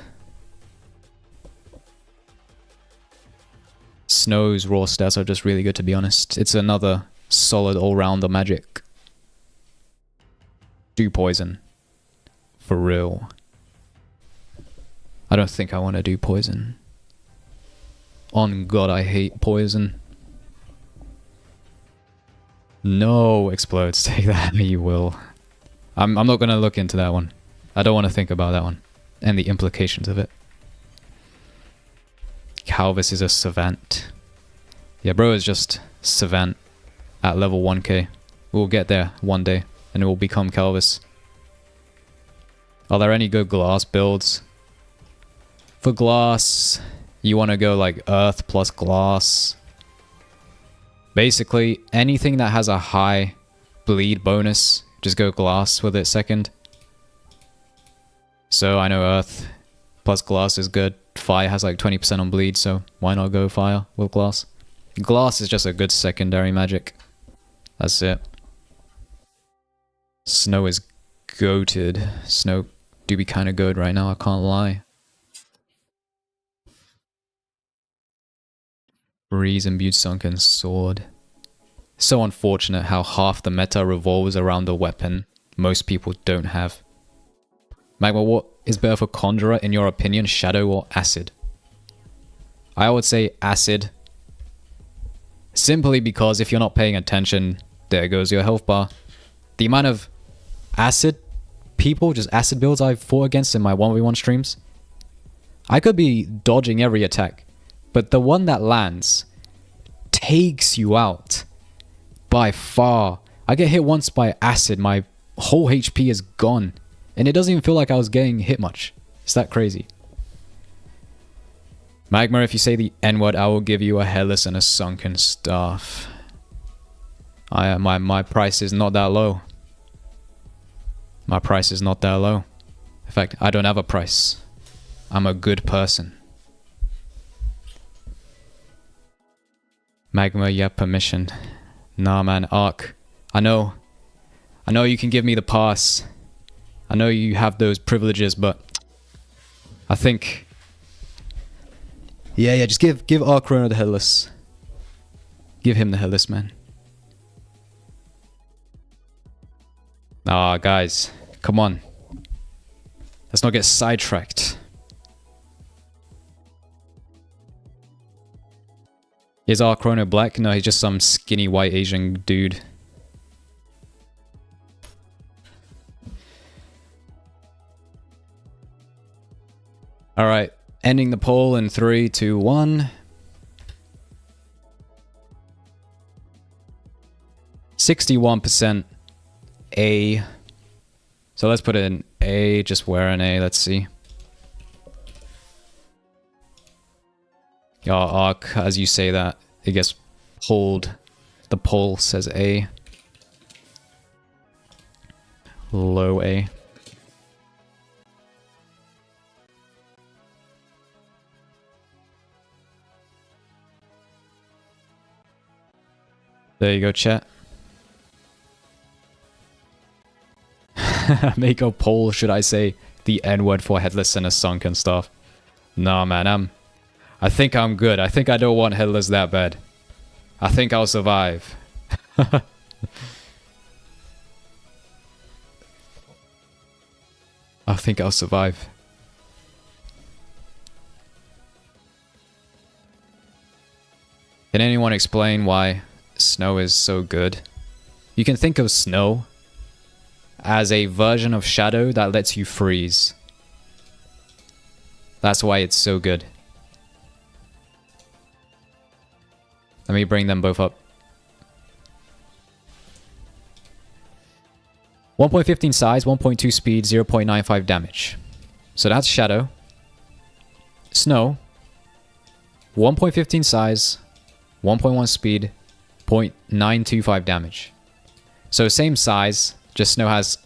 Snow's raw stats are just really good, to be honest. It's another solid all-rounder magic. Do poison. For real. I don't think I want to do poison. On God, I hate poison. No, explodes. Take that, you will. I'm not going to look into that one. I don't want to think about that one. And the implications of it. Calvis is a savant. Yeah, bro is just savant at level 1k. We'll get there one day, and it will become Calvis. Are there any good glass builds? For glass, you want to go like earth plus glass. Basically, anything that has a high bleed bonus, just go glass with it second. So I know earth plus glass is good. Fire has like 20% on bleed, so why not go fire with glass? Glass is just a good secondary magic. That's it. Snow is goated. Snow do be kind of good right now, I can't lie. Breeze imbued sunken sword. So unfortunate how half the meta revolves around the weapon most people don't have. Magma, what is better for Conjurer in your opinion, Shadow or Acid? I would say Acid. Simply because if you're not paying attention, there goes your health bar. The amount of Acid people, just Acid builds I've fought against in my 1v1 streams, I could be dodging every attack, but the one that lands takes you out by far. I get hit once by Acid, my whole HP is gone, and it doesn't even feel like I was getting hit much. It's that crazy. Magma, if you say the N-word, I will give you a headless and a sunken staff. My price is not that low. My price is not that low. In fact, I don't have a price. I'm a good person. Magma, you have permission. Nah, man, Arc. I know you can give me the pass. I know you have those privileges, but I think... Yeah, just give Arcrona the headless. Give him the headless, man. Ah, guys, come on. Let's not get sidetracked. Is Arcrona black? No, he's just some skinny white Asian dude. Alright, ending the poll in 3, 2, 1. 61% A. So let's put it in A, just wear an A, let's see. Yeah, Arc, as you say that, it gets pulled. The poll says A. Low A. There you go, chat. Make a poll, should I say the N-word for headless and a sunken staff? Nah, man, I think I'm good. I think I don't want headless that bad. I think I'll survive. I think I'll survive. Can anyone explain why snow is so good? You can think of snow as a version of shadow that lets you freeze. That's why it's so good. Let me bring them both up. 1.15 size, 1.2 speed, 0.95 damage. So that's shadow. Snow. 1.15 size, 1.1 speed, 0.925 damage. So same size, just snow has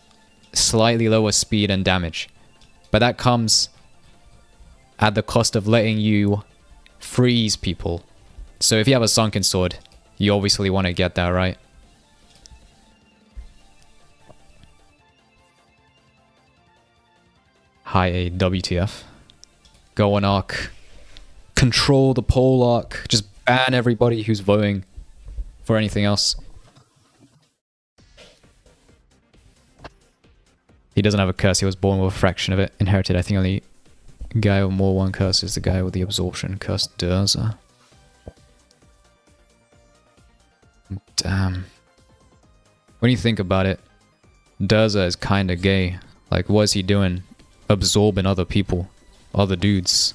slightly lower speed and damage. But that comes at the cost of letting you freeze people. So if you have a sunken sword, you obviously want to get that, right? High A, WTF. Go on, Arc. Control the poll, Arc. Just ban everybody who's voting for anything else. He doesn't have a curse, he was born with a fraction of it. Inherited, I think only guy with more one curse is the guy with the absorption curse. Durza. Damn. When you think about it, Durza is kinda gay. Like, what is he doing? Absorbing other people. Other dudes.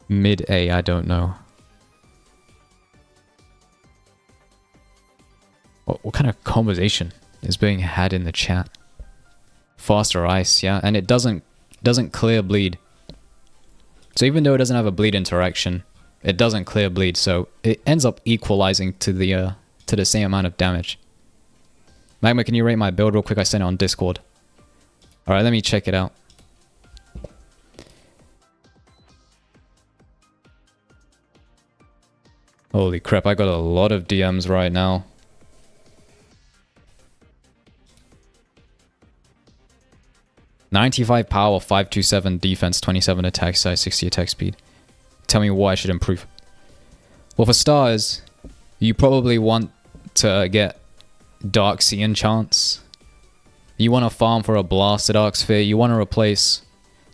Mid A, I don't know. What kind of conversation is being had in the chat? Faster ice, yeah, and it doesn't clear bleed. So even though it doesn't have a bleed interaction, it doesn't clear bleed, so it ends up equalizing to the same amount of damage. Magma, can you rate my build real quick? I sent it on Discord. Alright, let me check it out. Holy crap, I got a lot of DMs right now. "95 power, 527 defense, 27 attack size, 60 attack speed. Tell me what I should improve." Well, for stars, you probably want to get Dark Sea enchants. You want to farm for a Blasted Arc Sphere. You want to replace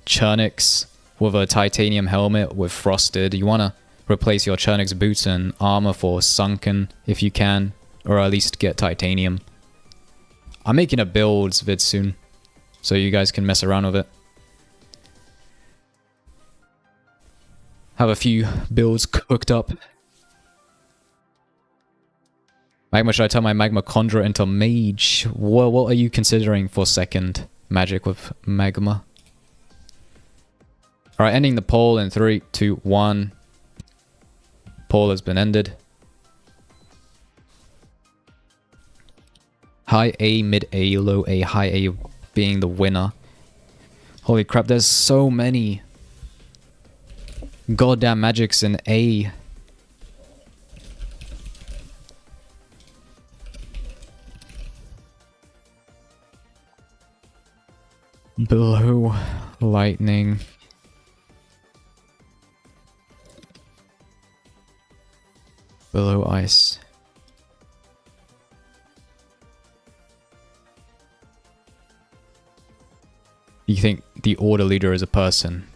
Chernix with a Titanium helmet with Frosted. You want to replace your Chernix boots and armor for Sunken if you can, or at least get Titanium. I'm making a builds vid soon, so you guys can mess around with it. Have a few builds cooked up. Magma, should I turn my Magma Conjurer into Mage? What are you considering for second magic with Magma? Alright, ending the poll in 3, 2, 1. Poll has been ended. High A, mid A, low A, high A being the winner. Holy crap, there's so many goddamn magics in A. Below lightning. Below ice. You think the Order Leader is a person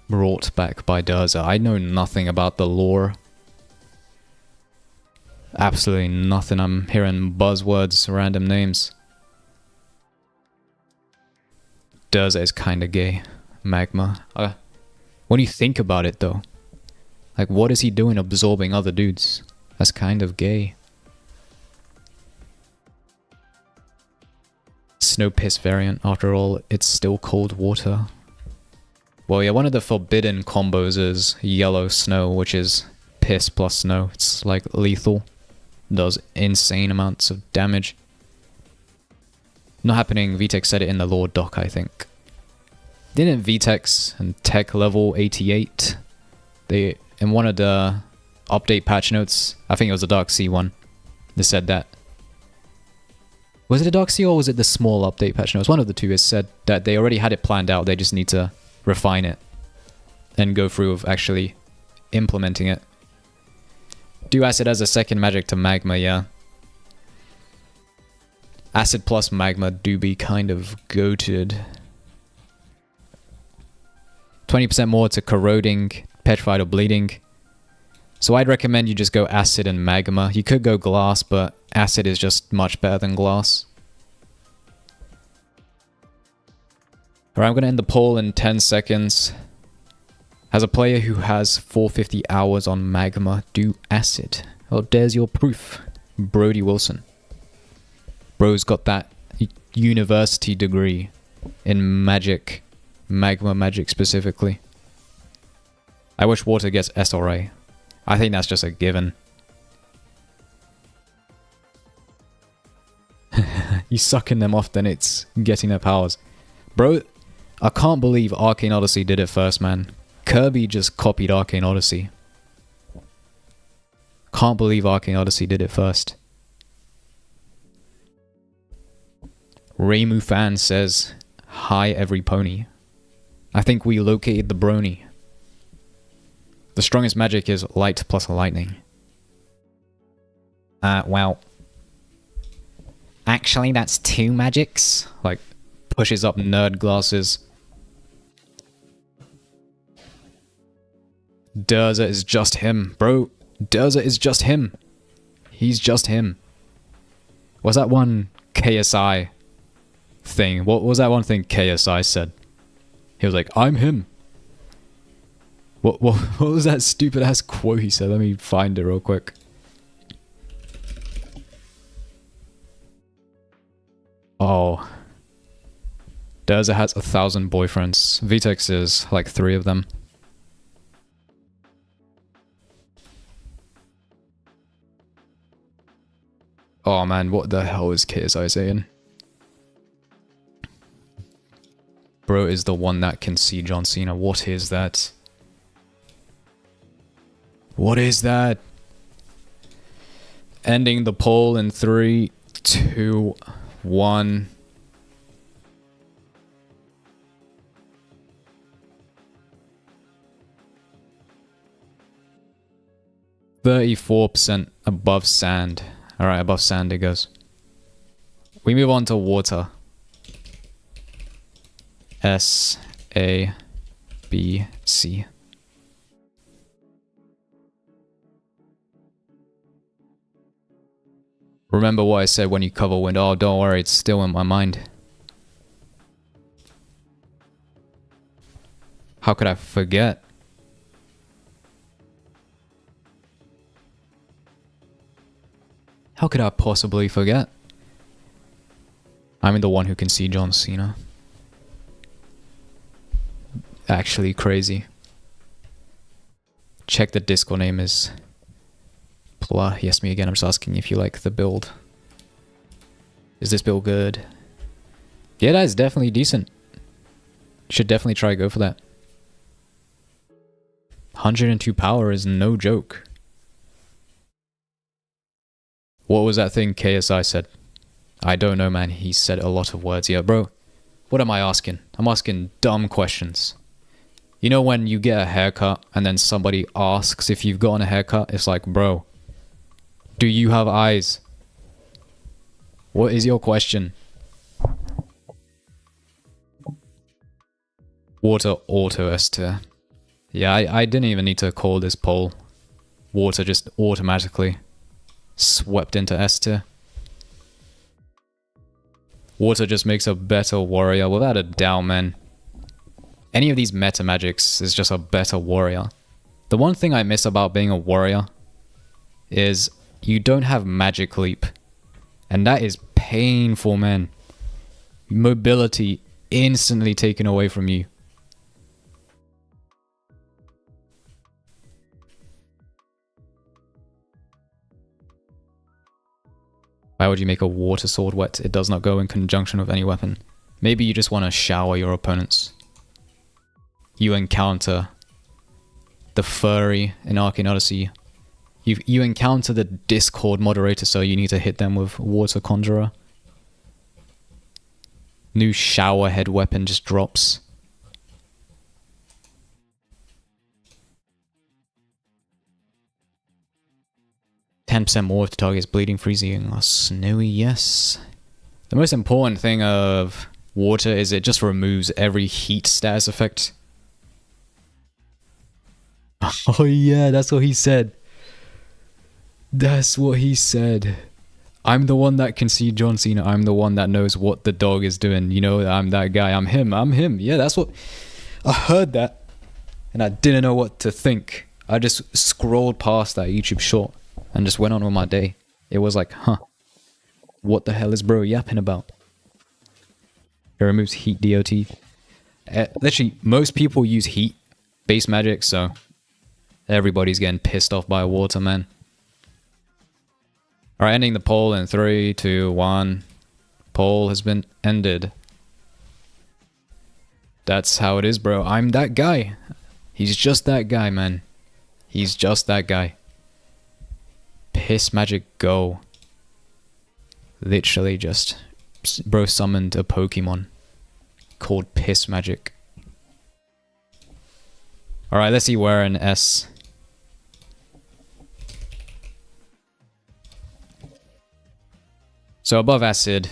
brought back by Durza? I know nothing about the lore. Absolutely nothing. I'm hearing buzzwords, random names. Durza is kinda gay. Magma. When you think about it though, like what is he doing absorbing other dudes? That's kind of gay. Snow Piss variant, after all, it's still cold water. Well, yeah, one of the forbidden combos is yellow snow, which is piss plus snow. It's like lethal. Does insane amounts of damage. Not happening, VTech said it in the lore doc, I think. Didn't VTech's and Tech level 88, they, in one of the update patch notes, I think it was the Dark Sea one, they said that. Was it the Dark Sea or was it the small update patch notes? One of the two has said that they already had it planned out, they just need to refine it and go through with actually implementing it. Do Acid as a second magic to Magma, yeah. Acid plus Magma do be kind of goated. 20% more to Corroding, Petrified or Bleeding. So I'd recommend you just go Acid and Magma. You could go Glass, but Acid is just much better than Glass. Alright, I'm going to end the poll in 10 seconds. As a player who has 450 hours on Magma, do Acid. Well, there's your proof. Brody Wilson. Bro's got that university degree in magic. Magma magic specifically. I wish water gets SRA. I think that's just a given. You sucking them off, then it's getting their powers. Bro, I can't believe Arcane Odyssey did it first, man. Kirby just copied Arcane Odyssey. Can't believe Arcane Odyssey did it first. Raymu fan says, "Hi every pony." I think we located the brony. The strongest magic is light plus lightning. Wow. Actually, that's 2 magics. Like, pushes up nerd glasses. Durza is just him. Bro, Durza is just him. He's just him. Was that one KSI thing? What was that one thing KSI said? He was like, "I'm him." What was that stupid ass quote he said? Let me find it real quick. Oh. Durza has 1,000 boyfriends. Vitex is like 3 of them. Oh man, what the hell is KSI saying? Bro is the one that can see John Cena. What is that? What is that? Ending the poll in 3, 2, 1. %34% above sand. Alright, above sand it goes. We move on to water. S, A, B, C. Remember what I said when you cover wind? Oh, don't worry, it's still in my mind. How could I forget? How could I possibly forget? I'm the one who can see John Cena. Actually crazy. Check the Discord name is Pla. Yes, me again. I'm just asking if you like the build. Is this build good? Yeah, that is definitely decent. Should definitely try to go for that. 102 power is no joke. What was that thing KSI said? I don't know, man. He said a lot of words. Yeah, bro. What am I asking? I'm asking dumb questions. You know when you get a haircut and then somebody asks if you've gotten a haircut? It's like, bro, do you have eyes? What is your question? Water auto S tier. Yeah, I didn't even need to call this poll. Water just automatically swept into S tier. Water just makes a better warrior, without a doubt, man. Any of these meta magics is just a better warrior. The one thing I miss about being a warrior is you don't have magic leap. And that is painful, man. Mobility instantly taken away from you. Why would you make a water sword wet? It does not go in conjunction with any weapon. Maybe you just want to shower your opponents. You encounter the furry in Arcane Odyssey. You encounter the Discord moderator, so you need to hit them with Water Conjurer. New shower head weapon just drops. %10 more if the target is bleeding, freezing, or snowy, yes. The most important thing of water is it just removes every heat status effect. Oh yeah, that's what he said. That's what he said. I'm the one that can see John Cena. I'm the one that knows what the dog is doing. You know, I'm that guy. I'm him. Yeah, that's what... I heard that. And I didn't know what to think. I just scrolled past that YouTube short. And just went on with my day. It was like, huh. What the hell is bro yapping about? It removes heat DOT. Literally, most people use heat-based magic, so... Everybody's getting pissed off by water, man. Alright, ending the poll in 3, 2, 1. Poll has been ended. That's how it is, bro. I'm that guy. He's just that guy, man. He's just that guy. Piss magic go. Literally just... Bro summoned a Pokemon called Piss Magic. Alright, let's see where in S. So above acid,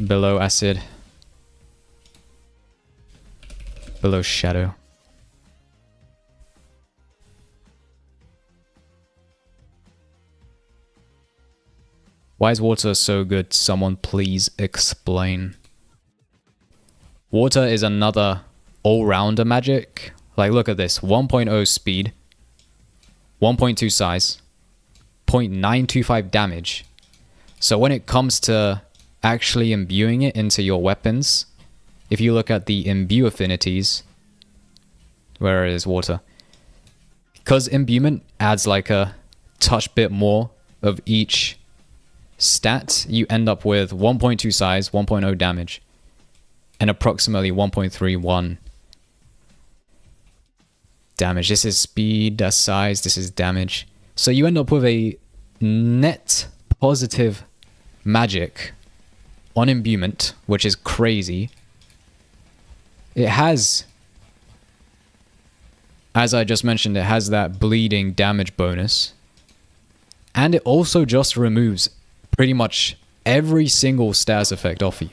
below acid, below shadow. Why is water so good? Someone please explain. Water is another all-rounder magic. Like, look at this. 1.0 speed, 1.2 size, 0.925 damage. So when it comes to actually imbuing it into your weapons, if you look at the imbue affinities, where is water? Because imbuement adds like a touch bit more of each stat, you end up with 1.2 size, 1.0 damage, and approximately 1.31 damage. This is speed, that's size, this is damage. So you end up with a net positive magic on imbuement, which is crazy. It has, as I just mentioned, it has that bleeding damage bonus. And it also just removes pretty much every single status effect off you.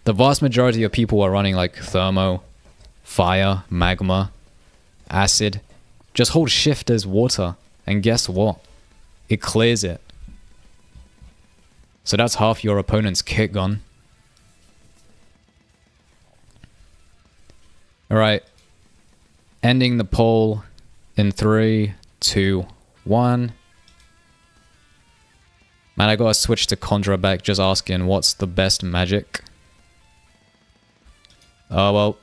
The vast majority of people are running like thermo, fire, magma, acid. Just hold shift as water, and guess what? It clears it. So that's half your opponent's kit gone. Alright. Ending the poll in 3, 2, 1. Man, I gotta switch to Conjurer back, just asking what's the best magic. Oh, well.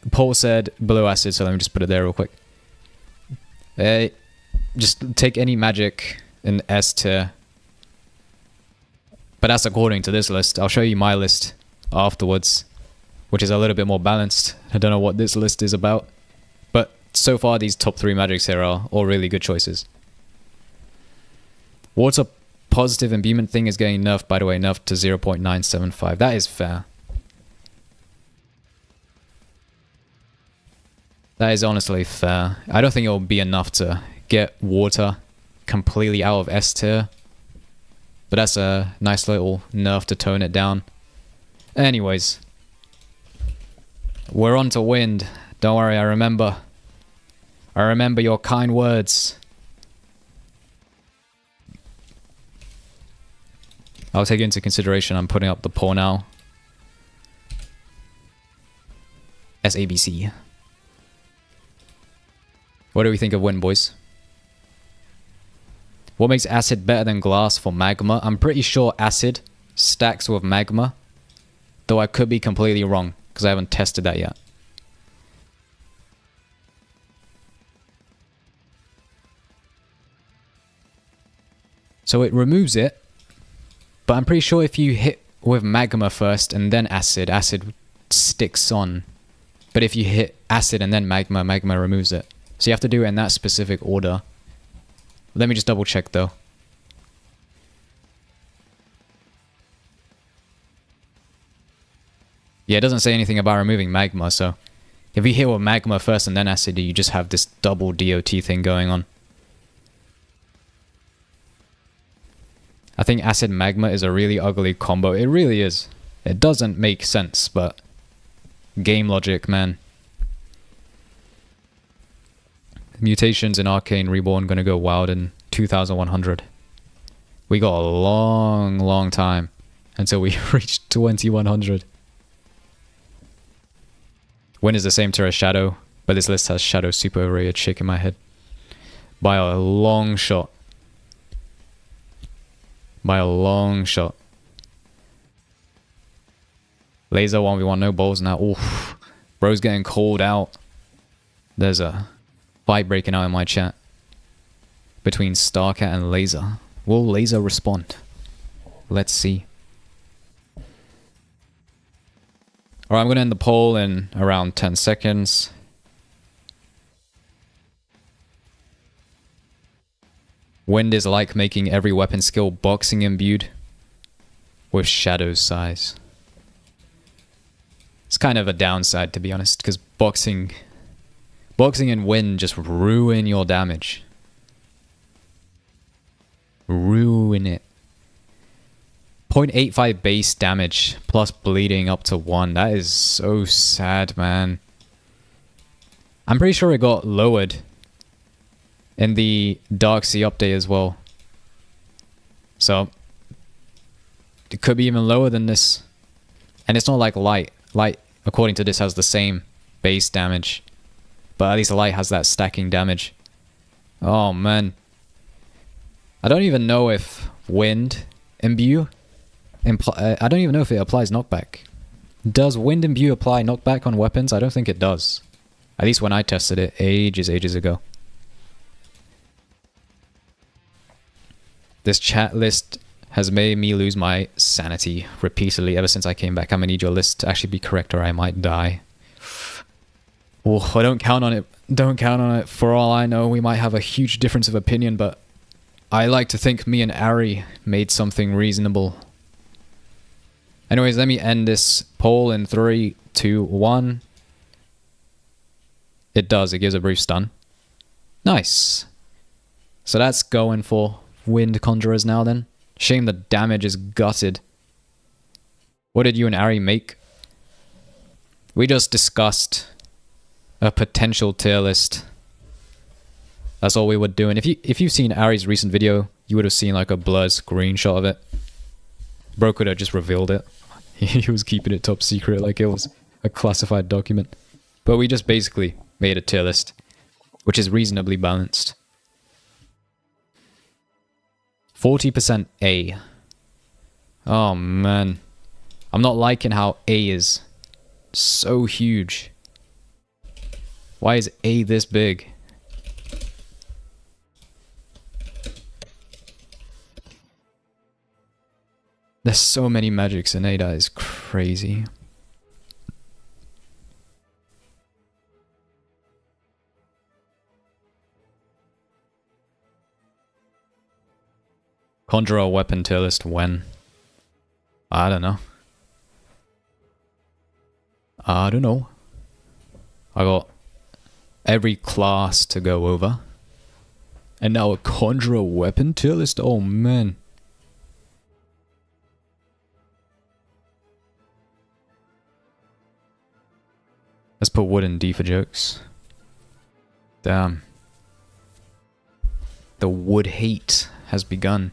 Paul said below acid, so let me just put it there real quick. Hey, just take any magic in S tier. But that's according to this list. I'll show you my list afterwards, which is a little bit more balanced. I don't know what this list is about. But so far, these top 3 magics here are all really good choices. Water positive imbuement thing is getting nerfed, by the way, nerfed to 0.975. That is fair. That is honestly fair. I don't think it will be enough to get water completely out of S tier. But that's a nice little nerf to tone it down. Anyways. We're on to wind. Don't worry, I remember. I remember your kind words. I'll take it into consideration. I'm putting up the poll now. SABC. What do we think of wind, boys? What makes acid better than glass for magma? I'm pretty sure acid stacks with magma. Though I could be completely wrong, because I haven't tested that yet. So it removes it. But I'm pretty sure if you hit with magma first and then acid, acid sticks on. But if you hit acid and then magma, magma removes it. So you have to do it in that specific order. Let me just double check though. Yeah, it doesn't say anything about removing magma, so if you hit with magma first and then acid, you just have this double DOT thing going on. I think acid magma is a really ugly combo. It really is. It doesn't make sense, but game logic, man. Mutations in Arcane Reborn gonna go wild in 2100. We got a long time until we reached 2100. Wind is the same tier as Shadow, but this list has Shadow super overrated, shaking my head. By a long shot. By a long shot. Laser 1v1, no balls now. Oof. Bro's getting called out. There's a fight breaking out in my chat between Starcat and Laser. Will Laser respond? Let's see. Alright, I'm going to end the poll in around 10 seconds. Wind is like making every weapon skill boxing imbued with Shadow's size. It's kind of a downside, to be honest, because boxing and wind just ruin your damage. Ruin it. 0.85 base damage plus bleeding up to 1. That is so sad, man. I'm pretty sure it got lowered in the Dark Sea update as well. So it could be even lower than this. And it's not like light. Light, according to this, has the same base damage. But at least light has that stacking damage. Oh, man. I don't even know if wind imbue... I don't even know if it applies knockback. Does wind imbue apply knockback on weapons? I don't think it does. At least when I tested it ages ago. This chat list has made me lose my sanity repeatedly ever since I came back. I'm gonna need your list to actually be correct or I might die. Oh, I don't count on it. Don't count on it. For all I know, we might have a huge difference of opinion, but I like to think me and Ari made something reasonable. Anyways, let me end this poll in 3, 2, 1. It does. It gives a brief stun. Nice. So that's going for Wind Conjurers now then. Shame the damage is gutted. What did you and Ari make? We just discussed a potential tier list. That's all we were doing. If you've seen Ari's recent video, you would have seen like a blurred screenshot of it. Bro could have just revealed it. He was keeping it top secret like it was a classified document. But we just basically made a tier list, which is reasonably balanced. 40% A. Oh man. I'm not liking how A is so huge. Why is A this big? There's so many magics in A, that is crazy. Conjurer weapon tier list when? I don't know. I don't know. I got every class to go over. And now a Conjurer weapon tier list? Oh man. Let's put wood in D for jokes. Damn. The wood hate has begun.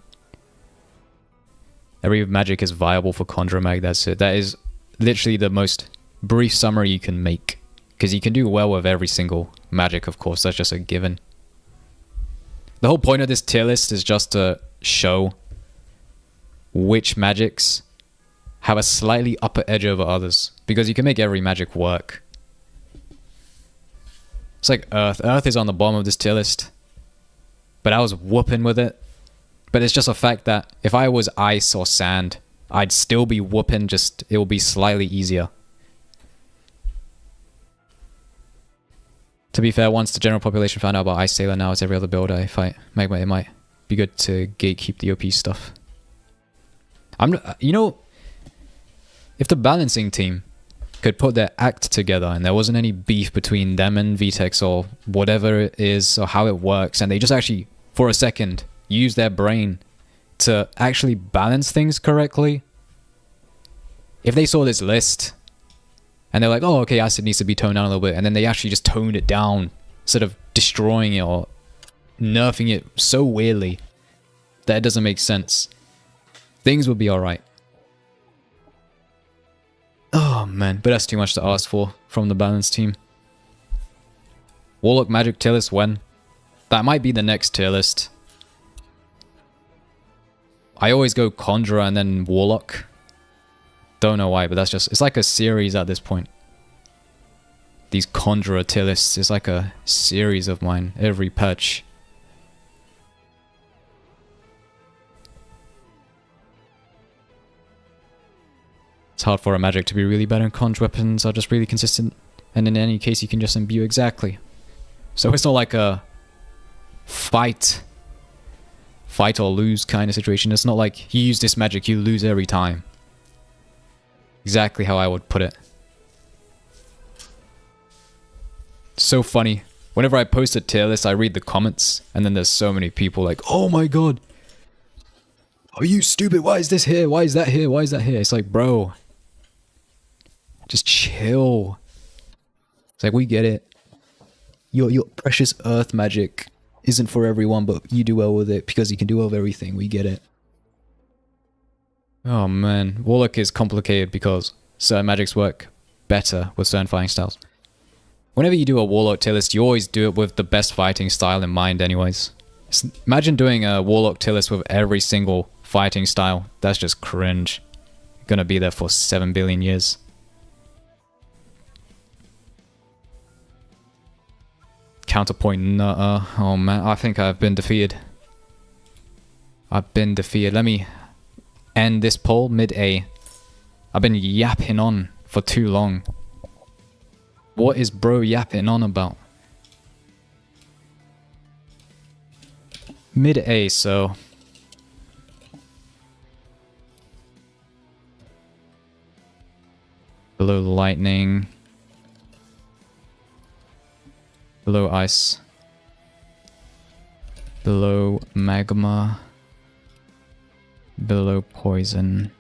Every magic is viable for Conjurer Mag, that's it. That is literally the most brief summary you can make. Because you can do well with every single magic, of course, that's just a given. The whole point of this tier list is just to show which magics have a slightly upper edge over others. Because you can make every magic work. It's like Earth. Earth is on the bottom of this tier list. But I was whooping with it. But it's just a fact that if I was ice or sand, I'd still be whooping, just it will be slightly easier. To be fair, once the general population found out about Ice Sailor, now it's every other build I fight Magma, it might be good to gatekeep the OP stuff. You know, if the balancing team could put their act together and there wasn't any beef between them and Vtex or whatever it is or how it works, and they just actually, for a second, use their brain to actually balance things correctly. If they saw this list and they're like, oh, okay, acid needs to be toned down a little bit, and then they actually just toned it down instead of destroying it or nerfing it so weirdly that it doesn't make sense, things would be alright. Oh man, but that's too much to ask for from the balance team. Warlock magic tier list when? That might be the next tier list. I always go Conjurer and then Warlock. Don't know why, but that's just... It's like a series at this point. These Conjurer tier lists is like a series of mine. Every patch. It's hard for a magic to be really bad, and conj weapons are just really consistent. And in any case, you can just imbue exactly. So it's not like a fight or lose kind of situation. It's not like you use this magic, you lose every time. Exactly how I would put it. So funny. Whenever I post a tier list, I read the comments, and then there's so many people like, oh my god, are you stupid? Why is this here? Why is that here? Why is that here? It's like, bro, just chill. It's like, we get it. Your precious earth magic isn't for everyone, but you do well with it because you can do well with everything. We get it. Oh man, Warlock is complicated because certain magics work better with certain fighting styles. Whenever you do a Warlock tier list, you always do it with the best fighting style in mind anyways. Imagine doing a Warlock tier list with every single fighting style. That's just cringe. You're gonna be there for 7 billion years. Counterpoint nutter. Oh man, I think I've been defeated. I've been defeated. Let me end this poll mid-A. I've been yapping on for too long. What is bro yapping on about? Mid-A, so... Below lightning. Below ice. Below magma. Below poison.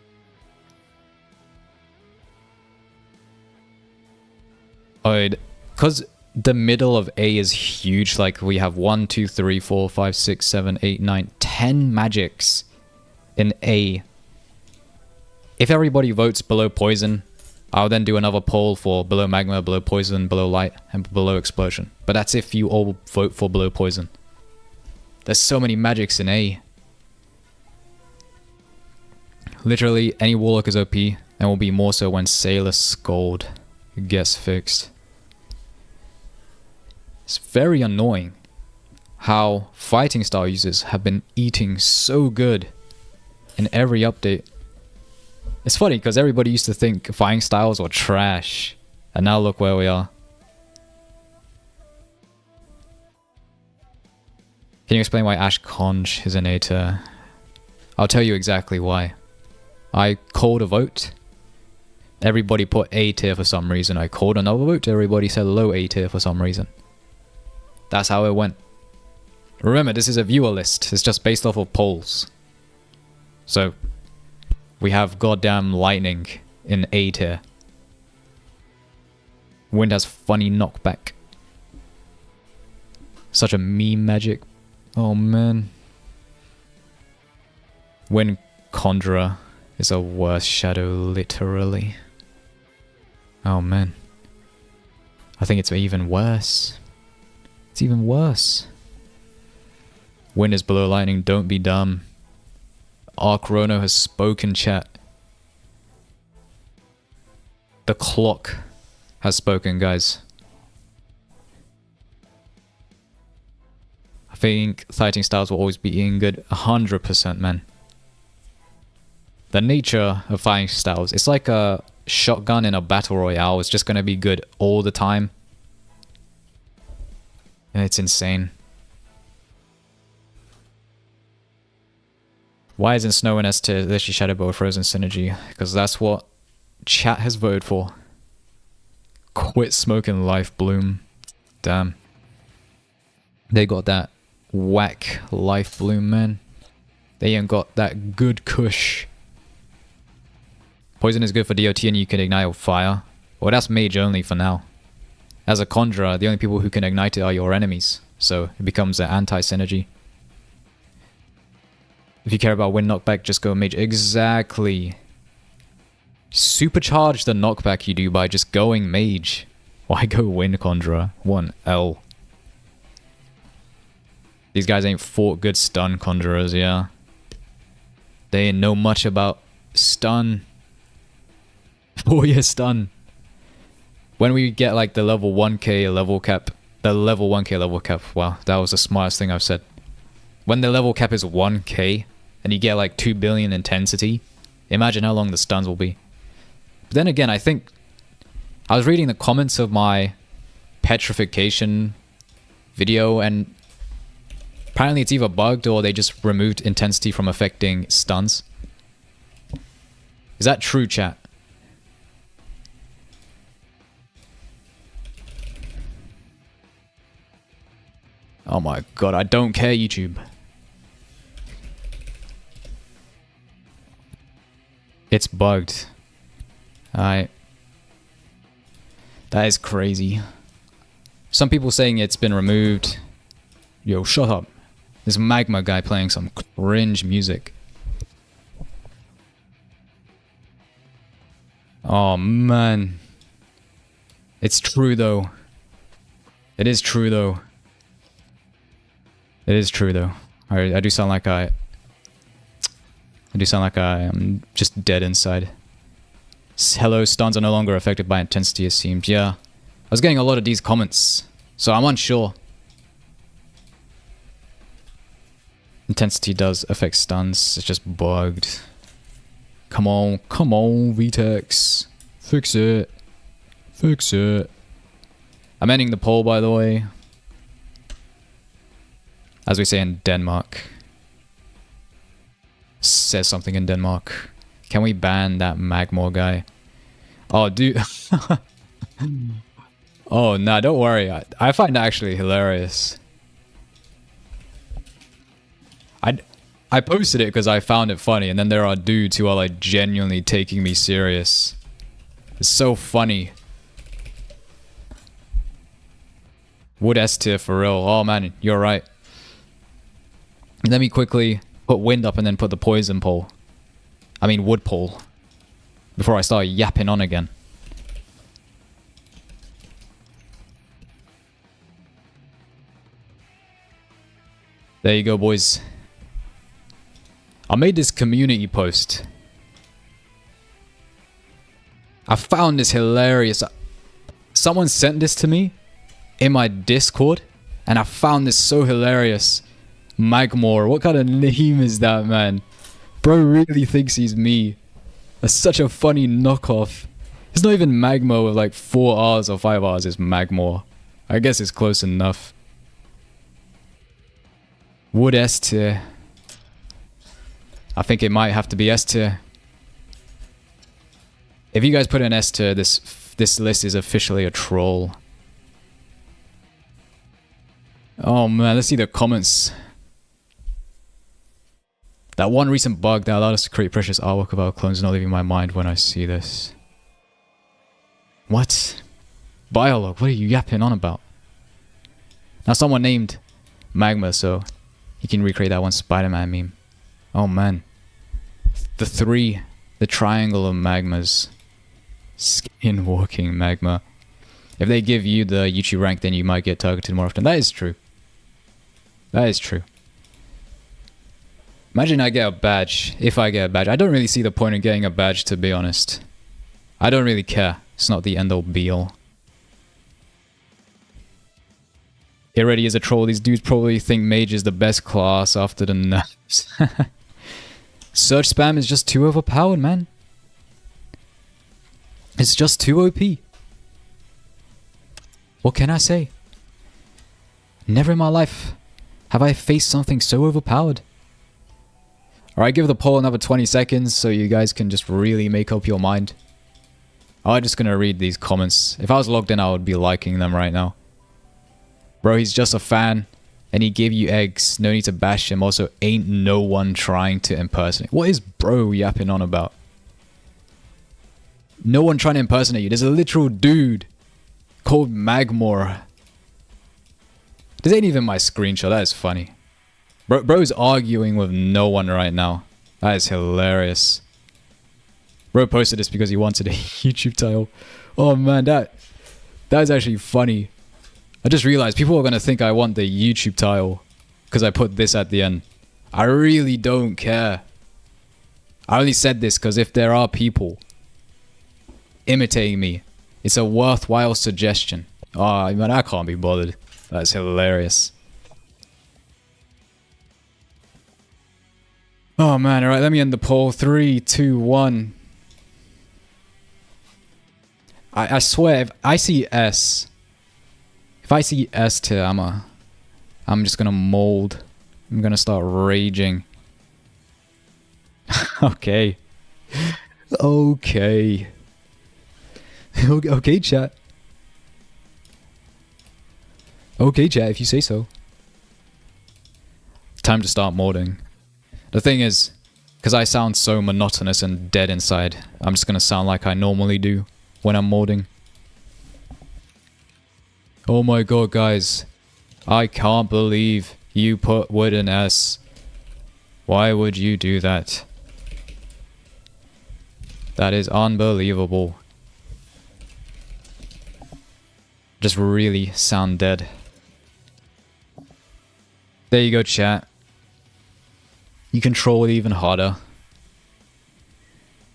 Because the middle of A is huge, like we have 1, 2, 3, 4, 5, 6, 7, 8, 9, 10 magics in A. If everybody votes below poison, I'll then do another poll for below magma, below poison, below light, and below explosion. But that's if you all vote for below poison. There's so many magics in A. Literally, any warlock is OP, and will be more so when Sailor Scold gets fixed. It's very annoying how fighting style users have been eating so good in every update. It's funny because everybody used to think fighting styles were trash, and now look where we are. Can you explain why Ash Conj is an A tier? I'll tell you exactly why. I called a vote. Everybody put A tier for some reason. I called another vote. Everybody said low A tier for some reason. That's how it went. Remember, this is a viewer list. It's just based off of polls. So, we have goddamn lightning in A tier. Wind has funny knockback. Such a meme magic. Oh man. Wind Conjurer is a worse shadow, literally. Oh man. I think it's even worse. It's even worse. Wind is below lightning, don't be dumb. Arcrono has spoken, chat. The clock has spoken, guys. I think fighting styles will always be eating good. 100%, man. The nature of fighting styles, it's like a shotgun in a battle royale. It's just going to be good all the time. And it's insane. Why isn't Snow and S tier literally Shadow Bow Frozen Synergy? Because that's what chat has voted for. Quit smoking Life Bloom. Damn. They got that whack Life Bloom, man. They ain't got that good kush. Poison is good for DOT and you can ignite with fire. Well, that's mage only for now. As a Conjurer, the only people who can ignite it are your enemies. So it becomes an anti-synergy. If you care about wind knockback, just go mage. Exactly. Supercharge the knockback you do by just going mage. Why go wind Conjurer? 1L. These guys ain't fought good stun Conjurers, yeah. They ain't know much about stun. 4-year stun. When we get like the level 1k level cap, wow, that was the smartest thing I've said. When the level cap is 1k and you get like 2 billion intensity, imagine how long the stuns will be. But then again, I think I was reading the comments of my petrification video and apparently it's either bugged or they just removed intensity from affecting stuns. Is that true, chat? Oh my god, I don't care, YouTube. It's bugged. That is crazy. Some people saying it's been removed. Yo, shut up. This Magma guy playing some cringe music. Oh man. It's true though. It is true though. It is true though. I do sound like I do sound like I am just dead inside. Hello, stuns are no longer affected by intensity, it seems. Yeah. I was getting a lot of these comments, so I'm unsure. Intensity does affect stuns. It's just bugged. Come on, VTEX. Fix it. Fix it. I'm ending the poll, by the way. As we say in Denmark. Says something in Denmark. Can we ban that Magma guy? Oh, dude. Oh, nah, don't worry. I find that actually hilarious. I posted it because I found it funny, and then there are dudes who are like genuinely taking me serious. It's so funny. Wood S tier for real. Oh man, you're right. Let me quickly put wind up and then put the poison pole. I mean wood pole. Before I start yapping on again. There you go, boys. I made this community post. I found this hilarious. Someone sent this to me in my Discord, and I found this so hilarious. Magma, what kind of name is that, man? Bro really thinks he's me. That's such a funny knockoff. It's not even Magma with like 4 R's or 5 R's, it's Magma. I guess it's close enough. Wood S tier. I think it might have to be S tier. If you guys put an S tier, this list is officially a troll. Oh man, let's see the comments. That one recent bug that allowed us to create precious artwork of our clones is not leaving my mind when I see this. What? Biolog, what are you yapping on about? Now someone named Magma, so he can recreate that one Spider-Man meme. Oh man. The triangle of magmas. Skinwalking magma. If they give you the YouTube rank, then you might get targeted more often. That is true. That is true. Imagine I get a badge. If I get a badge. I don't really see the point in getting a badge, to be honest. I don't really care. It's not the end-all be-all. It already is a troll. These dudes probably think mage is the best class after the nerfs. Search spam is just too overpowered, man. It's just too OP. What can I say? Never in my life have I faced something so overpowered. Alright, give the poll another 20 seconds so you guys can just really make up your mind. I'm just gonna read these comments. If I was logged in, I would be liking them right now. Bro, he's just a fan. And he gave you eggs. No need to bash him. Also, ain't no one trying to impersonate. What is bro yapping on about? No one trying to impersonate you. There's a literal dude called Magma. This ain't even my screenshot. That is funny. Bro's arguing with no one right now. That is hilarious. Bro posted this because he wanted a YouTube title. Oh man, that is actually funny. I just realized people are going to think I want the YouTube title because I put this at the end. I really don't care. I only said this because if there are people imitating me, it's a worthwhile suggestion. Oh man, I can't be bothered. That's hilarious. Oh man, alright, let me end the poll. 3, 2, 1. I swear, if I see S... If I see S tier, I'm just gonna mold. I'm gonna start raging. Okay. Okay. Okay, chat. Okay, chat, if you say so. Time to start molding. The thing is, because I sound so monotonous and dead inside, I'm just gonna sound like I normally do when I'm molding. Oh my god, guys. I can't believe you put wood in S. Why would you do that? That is unbelievable. Just really sound dead. There you go, chat. You can troll it even harder.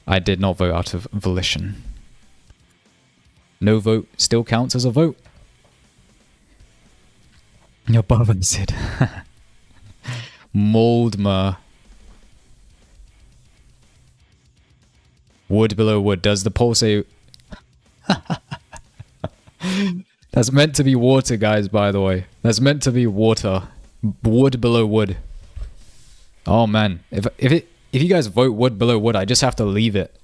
I did not vote out of volition. No vote still counts as a vote. Your Barvan Sid. Moldma. Wood below wood. Does the poll say... That's meant to be water, guys, by the way. That's meant to be water. Wood below wood. Oh, man. If you guys vote wood below wood, I just have to leave it.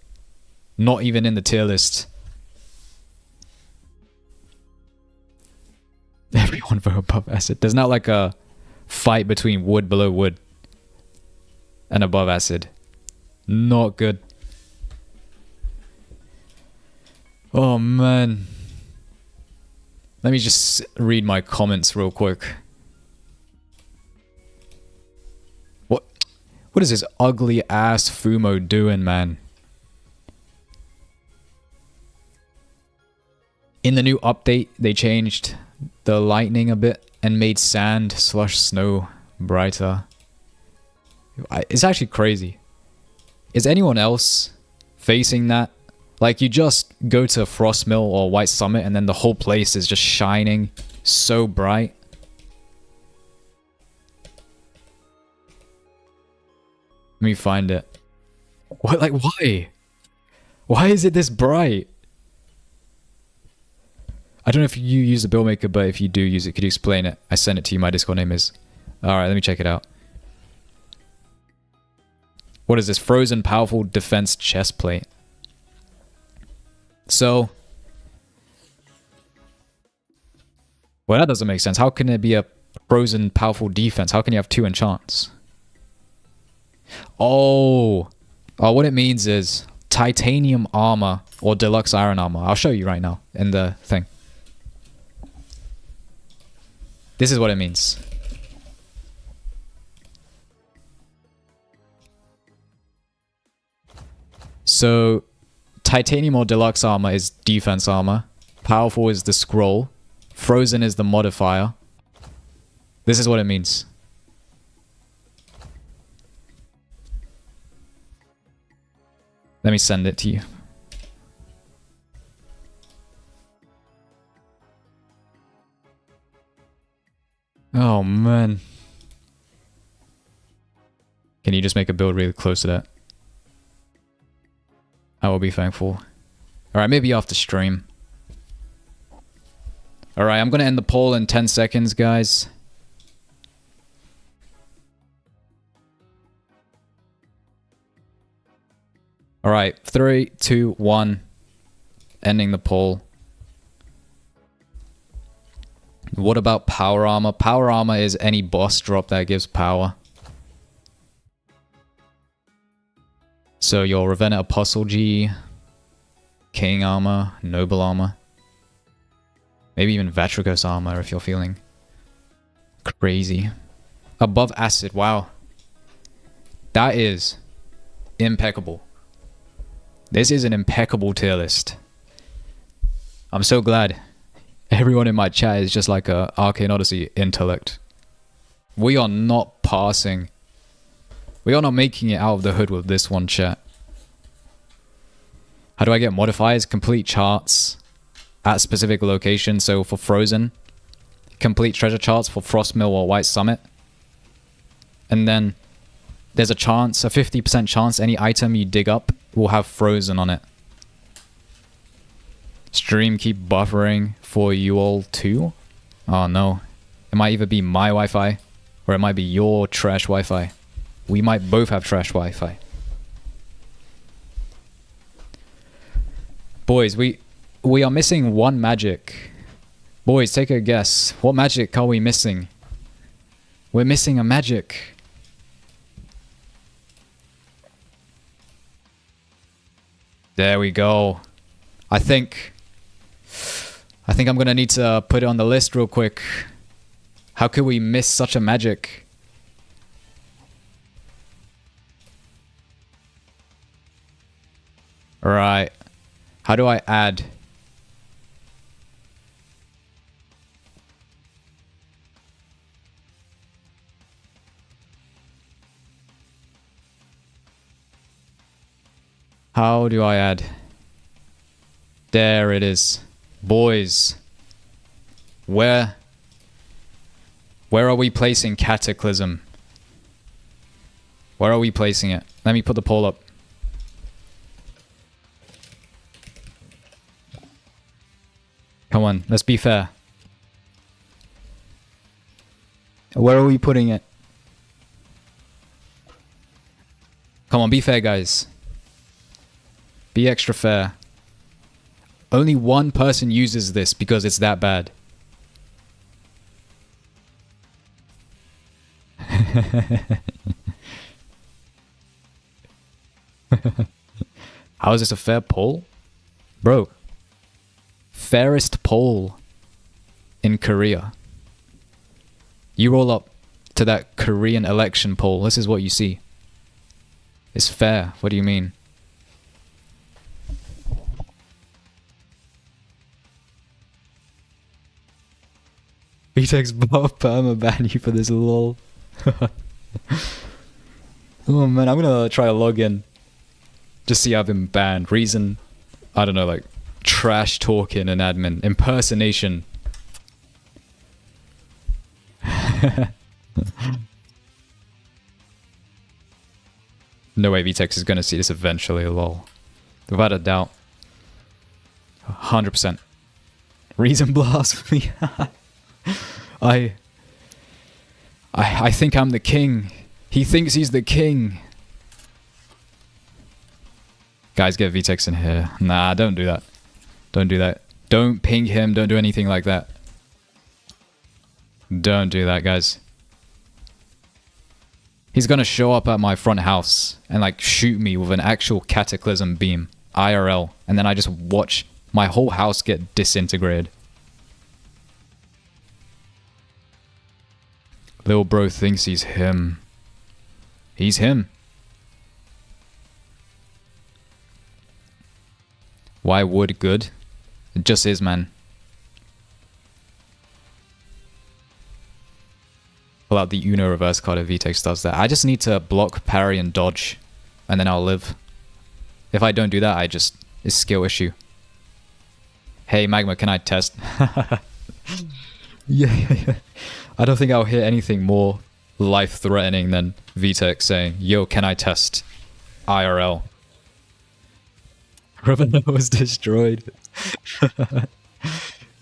Not even in the tier list. Everyone vote above acid. There's not like a fight between wood below wood and above acid. Not good. Oh, man. Let me just read my comments real quick. What is this ugly ass Fumo doing, man? In the new update, they changed the lightning a bit and made sand / snow brighter. It's actually crazy. Is anyone else facing that? Like, you just go to Frostmill or White Summit and then the whole place is just shining so bright. Let me find it. What? Like, why? Why is it this bright? I don't know if you use the Buildmaker, but if you do use it, could you explain it? I sent it to you. My Discord name is. Alright, let me check it out. What is this? Frozen Powerful Defense Chest Plate. So... well, that doesn't make sense. How can it be a frozen powerful defense? How can you have 2 enchants? Oh, what it means is titanium armor or deluxe iron armor. I'll show you right now in the thing. This is what it means. So, titanium or deluxe armor is defense armor. Powerful is the scroll. Frozen is the modifier. This is what it means. Let me send it to you. Oh, man. Can you just make a build really close to that? I will be thankful. Alright, maybe after stream. Alright, I'm gonna end the poll in 10 seconds, guys. Alright, 3, 2, 1. Ending the poll. What about power armor? Power armor is any boss drop that gives power. So your Ravenna Apostle G, King armor, Noble armor. Maybe even Vatricos armor if you're feeling crazy. Above acid, wow. That is impeccable. This is an impeccable tier list. I'm so glad everyone in my chat is just like a Arcane Odyssey intellect. We are not passing. We are not making it out of the hood with this one, chat. How do I get modifiers? Complete charts at specific locations. So for Frozen, complete treasure charts for Frostmill or White Summit. And then there's a chance, a 50% chance any item you dig up will have Frozen on it. Stream keep buffering for you all too? Oh no. It might either be my Wi-Fi or it might be your trash Wi-Fi. We might both have trash Wi-Fi. Boys, we are missing one magic. Boys, take a guess. What magic are we missing? We're missing a magic. There we go. I think I'm gonna need to put it on the list real quick. How could we miss such a magic? Alright. How do I add? How do I add? There it is. Boys. Where are we placing Cataclysm? Where are we placing it? Let me put the poll up. Come on, let's be fair. Where are we putting it? Come on, be fair, guys. Be extra fair. Only one person uses this because it's that bad. How is this a fair poll? Bro. Fairest poll in Korea. You roll up to that Korean election poll. This is what you see. It's fair. What do you mean? VTEX buff perma ban you for this lol. Oh man, I'm gonna try to log in. Just see I've been banned. Reason, I don't know, like trash talking and admin. Impersonation. No way VTEX is gonna see this eventually, lol. Without a doubt. 100%. Reason blasphemy. I think I'm the king. He thinks he's the king. Guys, get VTEX in here. Nah, don't do that. Don't do that. Don't ping him. Don't do anything like that. Don't do that, guys. He's gonna show up at my front house and like shoot me with an actual cataclysm beam. IRL. And then I just watch my whole house get disintegrated. Little bro thinks he's him. He's him. Why wood good? It just is, man. Pull out the Uno reverse card if VTEX does that. I just need to block, parry, and dodge. And then I'll live. If I don't do that, it's a skill issue. Hey, Magma, can I test? Yeah. I don't think I'll hear anything more life-threatening than VTEX saying, yo, can I test? IRL. Ravenna was destroyed.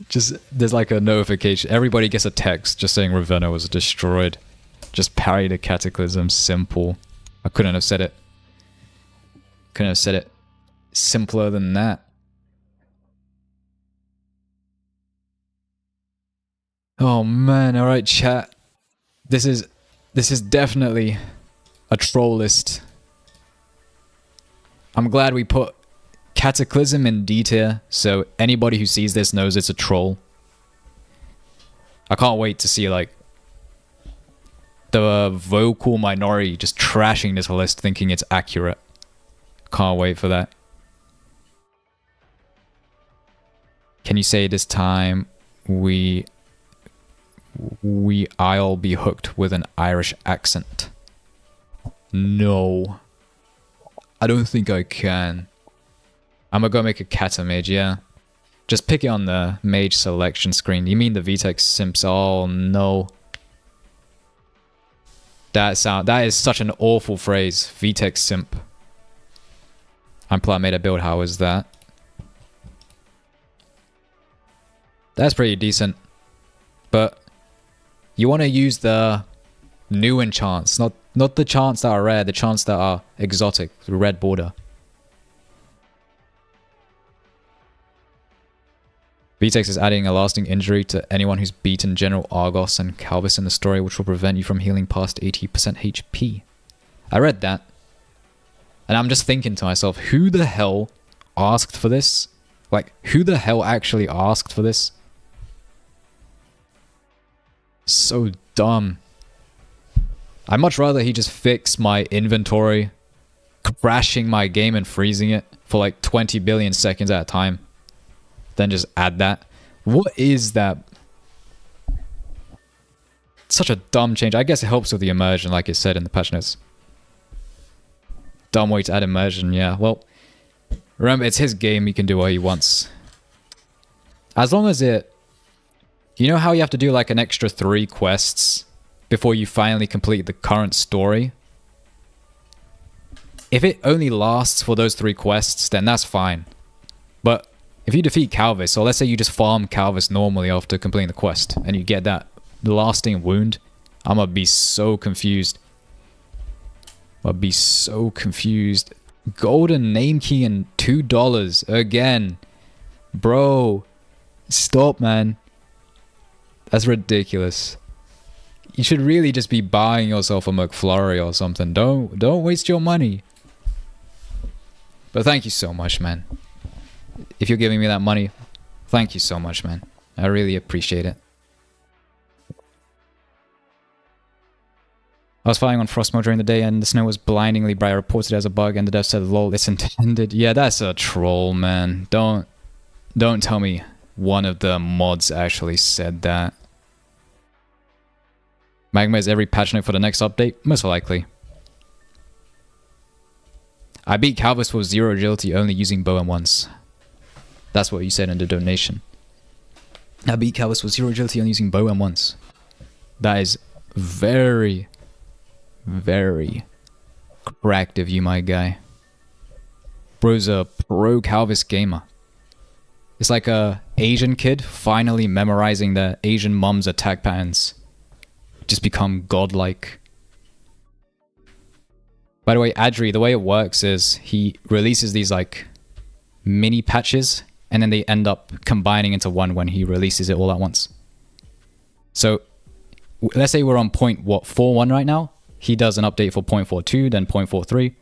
Just, there's like a notification. Everybody gets a text just saying Ravenna was destroyed. Just parry the cataclysm. Simple. I couldn't have said it. Couldn't have said it simpler than that. Oh man, alright chat. This is definitely a troll list. I'm glad we put Cataclysm in D tier, so anybody who sees this knows it's a troll. I can't wait to see like the vocal minority just trashing this list thinking it's accurate. Can't wait for that. Can you say this time I'll be hooked with an Irish accent? No. I don't think I can. I'm gonna go make a kata mage, yeah. Just pick it on the mage selection screen. You mean the VTEX simps? Oh no. That is such an awful phrase. VTEX simp. I made a build. How is that? That's pretty decent. But you want to use the new enchants, not the chants that are rare, the chants that are exotic, the red border. VTEX is adding a lasting injury to anyone who's beaten General Argos and Calvis in the story, which will prevent you from healing past 80% HP. I read that. And I'm just thinking to myself, who the hell asked for this? Like, who the hell actually asked for this? So dumb. I'd much rather he just fix my inventory, crashing my game and freezing it for like 20 billion seconds at a time, than just add that. What is that? Such a dumb change. I guess it helps with the immersion, like it said in the patch notes. Dumb way to add immersion, yeah. Well, remember, it's his game. He can do what he wants. As long as it... You know how you have to do like an extra 3 quests before you finally complete the current story? if it only lasts for those 3 quests, then that's fine. But if you defeat Calvis, or let's say you just farm Calvis normally after completing the quest, and you get that lasting wound, I'm gonna be so confused. I'd be so confused. Golden name key and $2 again. Bro, stop, man. That's ridiculous. You should really just be buying yourself a McFlurry or something. Don't waste your money. But thank you so much, man. If you're giving me that money, thank you so much, man. I really appreciate it. I was flying on frost mode during the day and the snow was blindingly bright. I reported it as a bug and the dev said, lol, it's intended. Yeah, that's a troll, man. Don't tell me one of the mods actually said that. Magma is every patch note for the next update? Most likely. I beat Calvis with 0 agility only using bow and once. That's what you said in the donation. I beat Calvis with 0 agility only using bow and once. That is very, very cracked of you, my guy. Bro's a pro Calvis gamer. It's like a Asian kid finally memorizing the Asian mom's attack patterns. Just become godlike. By the way, Adri, the way it works is he releases these like mini patches and then they end up combining into one when he releases it all at once. So let's say we're on point 4.1 right now. He does an update for 0.42, then 0.43.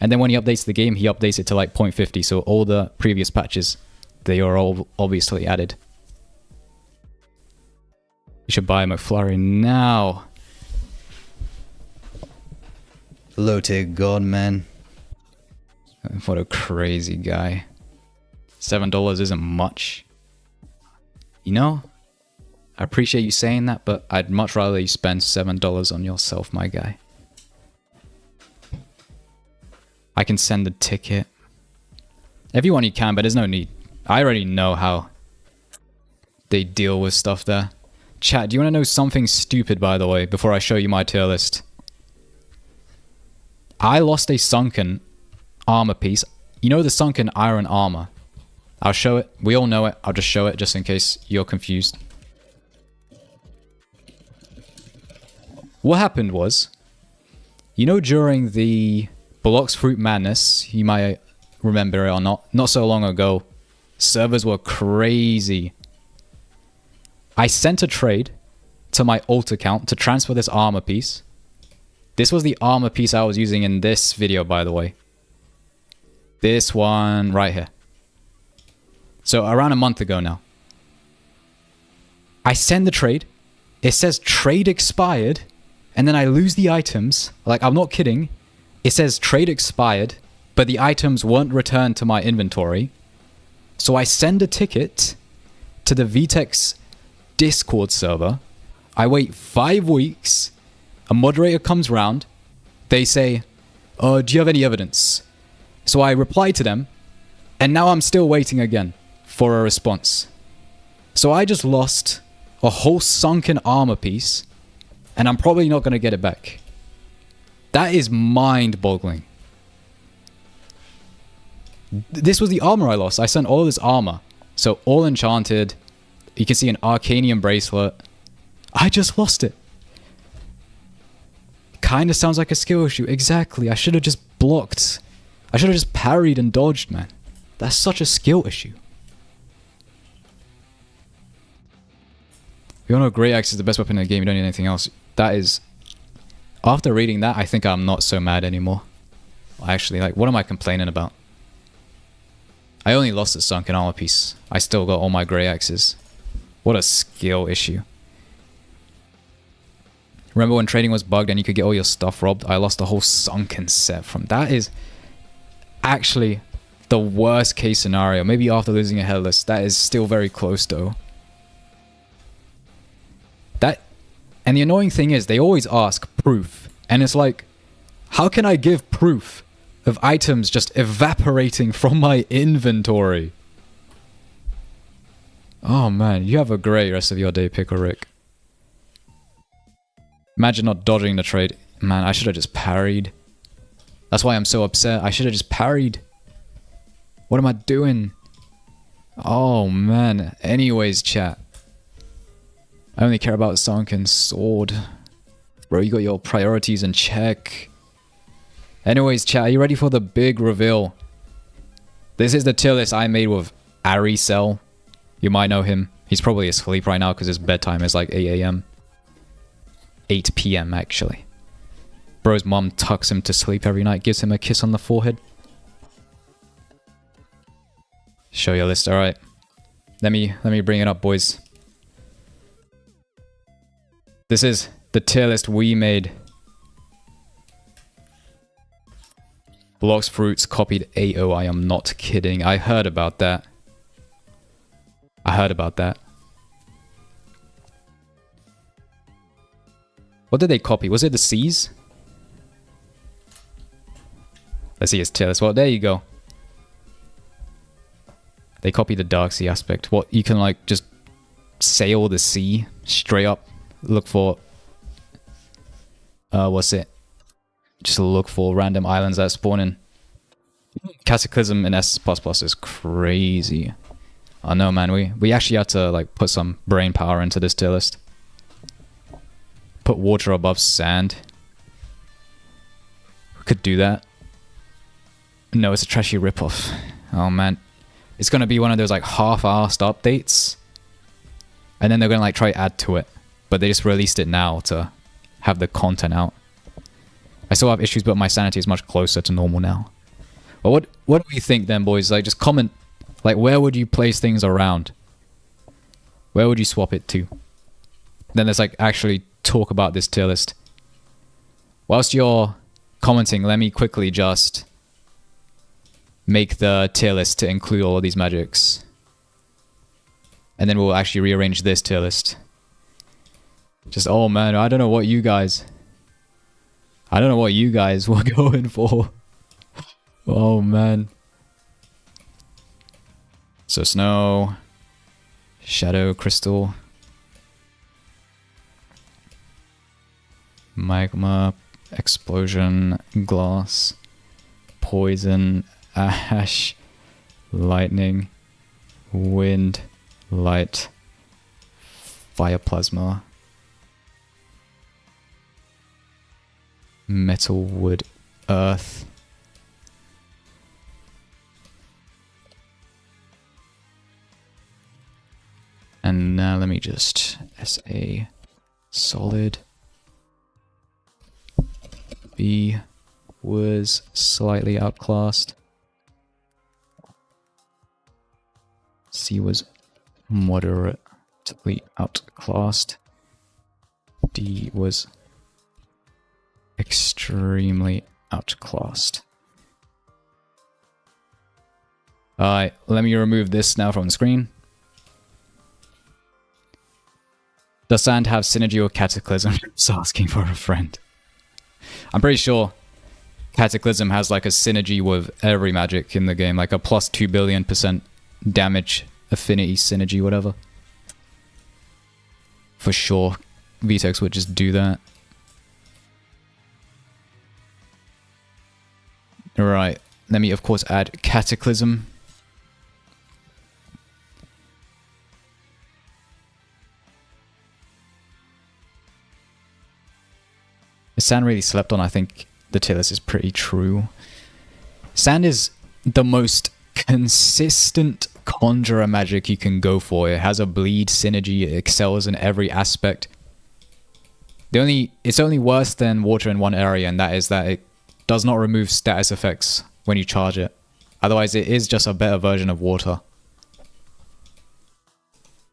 And then when he updates the game, he updates it to like 0.50. So all the previous patches, they are all obviously added. You should buy a McFlurry now. Low tier god, man. What a crazy guy. $7 isn't much. You know, I appreciate you saying that, but I'd much rather you spend $7 on yourself, my guy. I can send a ticket. Everyone you can, but there's no need. I already know how they deal with stuff there. Chat, do you want to know something stupid, by the way, before I show you my tier list? I lost a sunken armor piece. You know the sunken iron armor? I'll show it. We all know it. I'll just show it just in case you're confused. What happened was, you know, during the Blox Fruit Madness, you might remember it or not so long ago, servers were crazy. I sent a trade to my alt account to transfer this armor piece. This was the armor piece I was using in this video, by the way. This one right here. So around a month ago now. I send the trade. It says trade expired. And then I lose the items. Like, I'm not kidding. It says trade expired, but the items weren't returned to my inventory. So I send a ticket to the VTEX Discord server. I wait 5 weeks. A moderator comes round. They say, do you have any evidence? So I reply to them. And now I'm still waiting again for a response. So I just lost a whole sunken armor piece. And I'm probably not going to get it back. That is mind-boggling. This was the armor I lost. I sent all this armor. So all enchanted. You can see an Arcanium bracelet. I just lost it. Kind of sounds like a skill issue. Exactly. I should have just blocked. I should have just parried and dodged, man. That's such a skill issue. You all know Great Axe is the best weapon in the game. You don't need anything else. That is... After reading that, I think I'm not so mad anymore. Actually, like, what am I complaining about? I only lost a sunken armor piece. I still got all my Grey Axes. What a skill issue. Remember when trading was bugged and you could get all your stuff robbed? I lost a whole sunken set from... That is actually the worst case scenario. Maybe after losing a headless. That is still very close though. And the annoying thing is, they always ask proof. And it's like, how can I give proof of items just evaporating from my inventory? Oh man, you have a great rest of your day, Pickle Rick. Imagine not dodging the trade. Man, I should have just parried. That's why I'm so upset. I should have just parried. What am I doing? Oh, man. Anyways, chat. I only care about Sunken Sword. Bro, you got your priorities in check. Anyways, chat, are you ready for the big reveal? This is the tier list I made with Ari Cell. You might know him. He's probably asleep right now because his bedtime is like 8 a.m. 8 p.m. actually. Bro's mom tucks him to sleep every night, gives him a kiss on the forehead. Show your list, alright. Let me bring it up, boys. This is the tier list we made. Blocks Fruits copied AO. I am not kidding. I heard about that. What did they copy? Was it the C's? Let's see his tier list. Well, there you go. They copied the Dark Sea aspect. What, you can like just sail the sea straight up. Look for... what's it? Just look for random islands that spawn in. Cataclysm in S++ is crazy. I know, man. We actually had to like put some brain power into this tier list. Put water above sand. We could do that. No, it's a trashy ripoff. Oh man. It's gonna be one of those like half-assed updates. And then they're gonna like try to add to it. But they just released it now to have the content out. I still have issues, but my sanity is much closer to normal now. But what do we think then, boys? Like, just comment. Like, where would you place things around? Where would you swap it to? Then let's like actually talk about this tier list. Whilst you're commenting, let me quickly just make the tier list to include all of these magics. And then we'll actually rearrange this tier list. Just, oh man, I don't know what you guys were going for. Oh man. So snow, shadow, crystal, magma, explosion, glass, poison, ash, lightning, wind, light, fire plasma, metal, wood, earth. And now let me just SA solid. B was slightly outclassed. C was moderately outclassed. D was extremely outclassed. Alright, let me remove this now from the screen. Does sand have synergy with Cataclysm? Just asking for a friend. I'm pretty sure Cataclysm has like a synergy with every magic in the game, like a plus 2 billion% damage affinity synergy, whatever. For sure, Vtex would just do that. Alright, let me of course add Cataclysm. Is sand really slept on? I think the tier list is pretty true. Sand is the most consistent Conjurer magic you can go for. It has a bleed synergy, it excels in every aspect. It's only worse than water in one area, and that is that it does not remove status effects when you charge it. Otherwise, it is just a better version of water.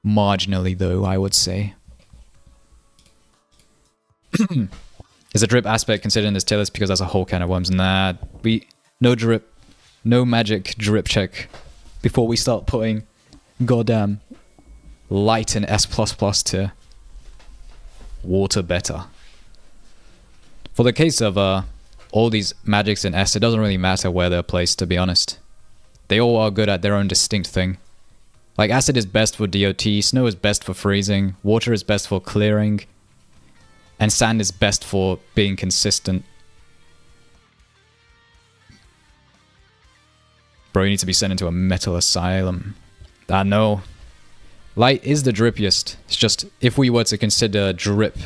Marginally, though, I would say. Is a drip aspect considered in this tier list because that's a whole can of worms? Nah, no drip, no magic drip check before we start putting goddamn light in S++ tier. Water better. For the case of all these magics in S, it doesn't really matter where they're placed, to be honest. They all are good at their own distinct thing. Like acid is best for DOT, snow is best for freezing, water is best for clearing, and sand is best for being consistent. Bro, you need to be sent into a metal asylum. I know. Light is the drippiest. It's just, if we were to consider drip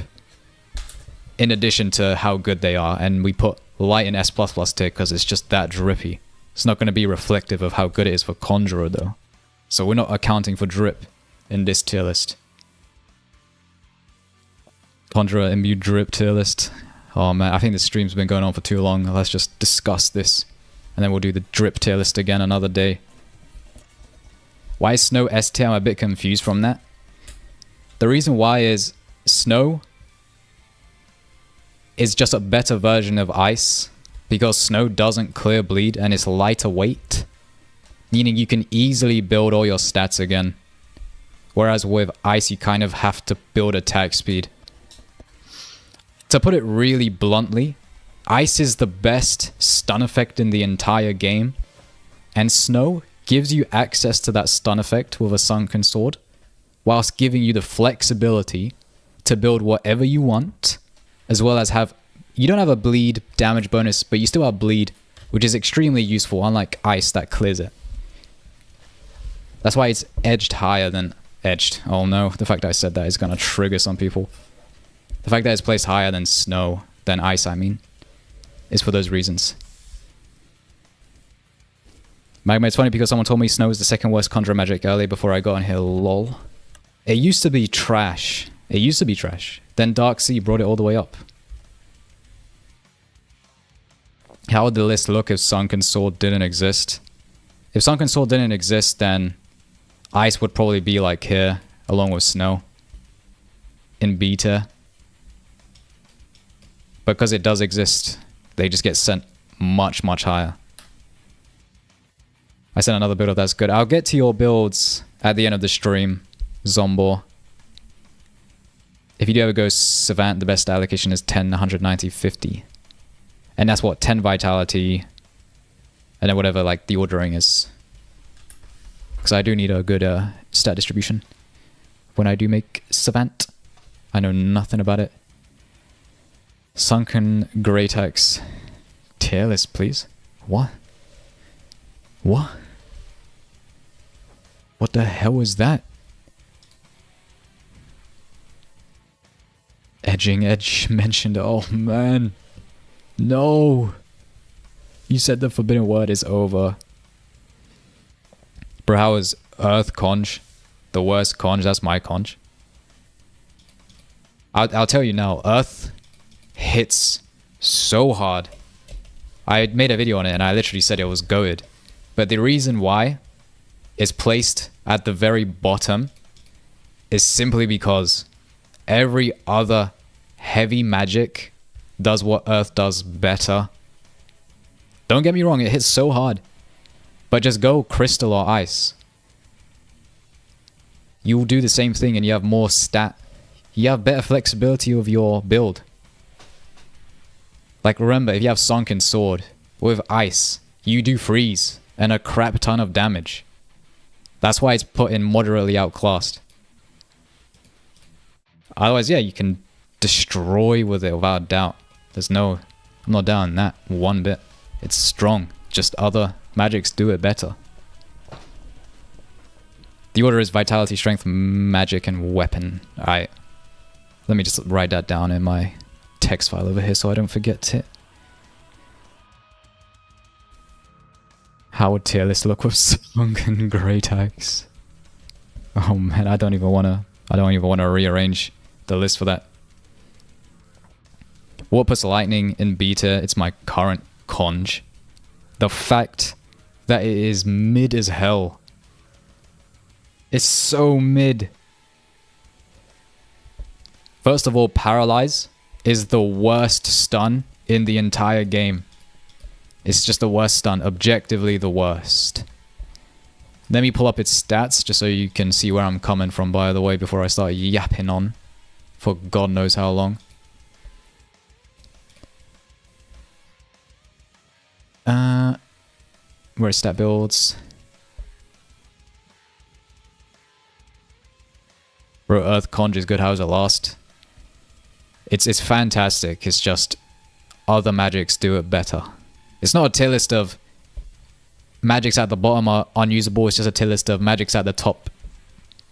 in addition to how good they are, and we put light in S++ tier because it's just that drippy, it's not going to be reflective of how good it is for Conjurer though. So we're not accounting for drip in this tier list. Conjurer imbued drip tier list. Oh man, I think this stream's been going on for too long. Let's just discuss this. And then we'll do the drip tier list again another day. Why is Snow S tier? I'm a bit confused from that. The reason why is Snow is just a better version of Ice. Because Snow doesn't clear bleed and it's lighter weight. Meaning you can easily build all your stats again. Whereas with Ice you kind of have to build attack speed. To put it really bluntly, Ice is the best stun effect in the entire game, and Snow gives you access to that stun effect with a Sunken Sword, whilst giving you the flexibility to build whatever you want, as well as have... You don't have a bleed damage bonus, but you still have bleed, which is extremely useful, unlike Ice that clears it. That's why it's edged higher than... Edged. Oh no, the fact that I said that is going to trigger some people. The fact that it's placed higher than Snow, than Ice I mean, is for those reasons. Magma, it's funny because someone told me Snow is the second worst Conjurer magic early before I got on here, lol. It used to be trash. It used to be trash. Then Dark Sea brought it all the way up. How would the list look if Sunken Sword didn't exist? If Sunken Sword didn't exist, then Ice would probably be like here, along with Snow. In B tier. Because it does exist, they just get sent much, much higher. I sent another build up that's good. I'll get to your builds at the end of the stream, Zombor. If you do ever go Savant, the best allocation is 10, 190, 50. And that's what, 10 Vitality, and then whatever like the ordering is. Because I do need a good stat distribution when I do make Savant. I know nothing about it. Sunken Great Axe tier list, please. What? What? What the hell was that? Edging Edge mentioned. Oh man. No. You said the forbidden word is over. Bro, how is Earth Conj the worst Conj? That's my Conj. I'll tell you now. Earth hits so hard. I made a video on it and I literally said it was goated. But the reason why it's placed at the very bottom is simply because every other heavy magic does what Earth does better. Don't get me wrong, it hits so hard. But just go Crystal or Ice. You'll do the same thing and you have more stat. You have better flexibility of your build. Like remember, if you have Sunken Sword with Ice, you do freeze and a crap ton of damage. That's why it's put in moderately outclassed. Otherwise, yeah, you can destroy with it without a doubt. There's no... I'm not down that one bit. It's strong. Just other magics do it better. The order is Vitality, Strength, Magic, and Weapon. Alright. Let me just write that down in my text file over here so I don't forget it. How would tier list look with Sunken Great Axe? Oh man, I don't even want to rearrange the list for that. What puts Lightning in beta? It's my current Conj. The fact that it is mid as hell. It's so mid. First of all, Paralyze is the worst stun in the entire game. It's just the worst stun, objectively the worst. Let me pull up its stats just so you can see where I'm coming from, by the way, before I start yapping on for God knows how long. Where's stat builds? Bro, Earth Conj is good. How's it last? It's fantastic. It's just other magics do it better. It's not a tier list of magics at the bottom are unusable. It's just a tier list of magics at the top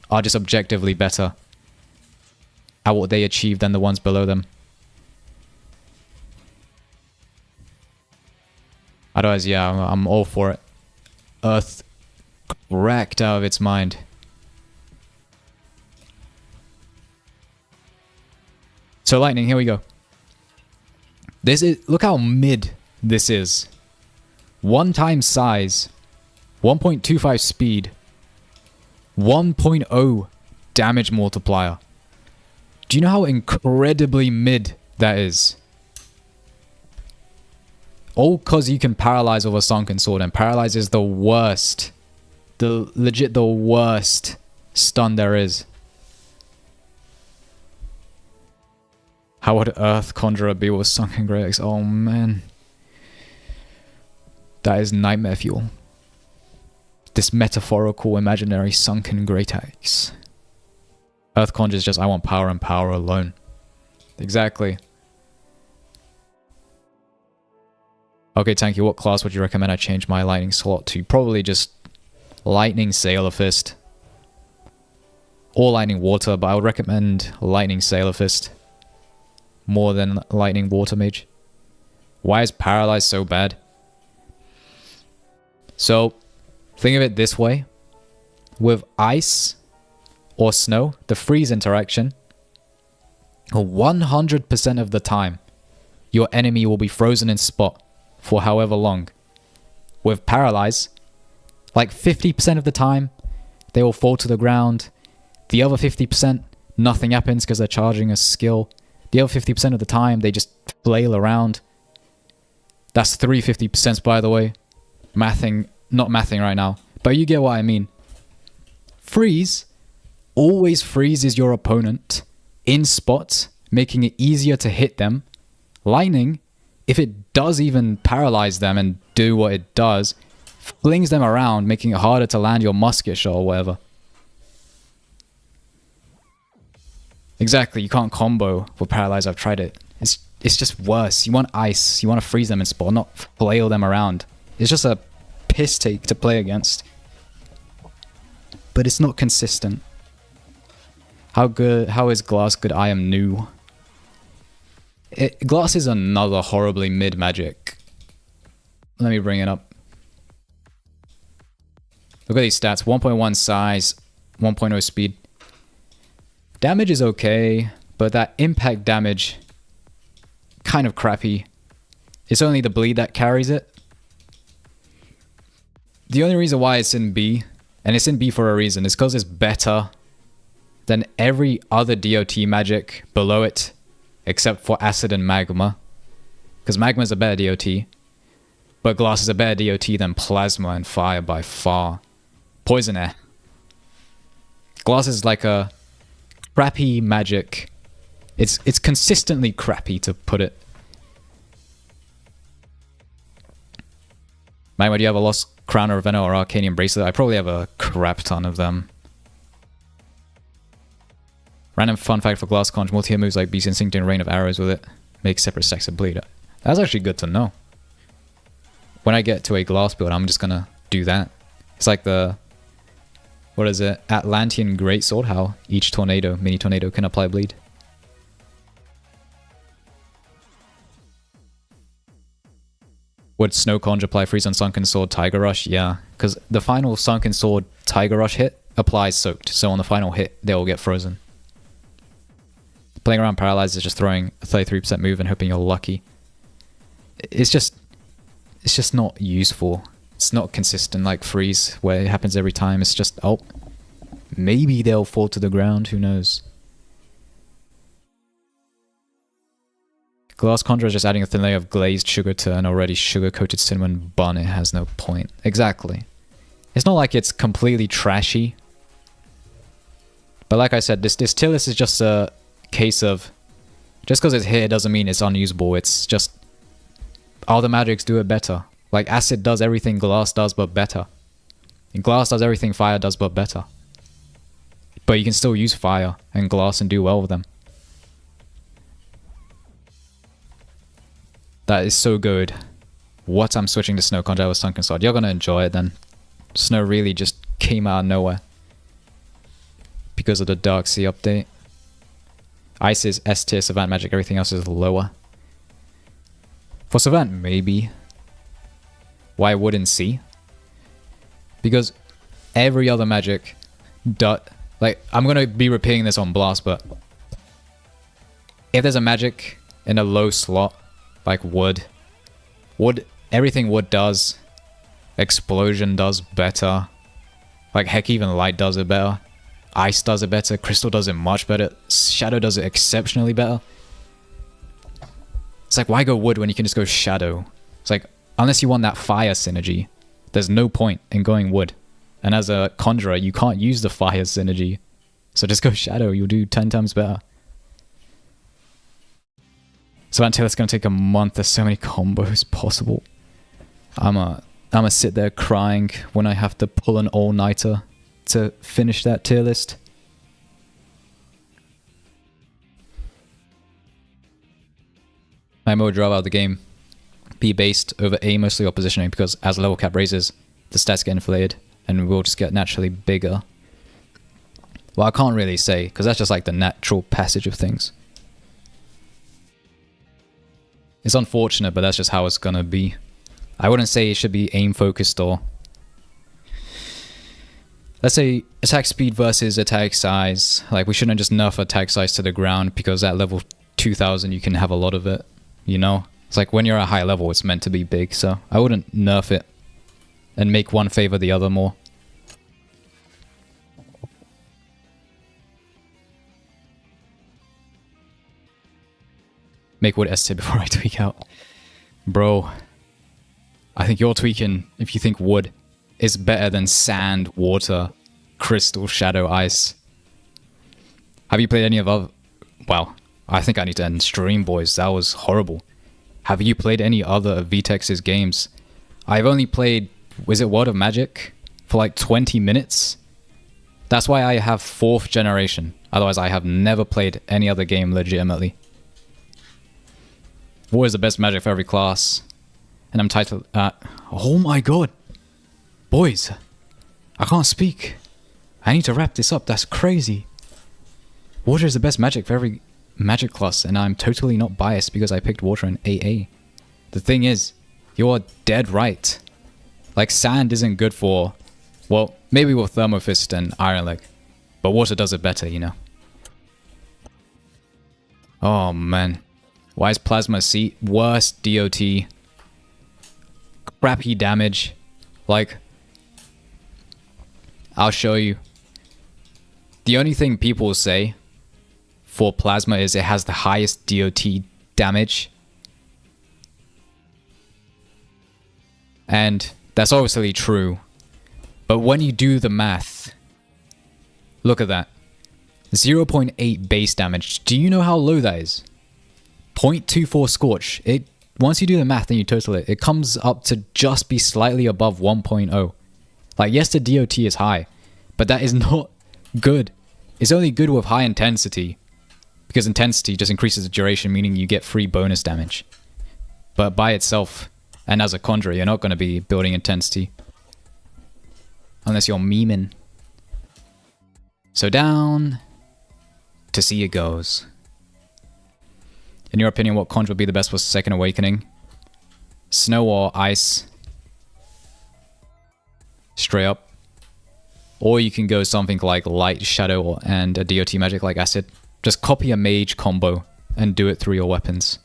are just objectively better at what they achieve than the ones below them. Otherwise, yeah, I'm all for it. Earth cracked out of its mind. So lightning, here we go. This is, look how mid this is. 1 times size, 1.25 speed, 1.0 damage multiplier. Do you know how incredibly mid that is? All because you can paralyze with a sunken sword, and paralyze is the worst. Legit the worst stun there is. How would Earth Conjurer be with sunken Great Axe? Oh man. That is nightmare fuel. This metaphorical, imaginary, sunken Great Axe. Earth Conjure is just, I want power and power alone. Exactly. Okay, Tanky, what class would you recommend I change my lightning slot to? Probably just Lightning Sailor Fist. Or Lightning Water, but I would recommend Lightning Sailor Fist more than Lightning Water Mage. Why is Paralyzed so bad? So, think of it this way. With ice or snow, the freeze interaction, 100% of the time, your enemy will be frozen in spot for however long. With Paralyze, like 50% of the time, they will fall to the ground. The other 50%, nothing happens because they're charging a skill. The other 50% of the time, they just flail around. That's 3 50%, by the way. Not mathing right now, but you get what I mean. Freeze always freezes your opponent in spot, making it easier to hit them. Lightning, if it does even paralyze them and do what it does, flings them around, making it harder to land your musket shot or whatever. Exactly, you can't combo for paralyze. I've tried it. It's just worse. You want ice. You want to freeze them in spot, not flail them around. It's just a piss take to play against. But it's not consistent. How is Glass good? I am new. Glass is another horribly mid magic. Let me bring it up. Look at these stats. 1.1 size, 1.0 speed. Damage is okay, but that impact damage, kind of crappy. It's only the bleed that carries it. The only reason why it's in B, and it's in B for a reason, is because it's better than every other DOT magic below it, except for Acid and Magma. Because Magma is a better DOT, but Glass is a better DOT than Plasma and Fire by far. Poison Air. Glass is like a crappy magic. It's consistently crappy, to put it. Magma, do you have a Lost Crown or Ravenna or Arcane Bracelet? I probably have a crap ton of them. Random fun fact for Glass Conch: multi-hit moves like Beast Instinct and Rain of Arrows with it make separate stacks of bleed. That's actually good to know. When I get to a Glass build, I'm just gonna do that. It's like the, what is it? Atlantean Greatsword, how each tornado, mini tornado, can apply bleed. Would Snow Conjure apply freeze on Sunken Sword Tiger Rush? Yeah, because the final Sunken Sword Tiger Rush hit applies soaked, so on the final hit, they will get frozen. Playing around Paralyzed is just throwing a 33% move and hoping you're lucky. It's just not useful. It's not consistent like Freeze, where it happens every time. It's just, oh, maybe they'll fall to the ground, who knows. Glass Conjurer is just adding a thin layer of glazed sugar to an already sugar-coated cinnamon bun. It has no point. Exactly. It's not like it's completely trashy. But like I said, this tier list is just a case of, just because it's here doesn't mean it's unusable. It's just, other magics do it better. Like Acid does everything Glass does, but better. And Glass does everything Fire does, but better. But you can still use Fire and Glass and do well with them. That is so good. What? I'm switching to Snow Conjurer with Sunken Sword. You're gonna enjoy it then. Snow really just came out of nowhere because of the Dark Sea update. Ice is S tier Savant magic, everything else is lower. For Savant, maybe. Why wouldn't C? Because every other magic, like, I'm gonna be repeating this on Blast, but if there's a magic in a low slot, like wood, everything wood does, explosion does better. Like, heck, even light does it better. Ice does it better. Crystal does it much better. Shadow does it exceptionally better. It's like, why go wood when you can just go shadow? It's like, unless you want that fire synergy, there's no point in going wood. And as a conjurer, you can't use the fire synergy. So just go shadow, you'll do 10 times better. So until it's going to take a month, there's so many combos possible. I'm gonna sit there crying when I have to pull an all-nighter to finish that tier list. I would rather the game be based over A mostly or positioning, because as level cap raises, the stats get inflated and we'll just get naturally bigger. Well, I can't really say, because that's just like the natural passage of things. It's unfortunate, but that's just how it's gonna be. I wouldn't say it should be aim focused, or let's say attack speed versus attack size. Like, we shouldn't just nerf attack size to the ground, because at level 2000 you can have a lot of it, you know? It's like when you're at high level, it's meant to be big, so I wouldn't nerf it and make one favor the other more. Make wood S tier before I tweak out. Bro, I think you're tweaking if you think wood is better than sand, water, crystal, shadow, ice. Have you played any of other... Wow, I think I need to end stream, boys. That was horrible. Have you played any other of VTEX's games? I've only played... Was it World of Magic? For like 20 minutes? That's why I have 4th generation. Otherwise, I have never played any other game legitimately. War is the best magic for every class. And I'm titled... oh my god. Boys. I can't speak. I need to wrap this up. That's crazy. Water is the best magic for every magic class. And I'm totally not biased because I picked water in AA. The thing is, you're dead right. Like, sand isn't good for... Well, maybe with Thermo Fist and Iron Leg. But water does it better, you know. Oh, man. Why is Plasma C worst DOT? Crappy damage. Like, I'll show you. The only thing people say for Plasma is it has the highest DOT damage. And that's obviously true. But when you do the math, look at that. 0.8 base damage. Do you know how low that is? 0.24 Scorch. Once you do the math and you total it, it comes up to just be slightly above 1.0. Like, yes, the DOT is high, but that is not good. It's only good with high intensity, because intensity just increases the duration, meaning you get free bonus damage. But by itself, and as a Conjurer, you're not going to be building intensity. Unless you're memeing. So down to see it goes. In your opinion, what conjure would be the best for Second Awakening? Snow or Ice? Straight up. Or you can go something like Light, Shadow, and a DOT magic like Acid. Just copy a mage combo and do it through your weapons.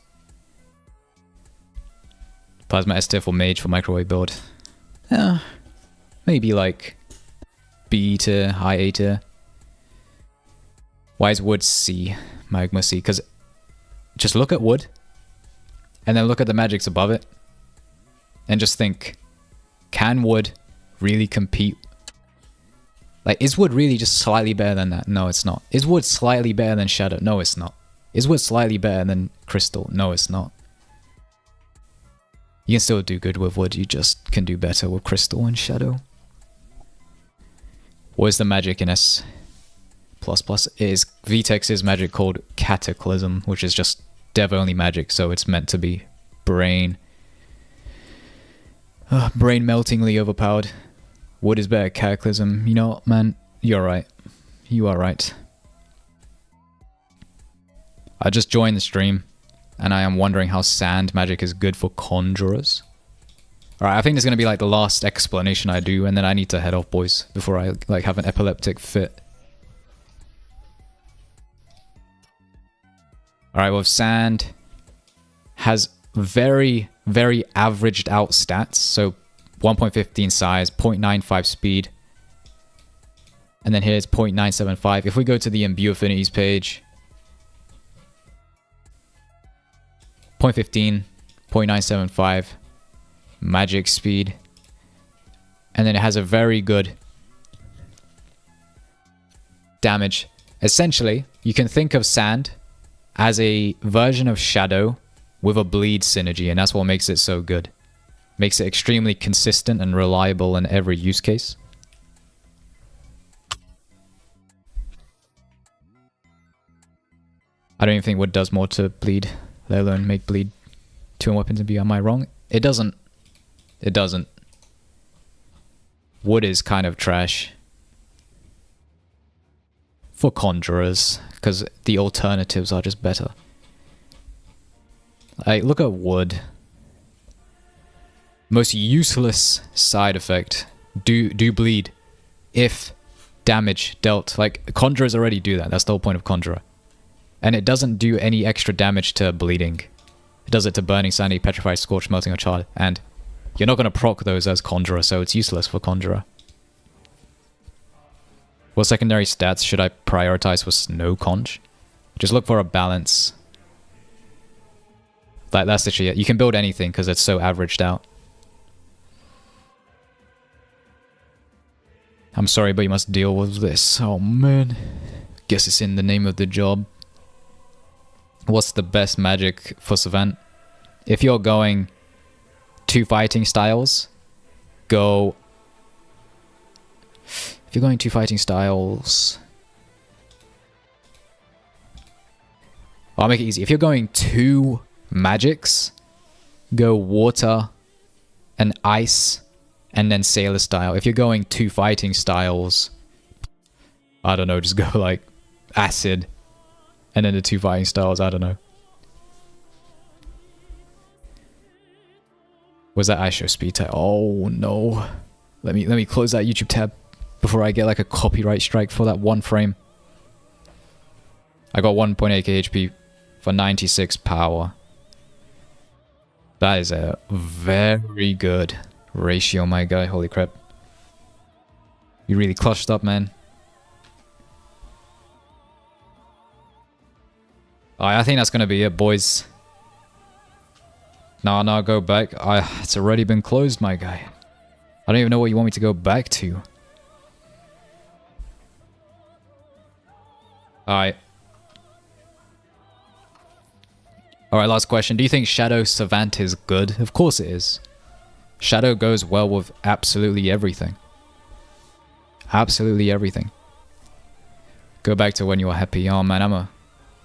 Plasma S tier for mage for microwave build. Yeah, maybe like B tier, high A tier. Why is wood C? Magma C? Because just look at wood, and then look at the magics above it, and just think, can wood really compete? Like, is wood really just slightly better than that? No, it's not. Is wood slightly better than shadow? No, it's not. Is wood slightly better than crystal? No, it's not. You can still do good with wood, you just can do better with crystal and shadow. What is the magic in S++? Is VTEX's magic called Cataclysm, which is just dev only magic, so it's meant to be brain. Brain meltingly overpowered. Wood is better, Cataclysm. You know what, man? You're right. You are right. I just joined the stream, and I am wondering how sand magic is good for conjurers. Alright, I think this is going to be like the last explanation I do, and then I need to head off, boys, before I like have an epileptic fit. Alright, well, sand has very, very averaged out stats. So 1.15 size, 0.95 speed. And then here's 0.975. If we go to the imbue affinities page, 0.15, 0.975 magic speed. And then it has a very good damage. Essentially, you can think of sand as a version of shadow with a bleed synergy, and that's what makes it so good. Makes it extremely consistent and reliable in every use case. I don't even think wood does more to bleed, let alone make bleed 2 weapons and be. Am I wrong? It doesn't. It doesn't. Wood is kind of trash for conjurers, because the alternatives are just better. Like, look at wood. Most useless side effect. Do bleed if damage dealt. Like, conjurers already do that. That's the whole point of conjurer. And it doesn't do any extra damage to bleeding. It does it to burning, sanity, petrified, scorched, melting, or charred. And you're not going to proc those as conjurer, so it's useless for conjurer. What secondary stats should I prioritize for snow conj? Just look for a balance. That's literally it. You can build anything because it's so averaged out. I'm sorry, but you must deal with this. Oh man. Guess it's in the name of the job. What's the best magic for Savant? If you're going 2 fighting styles, go... If you're going 2 fighting styles... I'll make it easy. If you're going 2 magics, go water and ice and then sailor style. If you're going 2 fighting styles, I don't know, just go like acid and then the 2 fighting styles, I don't know. Was that ice show speed type? Oh no. Let me close that YouTube tab before I get like a copyright strike for that 1 frame. I got 1.8k HP for 96 power. That is a very good ratio, my guy. Holy crap. You really clutched up, man. Alright, I think that's gonna be it, boys. No, go back. It's already been closed, my guy. I don't even know what you want me to go back to. Alright. Alright, last question. Do you think Shadow Savant is good? Of course it is. Shadow goes well with absolutely everything. Absolutely everything. Go back to when you were happy. Oh man, I'm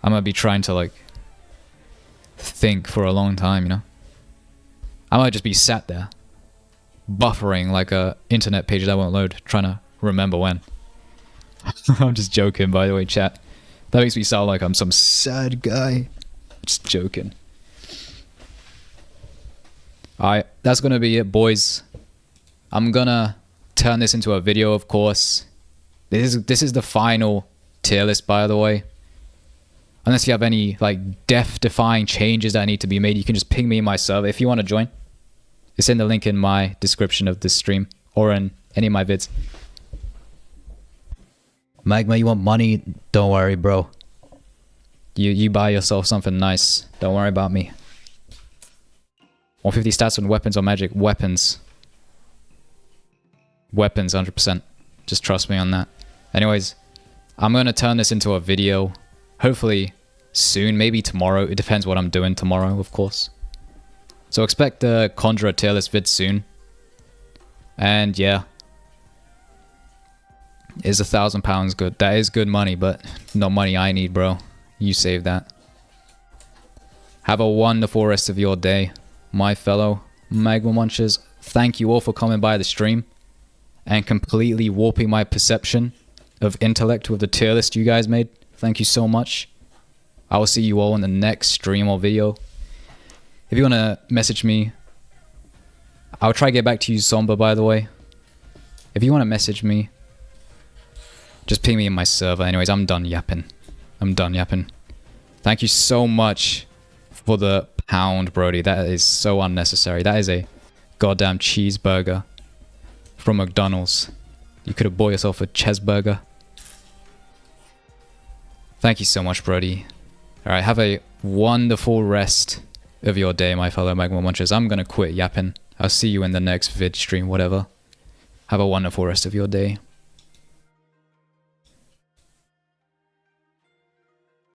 gonna be trying to like think for a long time, you know? I might just be sat there buffering like a internet page that won't load, trying to remember when. I'm just joking, by the way, chat. That makes me sound like I'm some sad guy. Just joking. Alright, that's gonna be it, boys. I'm gonna turn this into a video, of course. This is the final tier list, by the way. Unless you have any like death-defying changes that need to be made, you can just ping me in my server if you want to join. It's in the link in my description of this stream or in any of my vids. Magma, you want money? Don't worry, bro. You buy yourself something nice. Don't worry about me. 150 stats on weapons or magic. Weapons. Weapons, 100%. Just trust me on that. Anyways, I'm going to turn this into a video. Hopefully soon, maybe tomorrow. It depends what I'm doing tomorrow, of course. So expect the Conjurer tier list vid soon. And yeah. Is £1,000 good? That is good money, but not money I need, bro. You save that. Have a wonderful rest of your day, my fellow Magma Munchers. thank you all for coming by the stream and completely warping my perception of intellect with the tier list you guys made. Thank you so much. I will see you all in the next stream or video. If you want to message me, I'll try to get back to you, Somber, by the way. If you want to message me, just ping me in my server. Anyways, I'm done yapping. Thank you so much for the pound, Brody. That is so unnecessary. That is a goddamn cheeseburger from McDonald's. You could have bought yourself a cheeseburger. Thank you so much, Brody. Alright, have a wonderful rest of your day, my fellow Magma Munchers. I'm gonna quit yapping. I'll see you in the next vid stream, whatever. Have a wonderful rest of your day.